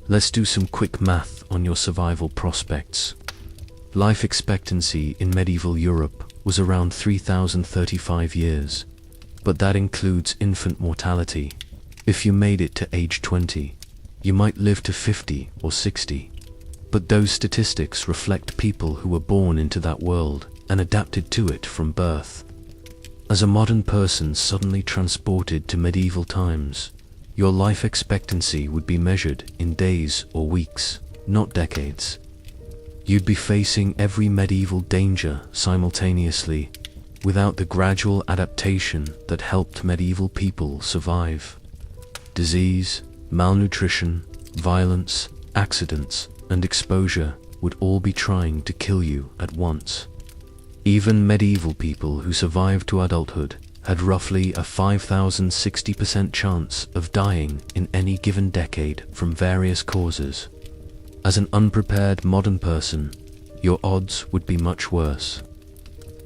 Let's do some quick math on your survival prospects. Life expectancy in medieval Europe was around 3,035 years, but that includes infant mortality. If you made it to age 20, you might live to 50 or 60. But those statistics reflect people who were born into that world and adapted to it from birth. As a modern person suddenly transported to medieval times, your life expectancy would be measured in days or weeks, not decades. You'd be facing every medieval danger simultaneously, without the gradual adaptation that helped medieval people survive. Disease, malnutrition, violence, accidents, and exposure would all be trying to kill you at once. Even medieval people who survived to adulthood had roughly a 5,060% chance of dying in any given decade from various causes. As an unprepared modern person, your odds would be much worse.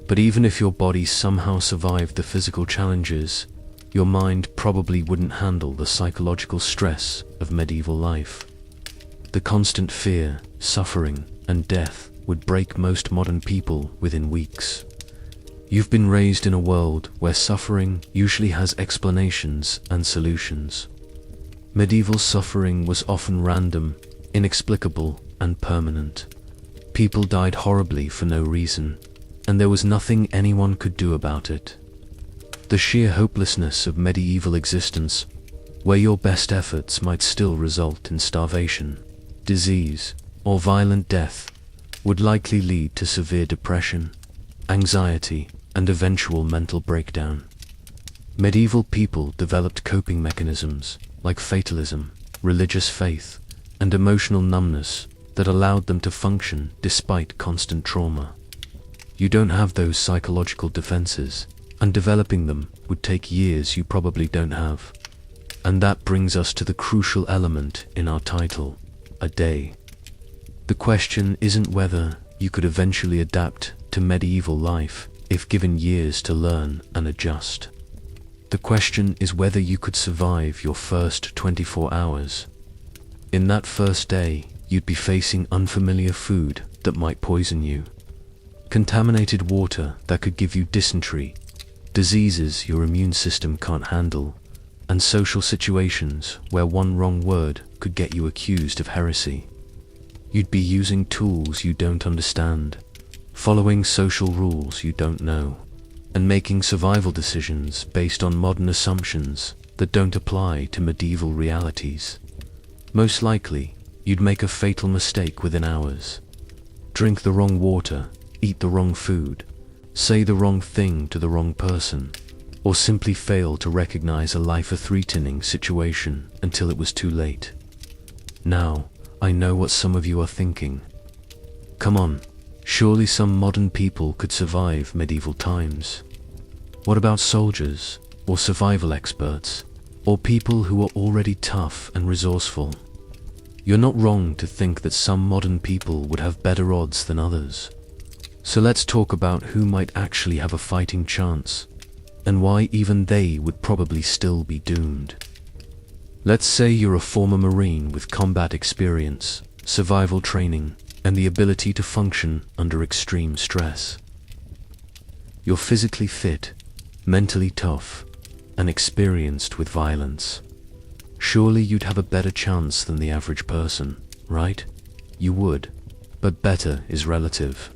But even if your body somehow survived the physical challenges, your mind probably wouldn't handle the psychological stress of medieval life. The constant fear, suffering, and death would break most modern people within weeks. You've been raised in a world where suffering usually has explanations and solutions. Medieval suffering was often random, inexplicable, and permanent. People died horribly for no reason, and there was nothing anyone could do about it. The sheer hopelessness of medieval existence, where your best efforts might still result in starvation, disease, or violent death, would likely lead to severe depression, anxiety, and eventual mental breakdown. Medieval people developed coping mechanisms like fatalism, religious faith, and emotional numbness that allowed them to function despite constant trauma. You don't have those psychological defenses, and developing them would take years you probably don't have. And that brings us to the crucial element in our title, a day. The question isn't whether you could eventually adapt to medieval life if given years to learn and adjust. The question is whether you could survive your first 24 hours. In that first day, you'd be facing unfamiliar food that might poison you, contaminated water that could give you dysentery, diseases your immune system can't handle, and social situations where one wrong word could get you accused of heresy. You'd be using tools you don't understand, following social rules you don't know, and making survival decisions based on modern assumptions that don't apply to medieval realities. Most likely, you'd make a fatal mistake within hours. Drink the wrong water, eat the wrong food, say the wrong thing to the wrong person, or simply fail to recognize a life-threatening situation until it was too late. Now, I know what some of you are thinking. Come on, surely some modern people could survive medieval times. What about soldiers, or survival experts, or people who are already tough and resourceful? You're not wrong to think that some modern people would have better odds than others. So let's talk about who might actually have a fighting chance, and why even they would probably still be doomed. Let's say you're a former Marine with combat experience, survival training, and the ability to function under extreme stress. You're physically fit, mentally tough, and experienced with violence. Surely you'd have a better chance than the average person, right? You would, but better is relative.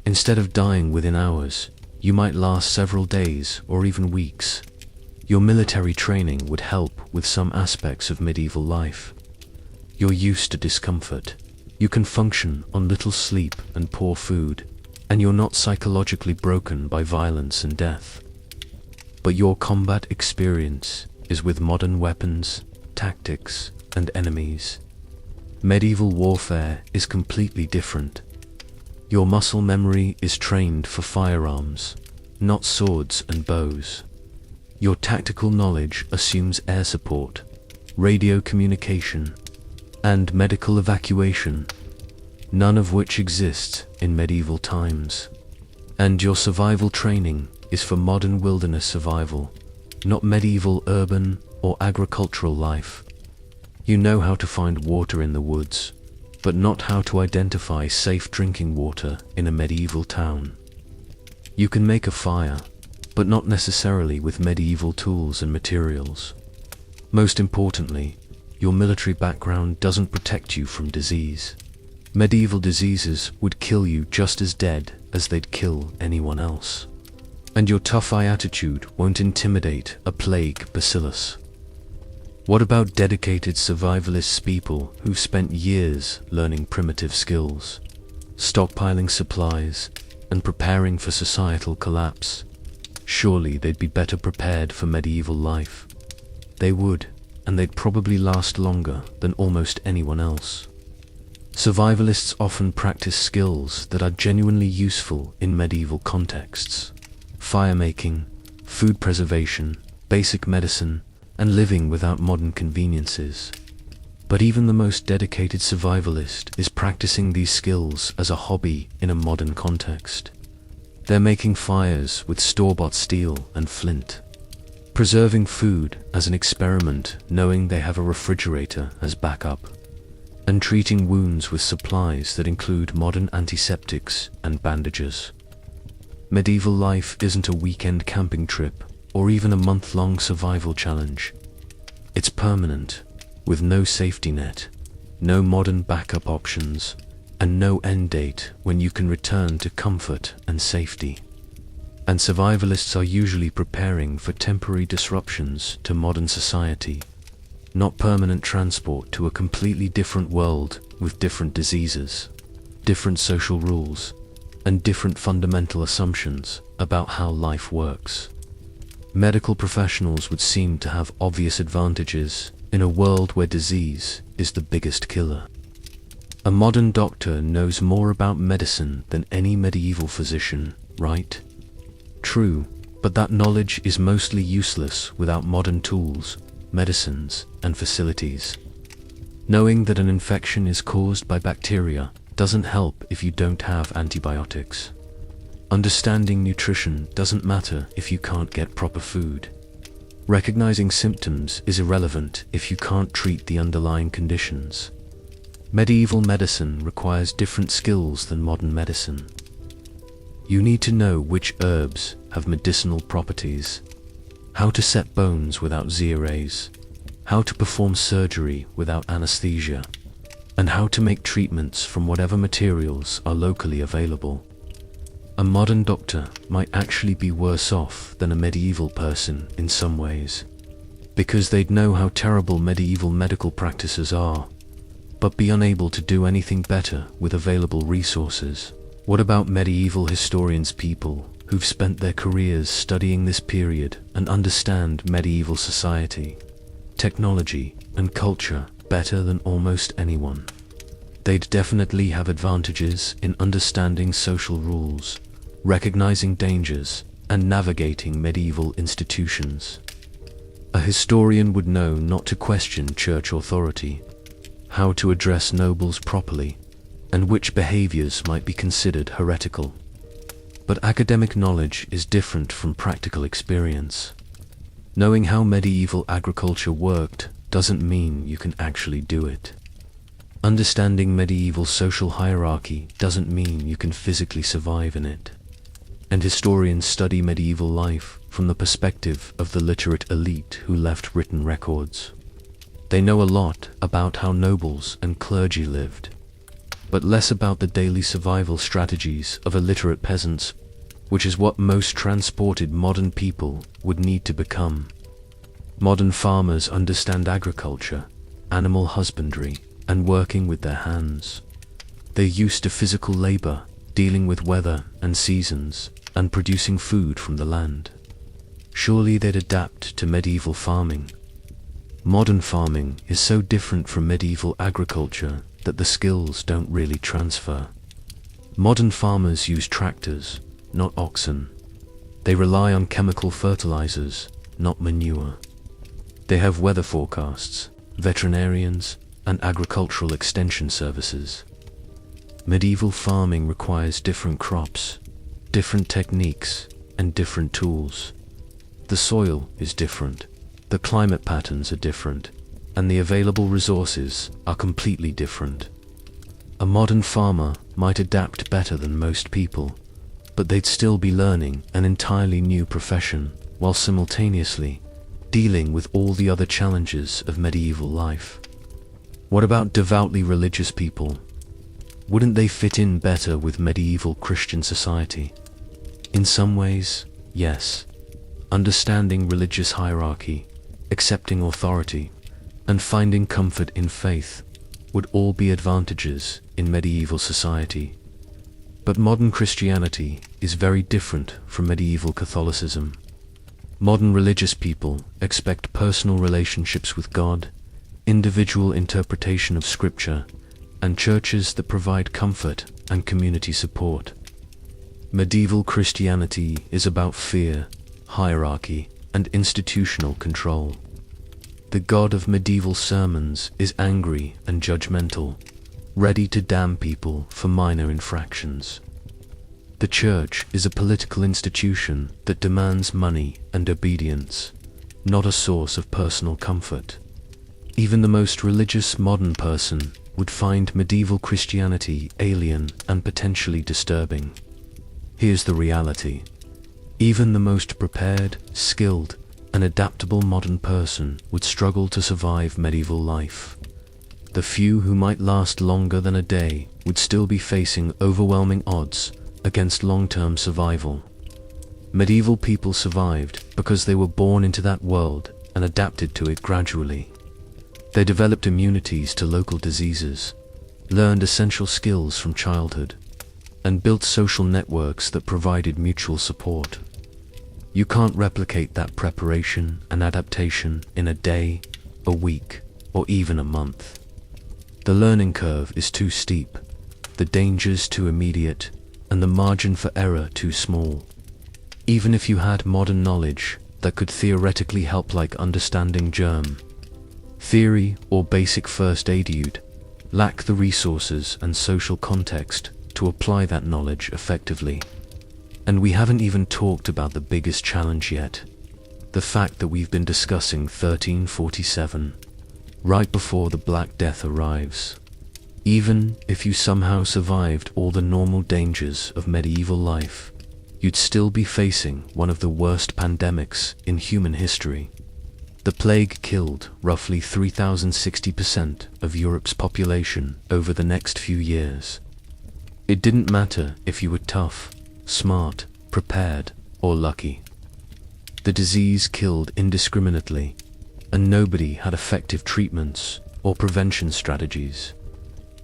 Instead of dying within hours, you might last several days or even weeks. Your military training would help with some aspects of medieval life. You're used to discomfort. You can function on little sleep and poor food, and you're not psychologically broken by violence and death. But your combat experience is with modern weapons, tactics, and enemies. Medieval warfare is completely different. Your muscle memory is trained for firearms, not swords and bows. Your tactical knowledge assumes air support, radio communication, and medical evacuation. none of which exists in medieval times. And your survival training is for modern wilderness survival, not medieval urban or agricultural life. You know how to find water in the woods, but not how to identify safe drinking water in a medieval town. You can make a fire, but not necessarily with medieval tools and materials. Most importantly, your military background doesn't protect you from disease. Medieval diseases would kill you just as dead as they'd kill anyone else. And your tough-eye attitude won't intimidate a plague bacillus. What about dedicated survivalists, people who've spent years learning primitive skills, stockpiling supplies, and preparing for societal collapse? Surely they'd be better prepared for medieval life. They would, and they'd probably last longer than almost anyone else. Survivalists often practice skills that are genuinely useful in medieval contexts: fire-making, food preservation, basic medicine, and living without modern conveniences. But even the most dedicated survivalist is practicing these skills as a hobby in a modern context. They're making fires with store-bought steel and flint, preserving food as an experiment, knowing they have a refrigerator as backup, and treating wounds with supplies that include modern antiseptics and bandages. Medieval life isn't a weekend camping trip or even a month-long survival challenge. It's permanent, with no safety net, no modern backup options, and no end date when you can return to comfort and safety. And survivalists are usually preparing for temporary disruptions to modern society, not permanent transport to a completely different world with different diseases, different social rules, and different fundamental assumptions about how life works. Medical professionals would seem to have obvious advantages in a world where disease is the biggest killer. A modern doctor knows more about medicine than any medieval physician, right? True, but that knowledge is mostly useless without modern tools, medicines, and facilities. Knowing that an infection is caused by bacteria doesn't help if you don't have antibiotics. Understanding nutrition doesn't matter if you can't get proper food. Recognizing symptoms is irrelevant if you can't treat the underlying conditions. Medieval medicine requires different skills than modern medicine. You need to know which herbs have medicinal properties, how to set bones without Z-rays, how to perform surgery without anesthesia, and how to make treatments from whatever materials are locally available. A modern doctor might actually be worse off than a medieval person in some ways, because they'd know how terrible medieval medical practices are, but be unable to do anything better with available resources. What about medieval historians, people who've spent their careers studying this period and understand medieval society, technology, and culture better than almost anyone? They'd definitely have advantages in understanding social rules, recognizing dangers, and navigating medieval institutions. A historian would know not to question church authority, how to address nobles properly, and which behaviors might be considered heretical. But academic knowledge is different from practical experience. Knowing how medieval agriculture worked doesn't mean you can actually do it. Understanding medieval social hierarchy doesn't mean you can physically survive in it. And historians study medieval life from the perspective of the literate elite who left written records. They know a lot about how nobles and clergy lived, but less about the daily survival strategies of illiterate peasants, which is what most transported modern people would need to become. Modern farmers understand agriculture, animal husbandry, and working with their hands. They're used to physical labor, dealing with weather and seasons, and producing food from the land. Surely they'd adapt to medieval farming. Modern farming is so different from medieval agriculture that the skills don't really transfer. Modern farmers use tractors, not oxen. They rely on chemical fertilizers, not manure. They have weather forecasts, veterinarians, and agricultural extension services. Medieval farming requires different crops, different techniques, and different tools. The soil is different, the climate patterns are different, and the available resources are completely different. A modern farmer might adapt better than most people, but they'd still be learning an entirely new profession while simultaneously dealing with all the other challenges of medieval life. What about devoutly religious people? Wouldn't they fit in better with medieval Christian society? In some ways, yes. Understanding religious hierarchy, accepting authority, and finding comfort in faith would all be advantages in medieval society. But modern Christianity is very different from medieval Catholicism. Modern religious people expect personal relationships with God, individual interpretation of Scripture, and churches that provide comfort and community support. Medieval Christianity is about fear, hierarchy, and institutional control. The God of medieval sermons is angry and judgmental, ready to damn people for minor infractions. The church is a political institution that demands money and obedience, not a source of personal comfort. Even the most religious modern person would find medieval Christianity alien and potentially disturbing. Here's the reality. Even the most prepared, skilled, and adaptable modern person would struggle to survive medieval life. The few who might last longer than a day would still be facing overwhelming odds against long-term survival. Medieval people survived because they were born into that world and adapted to it gradually. They developed immunities to local diseases, learned essential skills from childhood, and built social networks that provided mutual support. You can't replicate that preparation and adaptation in a day, a week, or even a month. The learning curve is too steep, the dangers too immediate, and the margin for error too small. Even if you had modern knowledge that could theoretically help, like understanding germ theory or basic first aid, you'd lack the resources and social context to apply that knowledge effectively. And we haven't even talked about the biggest challenge yet, the fact that we've been discussing 1347, right before the Black Death arrives. Even if you somehow survived all the normal dangers of medieval life, you'd still be facing one of the worst pandemics in human history. The plague killed roughly 3,060% of Europe's population over the next few years. It didn't matter if you were tough, smart, prepared, or lucky. The disease killed indiscriminately, and nobody had effective treatments or prevention strategies.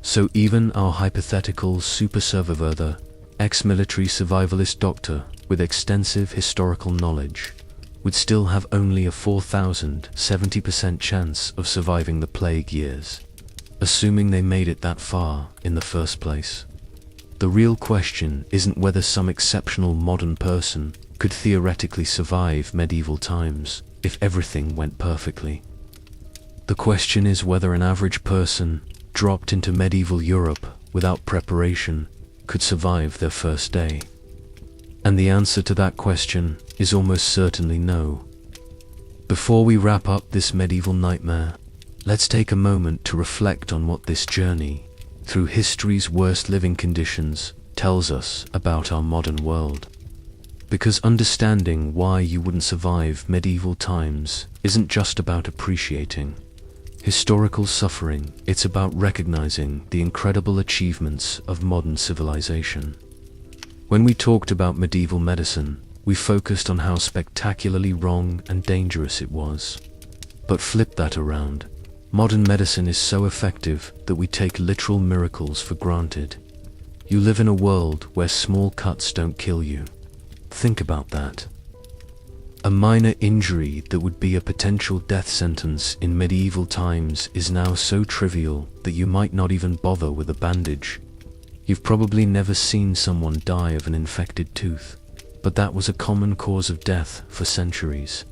So even our hypothetical super survivor, ex-military survivalist doctor with extensive historical knowledge, would still have only a 4,070% chance of surviving the plague years, assuming they made it that far in the first place. The real question isn't whether some exceptional modern person could theoretically survive medieval times if everything went perfectly. The question is whether an average person dropped into medieval Europe without preparation could survive their first day. And the answer to that question is almost certainly no. Before we wrap up this medieval nightmare, let's take a moment to reflect on what this journey through history's worst living conditions tells us about our modern world. Because understanding why you wouldn't survive medieval times isn't just about appreciating historical suffering, it's about recognizing the incredible achievements of modern civilization. When we talked about medieval medicine, we focused on how spectacularly wrong and dangerous it was. But flip that around. Modern medicine is so effective that we take literal miracles for granted. You live in a world where small cuts don't kill you. Think about that. A minor injury that would be a potential death sentence in medieval times is now so trivial that you might not even bother with a bandage. You've probably never seen someone die of an infected tooth, but that was a common cause of death for centuries.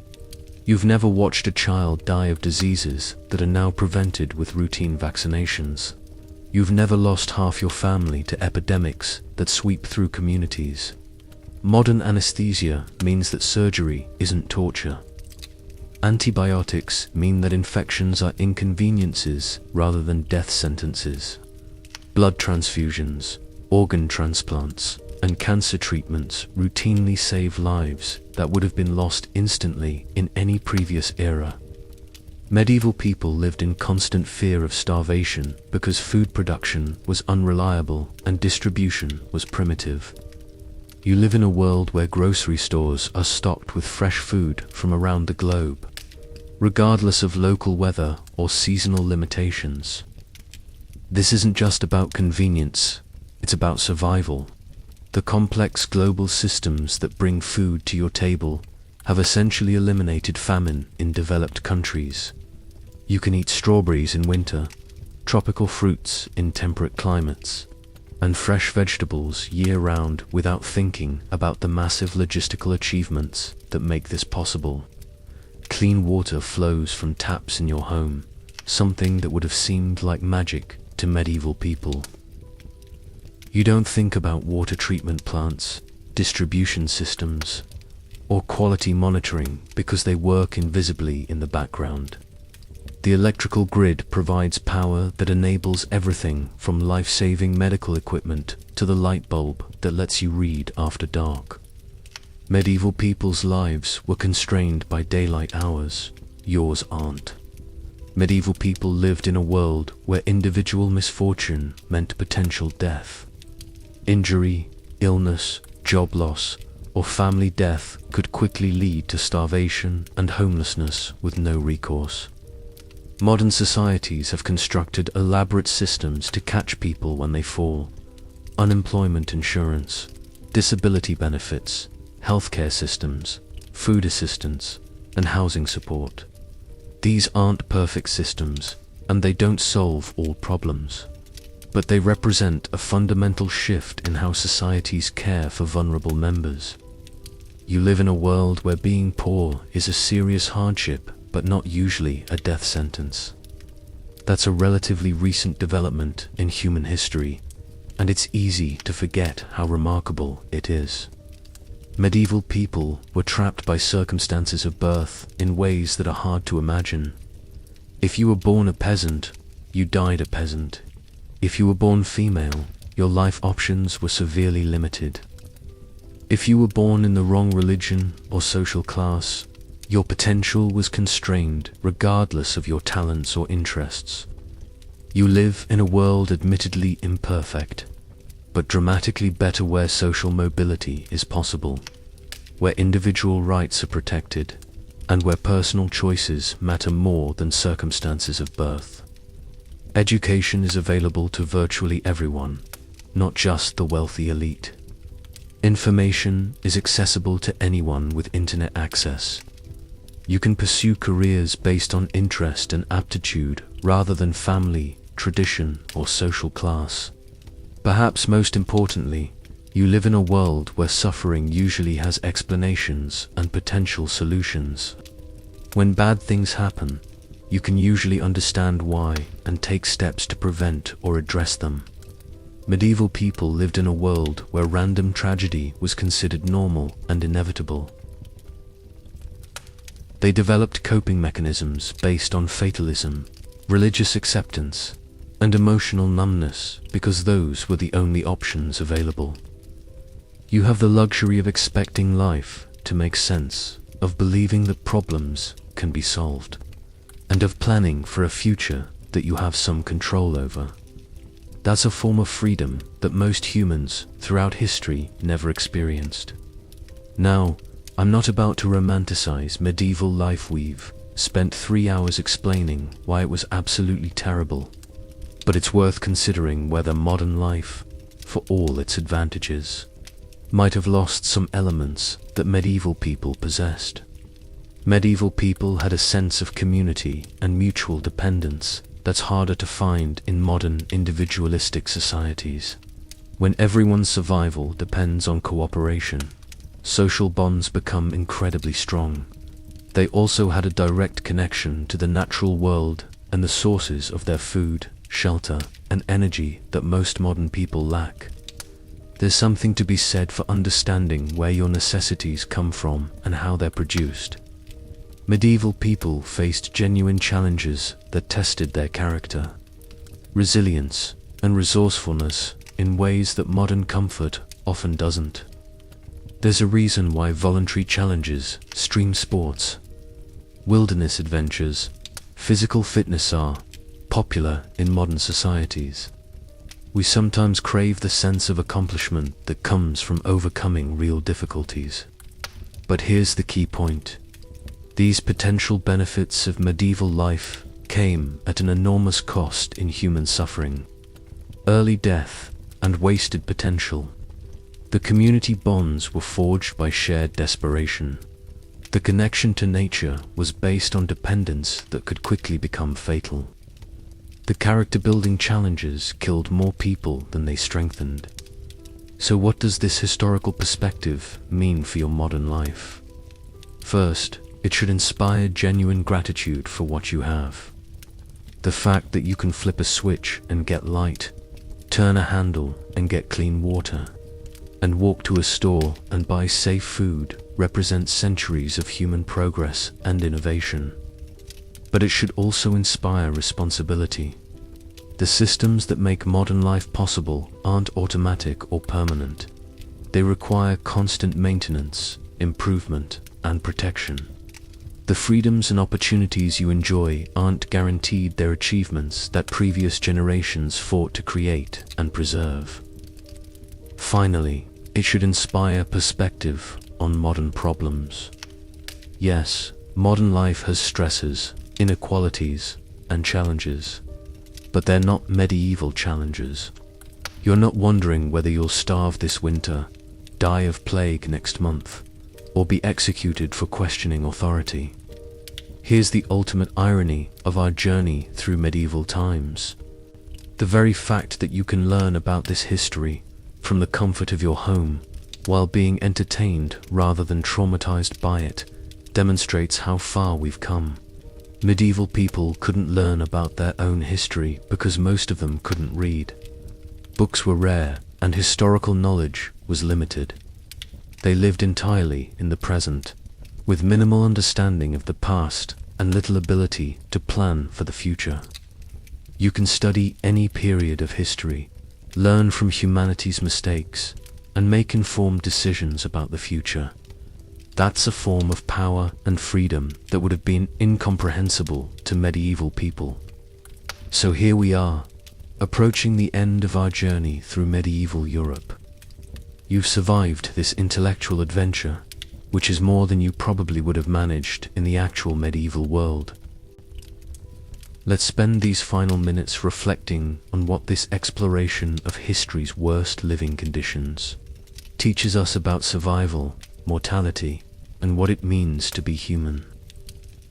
You've never watched a child die of diseases that are now prevented with routine vaccinations. You've never lost half your family to epidemics that sweep through communities. Modern anesthesia means that surgery isn't torture. Antibiotics mean that infections are inconveniences rather than death sentences. Blood transfusions, organ transplants, and cancer treatments routinely save lives that would have been lost instantly in any previous era. Medieval people lived in constant fear of starvation because food production was unreliable and distribution was primitive. You live in a world where grocery stores are stocked with fresh food from around the globe, regardless of local weather or seasonal limitations. This isn't just about convenience, it's about survival. The complex global systems that bring food to your table have essentially eliminated famine in developed countries. You can eat strawberries in winter, tropical fruits in temperate climates, and fresh vegetables year-round without thinking about the massive logistical achievements that make this possible. Clean water flows from taps in your home, something that would have seemed like magic to medieval people. You don't think about water treatment plants, distribution systems, or quality monitoring because they work invisibly in the background. The electrical grid provides power that enables everything from life-saving medical equipment to the light bulb that lets you read after dark. Medieval people's lives were constrained by daylight hours. Yours aren't. Medieval people lived in a world where individual misfortune meant potential death. Injury, illness, job loss, or family death could quickly lead to starvation and homelessness with no recourse. Modern societies have constructed elaborate systems to catch people when they fall. Unemployment insurance, disability benefits, healthcare systems, food assistance, and housing support. These aren't perfect systems, and they don't solve all problems. But they represent a fundamental shift in how societies care for vulnerable members. You live in a world where being poor is a serious hardship, but not usually a death sentence. That's a relatively recent development in human history, and it's easy to forget how remarkable it is. Medieval people were trapped by circumstances of birth in ways that are hard to imagine. If you were born a peasant, you died a peasant. If you were born female, your life options were severely limited. If you were born in the wrong religion or social class, your potential was constrained regardless of your talents or interests. You live in a world admittedly imperfect, but dramatically better where social mobility is possible, where individual rights are protected, and where personal choices matter more than circumstances of birth. Education is available to virtually everyone, not just the wealthy elite. Information is accessible to anyone with internet access. You can pursue careers based on interest and aptitude rather than family, tradition, or social class. Perhaps most importantly, you live in a world where suffering usually has explanations and potential solutions. When bad things happen, you can usually understand why and take steps to prevent or address them. Medieval people lived in a world where random tragedy was considered normal and inevitable. They developed coping mechanisms based on fatalism, religious acceptance, and emotional numbness because those were the only options available. You have the luxury of expecting life to make sense, of believing that problems can be solved, and of planning for a future that you have some control over. That's a form of freedom that most humans throughout history never experienced. Now, I'm not about to romanticize medieval life. We've spent 3 hours explaining why it was absolutely terrible, but it's worth considering whether modern life, for all its advantages, might have lost some elements that medieval people possessed. Medieval people had a sense of community and mutual dependence that's harder to find in modern individualistic societies. When everyone's survival depends on cooperation, social bonds become incredibly strong. They also had a direct connection to the natural world and the sources of their food, shelter, and energy that most modern people lack. There's something to be said for understanding where your necessities come from and how they're produced. Medieval people faced genuine challenges that tested their character, resilience, and resourcefulness in ways that modern comfort often doesn't. There's a reason why voluntary challenges, extreme sports, wilderness adventures, physical fitness are popular in modern societies. We sometimes crave the sense of accomplishment that comes from overcoming real difficulties. But here's the key point. These potential benefits of medieval life came at an enormous cost in human suffering, early death, and wasted potential. The community bonds were forged by shared desperation. The connection to nature was based on dependence that could quickly become fatal. The character-building challenges killed more people than they strengthened. So what does this historical perspective mean for your modern life? First, it should inspire genuine gratitude for what you have. The fact that you can flip a switch and get light, turn a handle and get clean water, and walk to a store and buy safe food represents centuries of human progress and innovation. But it should also inspire responsibility. The systems that make modern life possible aren't automatic or permanent. They require constant maintenance, improvement, and protection. The freedoms and opportunities you enjoy aren't guaranteed their achievements that previous generations fought to create and preserve. Finally, it should inspire perspective on modern problems. Yes, modern life has stresses, inequalities, and challenges, but they're not medieval challenges. You're not wondering whether you'll starve this winter, die of plague next month, or be executed for questioning authority. Here's the ultimate irony of our journey through medieval times. The very fact that you can learn about this history from the comfort of your home while being entertained rather than traumatized by it demonstrates how far we've come. Medieval people couldn't learn about their own history because most of them couldn't read. Books were rare and historical knowledge was limited. They lived entirely in the present, with minimal understanding of the past and little ability to plan for the future. You can study any period of history, learn from humanity's mistakes, and make informed decisions about the future. That's a form of power and freedom that would have been incomprehensible to medieval people. So here we are, approaching the end of our journey through medieval Europe. You've survived this intellectual adventure, which is more than you probably would have managed in the actual medieval world. Let's spend these final minutes reflecting on what this exploration of history's worst living conditions teaches us about survival, mortality, and what it means to be human.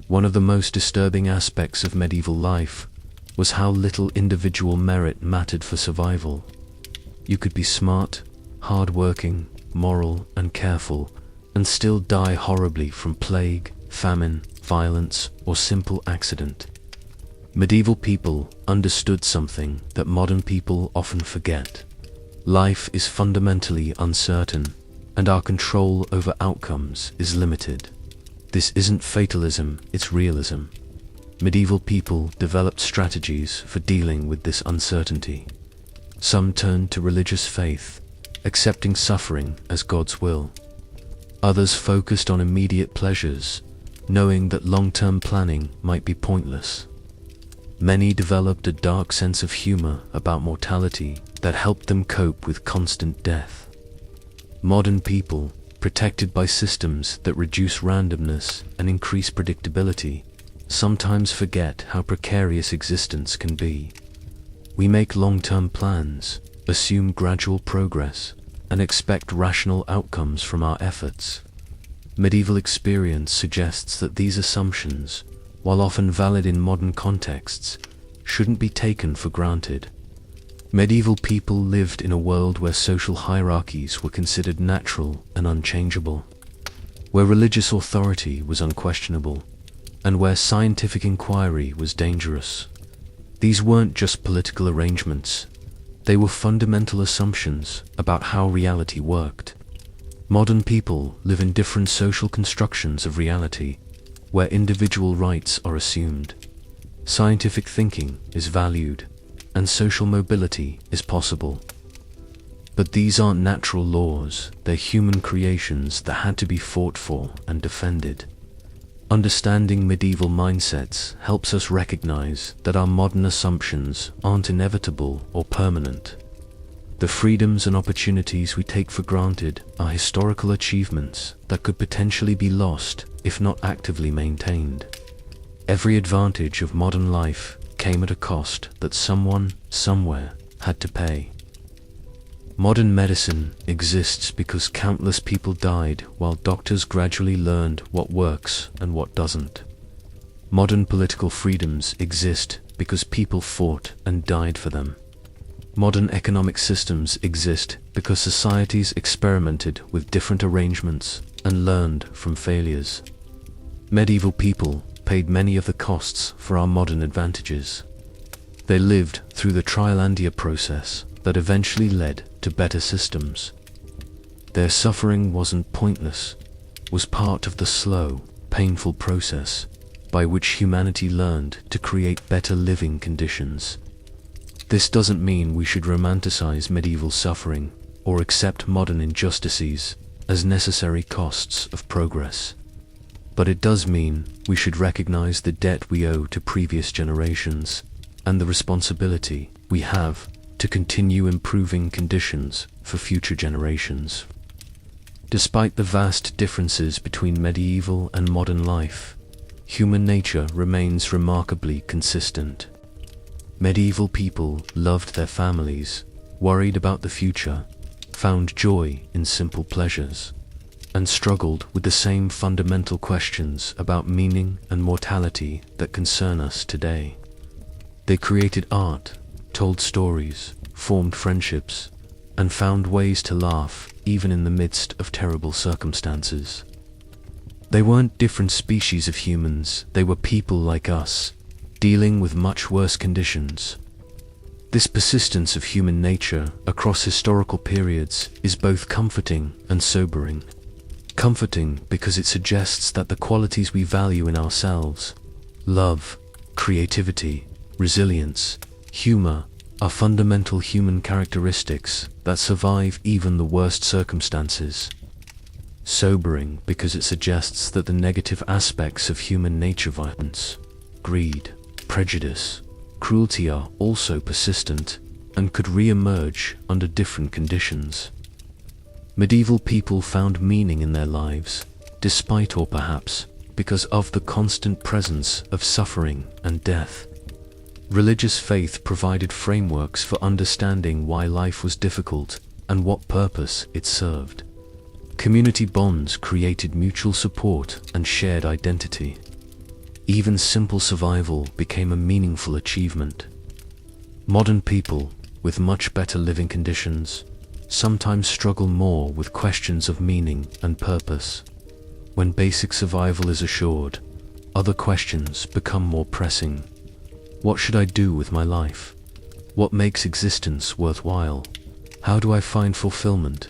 One of the most disturbing aspects of medieval life was how little individual merit mattered for survival. You could be smart, hard-working, moral, and careful, and still die horribly from plague, famine, violence, or simple accident. Medieval people understood something that modern people often forget. Life is fundamentally uncertain, and our control over outcomes is limited. This isn't fatalism, it's realism. Medieval people developed strategies for dealing with this uncertainty. Some turned to religious faith, accepting suffering as God's will. Others focused on immediate pleasures, knowing that long-term planning might be pointless. Many developed a dark sense of humor about mortality that helped them cope with constant death. Modern people, protected by systems that reduce randomness and increase predictability, sometimes forget how precarious existence can be. We make long-term plans, assume gradual progress, and expect rational outcomes from our efforts. Medieval experience suggests that these assumptions, while often valid in modern contexts, shouldn't be taken for granted. Medieval people lived in a world where social hierarchies were considered natural and unchangeable, where religious authority was unquestionable, and where scientific inquiry was dangerous. These weren't just political arrangements. They were fundamental assumptions about how reality worked. Modern people live in different social constructions of reality, where individual rights are assumed, scientific thinking is valued, and social mobility is possible. But these aren't natural laws, they're human creations that had to be fought for and defended. Understanding medieval mindsets helps us recognize that our modern assumptions aren't inevitable or permanent. The freedoms and opportunities we take for granted are historical achievements that could potentially be lost if not actively maintained. Every advantage of modern life came at a cost that someone, somewhere, had to pay. Modern medicine exists because countless people died while doctors gradually learned what works and what doesn't. Modern political freedoms exist because people fought and died for them. Modern economic systems exist because societies experimented with different arrangements and learned from failures. Medieval people paid many of the costs for our modern advantages. They lived through the trial and error process that eventually led to better systems. Their suffering wasn't pointless, was part of the slow, painful process by which humanity learned to create better living conditions. This doesn't mean we should romanticize medieval suffering or accept modern injustices as necessary costs of progress. But it does mean we should recognize the debt we owe to previous generations and the responsibility we have to continue improving conditions for future generations. Despite the vast differences between medieval and modern life, human nature remains remarkably consistent. Medieval people loved their families, worried about the future, found joy in simple pleasures, and struggled with the same fundamental questions about meaning and mortality that concern us today. They created art, told stories, formed friendships, and found ways to laugh even in the midst of terrible circumstances. They weren't different species of humans, they were people like us, dealing with much worse conditions. This persistence of human nature across historical periods is both comforting and sobering. Comforting because it suggests that the qualities we value in ourselves, love, creativity, resilience, humor, are fundamental human characteristics that survive even the worst circumstances. Sobering because it suggests that the negative aspects of human nature, violence, greed, prejudice, cruelty, are also persistent and could re-emerge under different conditions. Medieval people found meaning in their lives, despite or perhaps because of the constant presence of suffering and death. Religious faith provided frameworks for understanding why life was difficult and what purpose it served. Community bonds created mutual support and shared identity. Even simple survival became a meaningful achievement. Modern people, with much better living conditions, sometimes struggle more with questions of meaning and purpose. When basic survival is assured, other questions become more pressing. What should I do with my life? What makes existence worthwhile? How do I find fulfillment?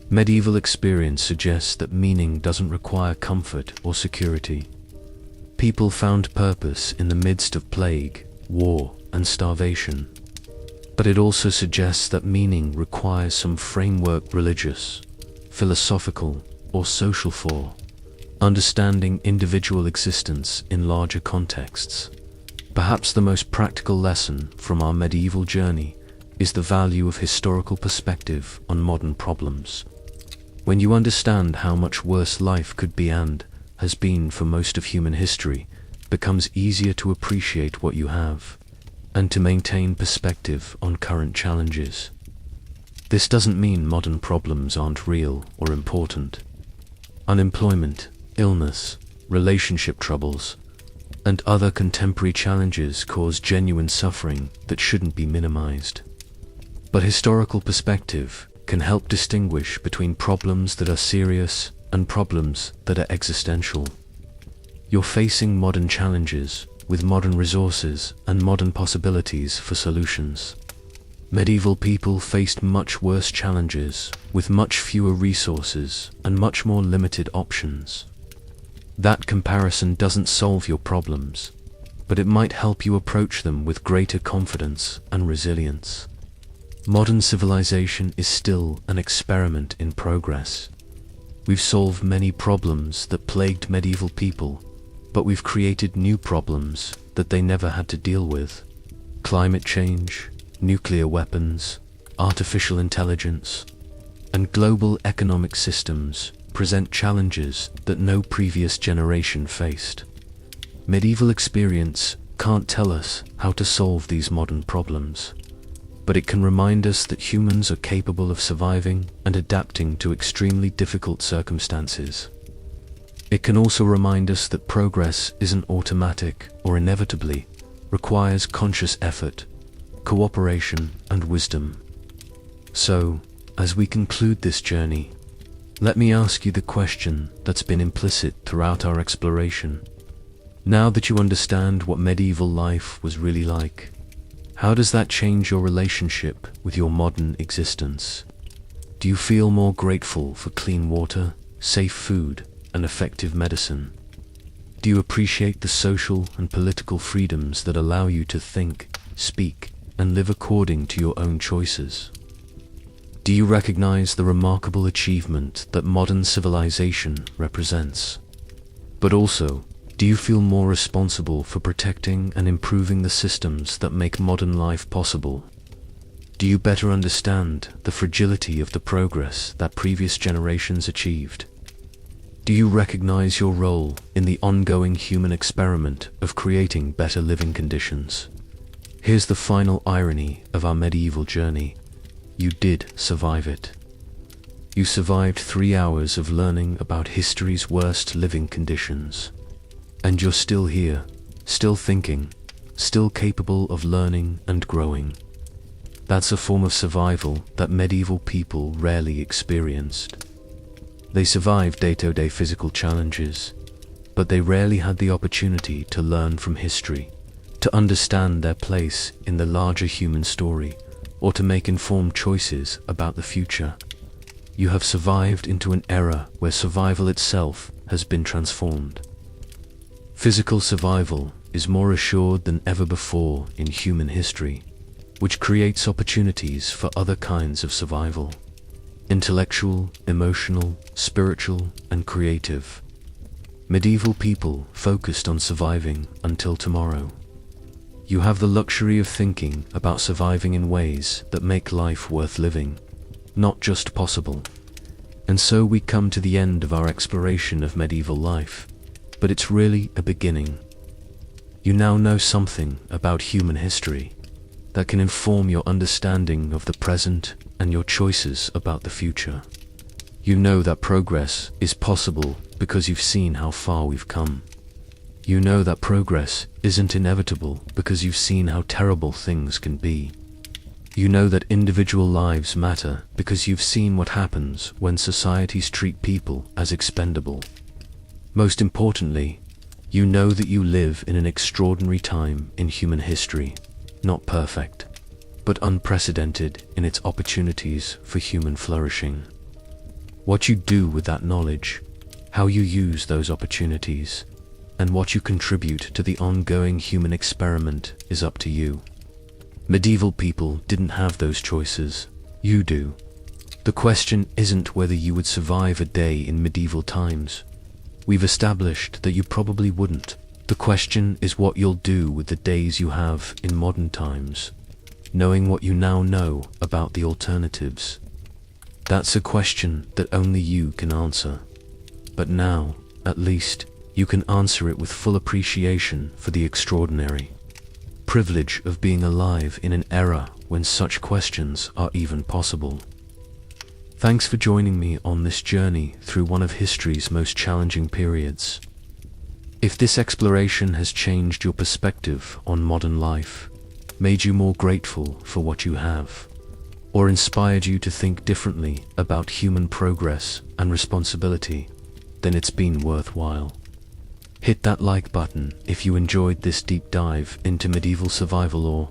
Medieval experience suggests that meaning doesn't require comfort or security. People found purpose in the midst of plague, war, and starvation. But it also suggests that meaning requires some framework, religious, philosophical, or social, for understanding individual existence in larger contexts. Perhaps the most practical lesson from our medieval journey is the value of historical perspective on modern problems. When you understand how much worse life could be and has been for most of human history, it becomes easier to appreciate what you have and to maintain perspective on current challenges. This doesn't mean modern problems aren't real or important. Unemployment, illness, relationship troubles, and other contemporary challenges cause genuine suffering that shouldn't be minimized. But historical perspective can help distinguish between problems that are serious and problems that are existential. You're facing modern challenges, with modern resources and modern possibilities for solutions. Medieval people faced much worse challenges, with much fewer resources and much more limited options. That comparison doesn't solve your problems, but it might help you approach them with greater confidence and resilience. Modern civilization is still an experiment in progress. We've solved many problems that plagued medieval people, but we've created new problems that they never had to deal with. Climate change, nuclear weapons, artificial intelligence, and global economic systems present challenges that no previous generation faced. Medieval experience can't tell us how to solve these modern problems, but it can remind us that humans are capable of surviving and adapting to extremely difficult circumstances. It can also remind us that progress isn't automatic or inevitably requires conscious effort, cooperation, and wisdom. So, as we conclude this journey, let me ask you the question that's been implicit throughout our exploration. Now that you understand what medieval life was really like, how does that change your relationship with your modern existence? Do you feel more grateful for clean water, safe food, and effective medicine? Do you appreciate the social and political freedoms that allow you to think, speak, and live according to your own choices? Do you recognize the remarkable achievement that modern civilization represents? But also, do you feel more responsible for protecting and improving the systems that make modern life possible? Do you better understand the fragility of the progress that previous generations achieved? Do you recognize your role in the ongoing human experiment of creating better living conditions? Here's the final irony of our medieval journey. You did survive it. You survived 3 hours of learning about history's worst living conditions. And you're still here, still thinking, still capable of learning and growing. That's a form of survival that medieval people rarely experienced. They survived day-to-day physical challenges, but they rarely had the opportunity to learn from history, to understand their place in the larger human story, or to make informed choices about the future. You have survived into an era where survival itself has been transformed. Physical survival is more assured than ever before in human history, which creates opportunities for other kinds of survival: intellectual, emotional, spiritual, and creative. Medieval people focused on surviving until tomorrow. You have the luxury of thinking about surviving in ways that make life worth living, not just possible. And so we come to the end of our exploration of medieval life, but it's really a beginning. You now know something about human history that can inform your understanding of the present and your choices about the future. You know that progress is possible because you've seen how far we've come. You know that progress isn't inevitable because you've seen how terrible things can be. You know that individual lives matter because you've seen what happens when societies treat people as expendable. Most importantly, you know that you live in an extraordinary time in human history, not perfect, but unprecedented in its opportunities for human flourishing. What you do with that knowledge, how you use those opportunities, and what you contribute to the ongoing human experiment is up to you. Medieval people didn't have those choices. You do. The question isn't whether you would survive a day in medieval times. We've established that you probably wouldn't. The question is what you'll do with the days you have in modern times, knowing what you now know about the alternatives. That's a question that only you can answer. But now, at least, you can answer it with full appreciation for the extraordinary privilege of being alive in an era when such questions are even possible. Thanks for joining me on this journey through one of history's most challenging periods. If this exploration has changed your perspective on modern life, made you more grateful for what you have, or inspired you to think differently about human progress and responsibility, then it's been worthwhile. Hit that like button if you enjoyed this deep dive into medieval survival, or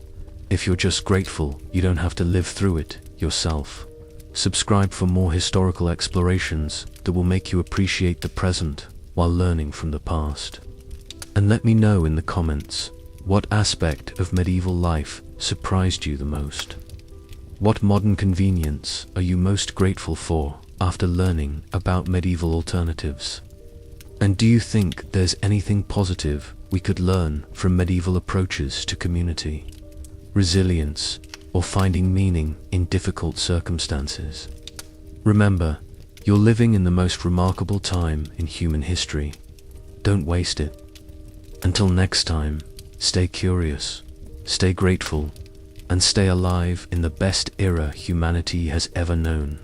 if you're just grateful you don't have to live through it yourself. Subscribe for more historical explorations that will make you appreciate the present while learning from the past. And let me know in the comments, what aspect of medieval life surprised you the most? What modern convenience are you most grateful for after learning about medieval alternatives? And do you think there's anything positive we could learn from medieval approaches to community, resilience, or finding meaning in difficult circumstances? Remember, you're living in the most remarkable time in human history. Don't waste it. Until next time, stay curious, stay grateful, and stay alive in the best era humanity has ever known.